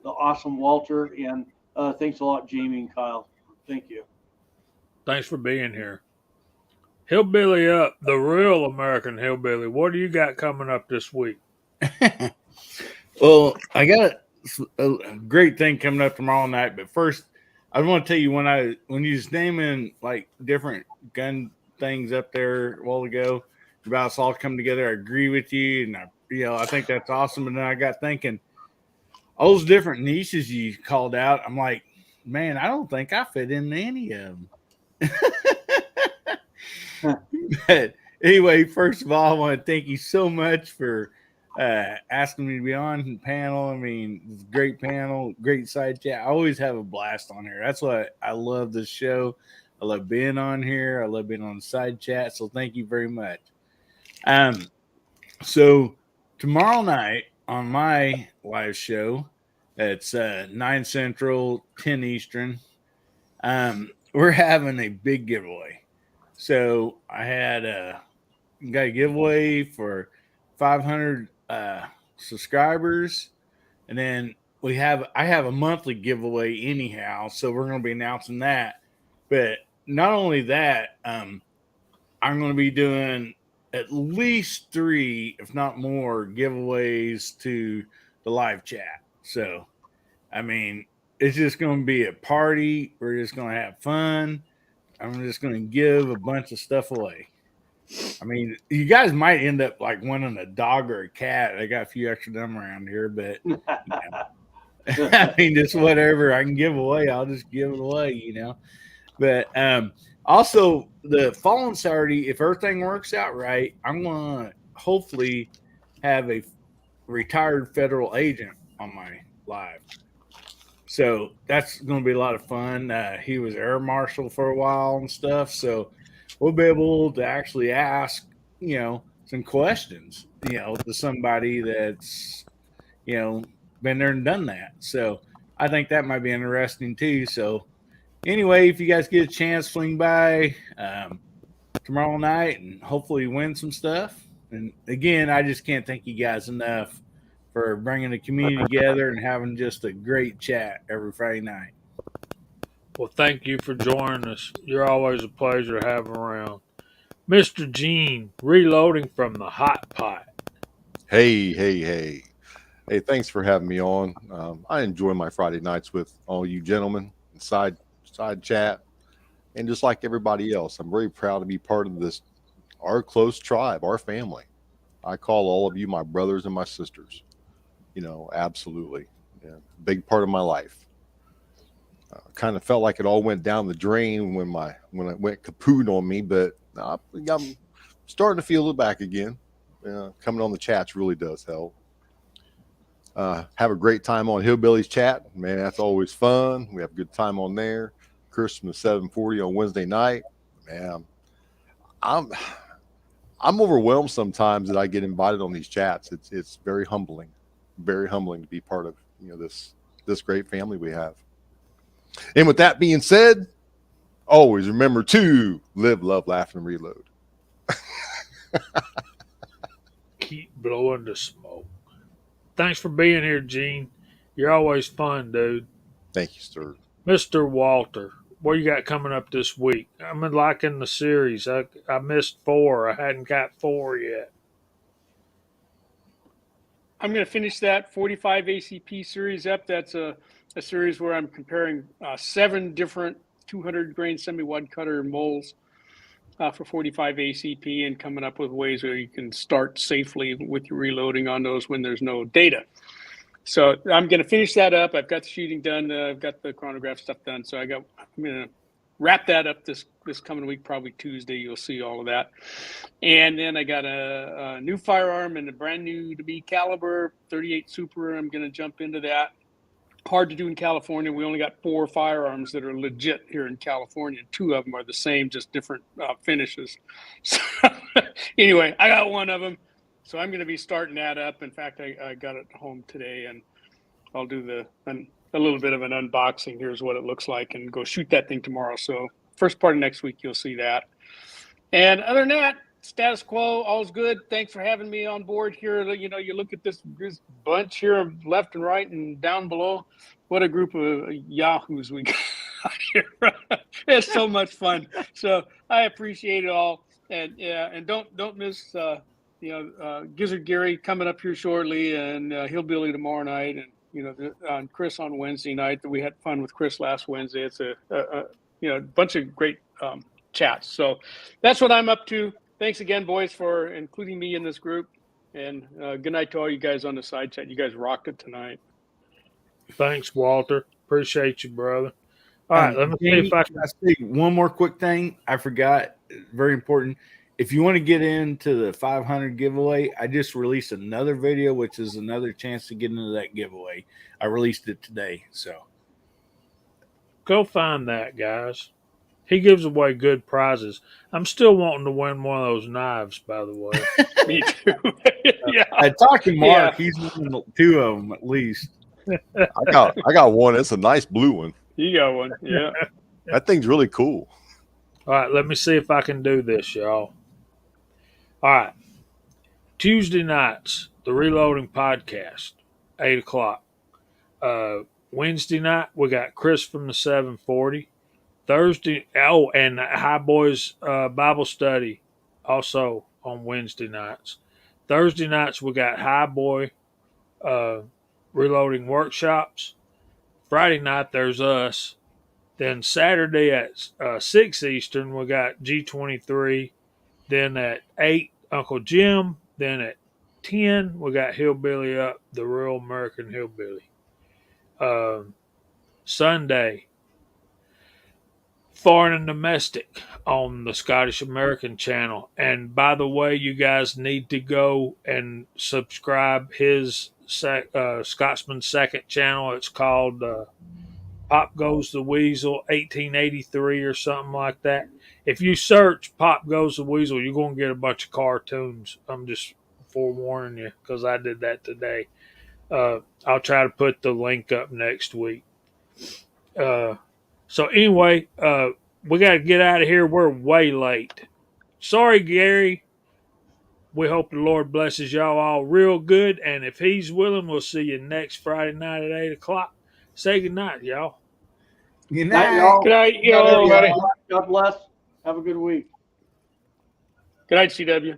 Speaker 8: the awesome Walter, and thanks a lot, Jamie and Kyle. Thank you.
Speaker 1: Thanks for being here. Hillbilly up, the real American hillbilly. What do you got coming up this week?
Speaker 12: Well, I got a great thing coming up tomorrow night, but first, I want to tell you when you was naming like different gun things up there a while ago about us all coming together. I agree with you, and I think that's awesome. And then I got thinking all those different niches you called out. I'm like, man, I don't think I fit in any of them. But anyway, first of all, I want to thank you so much for asking me to be on the panel. I mean, it's a great panel, great side chat. I always have a blast on here. That's why I love this show. I love being on here. I love being on the side chat. So thank you very much. So tomorrow night on my live show, it's 9 Central, 10 Eastern. We're having a big giveaway. So I had got a giveaway for 500 subscribers, and then I have a monthly giveaway anyhow, so we're going to be announcing that. But not only that, I'm going to be doing at least 3, if not more, giveaways to the live chat. So, I mean, it's just going to be a party. We're just going to have fun. I'm just going to give a bunch of stuff away. I mean, you guys might end up like wanting a dog or a cat. I got a few extra of them around here, but I mean, just whatever I can give away, I'll just give it away. But also the following Saturday, if everything works out right, I'm going to hopefully have a retired federal agent on my live. So that's going to be a lot of fun. He was air marshal for a while and stuff. So we'll be able to actually ask, some questions, to somebody that's, been there and done that. So I think that might be interesting too. So anyway, if you guys get a chance, swing by tomorrow night and hopefully win some stuff. And again, I just can't thank you guys enough for bringing the community together and having just a great chat every Friday night.
Speaker 1: Well, thank you for joining us. You're always a pleasure to have around. Mr. Gene, reloading from the hot pot.
Speaker 6: Hey, hey, hey. Hey, thanks for having me on. I enjoy my Friday nights with all you gentlemen, side chat, and just like everybody else, I'm very proud to be part of this, our close tribe, our family. I call all of you my brothers and my sisters. Absolutely, yeah, big part of my life. Kind of felt like it all went down the drain when it went kaput on me, but I'm starting to feel it back again. Coming on the chats really does help. Have a great time on Hillbillies Chat. Man, that's always fun. We have a good time on there. Chris from the 740 on Wednesday night. Man, I'm overwhelmed sometimes that I get invited on these chats. It's very humbling to be part of this great family we have. And with that being said, always remember to live, love, laugh, and reload.
Speaker 1: Keep blowing the smoke. Thanks for being here, Gene. You're always fun, dude.
Speaker 6: Thank you, sir.
Speaker 1: Mr. Walter, what you got coming up this week? I'm liking the series. I missed 4. I hadn't got 4 yet.
Speaker 3: I'm going to finish that 45 ACP series up. That's a series where I'm comparing 7 different 200 grain semi-wide cutter molds for 45 ACP and coming up with ways where you can start safely with your reloading on those when there's no data. So I'm going to finish that up. I've got the shooting done. I've got the chronograph stuff done. So I'm going to wrap that up this coming week, probably Tuesday. You'll see all of that. And then I got a new firearm and a brand new to be caliber 38 Super. I'm going to jump into that. Hard to do in California. We only got 4 firearms that are legit here in California. 2 of them are the same, just different finishes. So anyway, I got 1 of them. So I'm going to be starting that up. In fact, I got it home today, and I'll do a little bit of an unboxing. Here's what it looks like, and go shoot that thing tomorrow. So first part of next week, you'll see that. And other than that, status quo, all's good. Thanks for having me on board here. You look at this bunch here, left and right and down below. What a group of yahoos we got here. It's so much fun. So I appreciate it all. And and don't miss Gizzard Gary coming up here shortly, and Hillbilly tomorrow night, and on Chris on Wednesday night. That we had fun with Chris last Wednesday. It's a bunch of great chats. So that's what I'm up to. Thanks again, boys, for including me in this group. And good night to all you guys on the side chat. You guys rocked it tonight.
Speaker 1: Thanks, Walter. Appreciate you, brother. All right, let me see if I can
Speaker 12: say one more quick thing. I forgot. Very important. If you want to get into the 500 giveaway, I just released another video, which is another chance to get into that giveaway. I released it today. So
Speaker 1: go find that, guys. He gives away good prizes. I'm still wanting to win one of those knives, by the way.
Speaker 3: Me too. Yeah.
Speaker 12: I talked to Mark. Yeah. He's won 2 of them at least.
Speaker 6: I got one. It's a nice blue one.
Speaker 3: You got one. Yeah.
Speaker 6: That thing's really cool.
Speaker 1: All right, let me see if I can do this, y'all. All right. Tuesday nights, the Reloading Podcast, 8 o'clock. Wednesday night, we got Chris from the 740. Thursday, and High Boys Bible Study also on Wednesday nights. Thursday nights, we got High Boy Reloading Workshops. Friday night, there's us. Then Saturday at 6 Eastern, we got G23. Then at 8, Uncle Jim. Then at 10, we got Hillbilly Up, the Real American Hillbilly. Sunday, Foreign and Domestic on the Scottish American channel. And by the way, you guys need to go and subscribe his Scotsman's second channel. It's called Pop Goes the Weasel 1883 or something like that. If you search Pop Goes the Weasel, you're going to get a bunch of cartoons. I'm just forewarning you because I did that today. I'll try to put the link up next week. So anyway, we got to get out of here. We're way late. Sorry, Gary. We hope the Lord blesses y'all all real good. And if he's willing, we'll see you next Friday night at 8 o'clock. Say good night, y'all.
Speaker 12: Good
Speaker 8: Night,
Speaker 12: night.
Speaker 8: y'all.
Speaker 3: Good night,
Speaker 8: Good night,
Speaker 3: y'all.
Speaker 8: everybody. God bless. Have a good week.
Speaker 3: Good night, CW.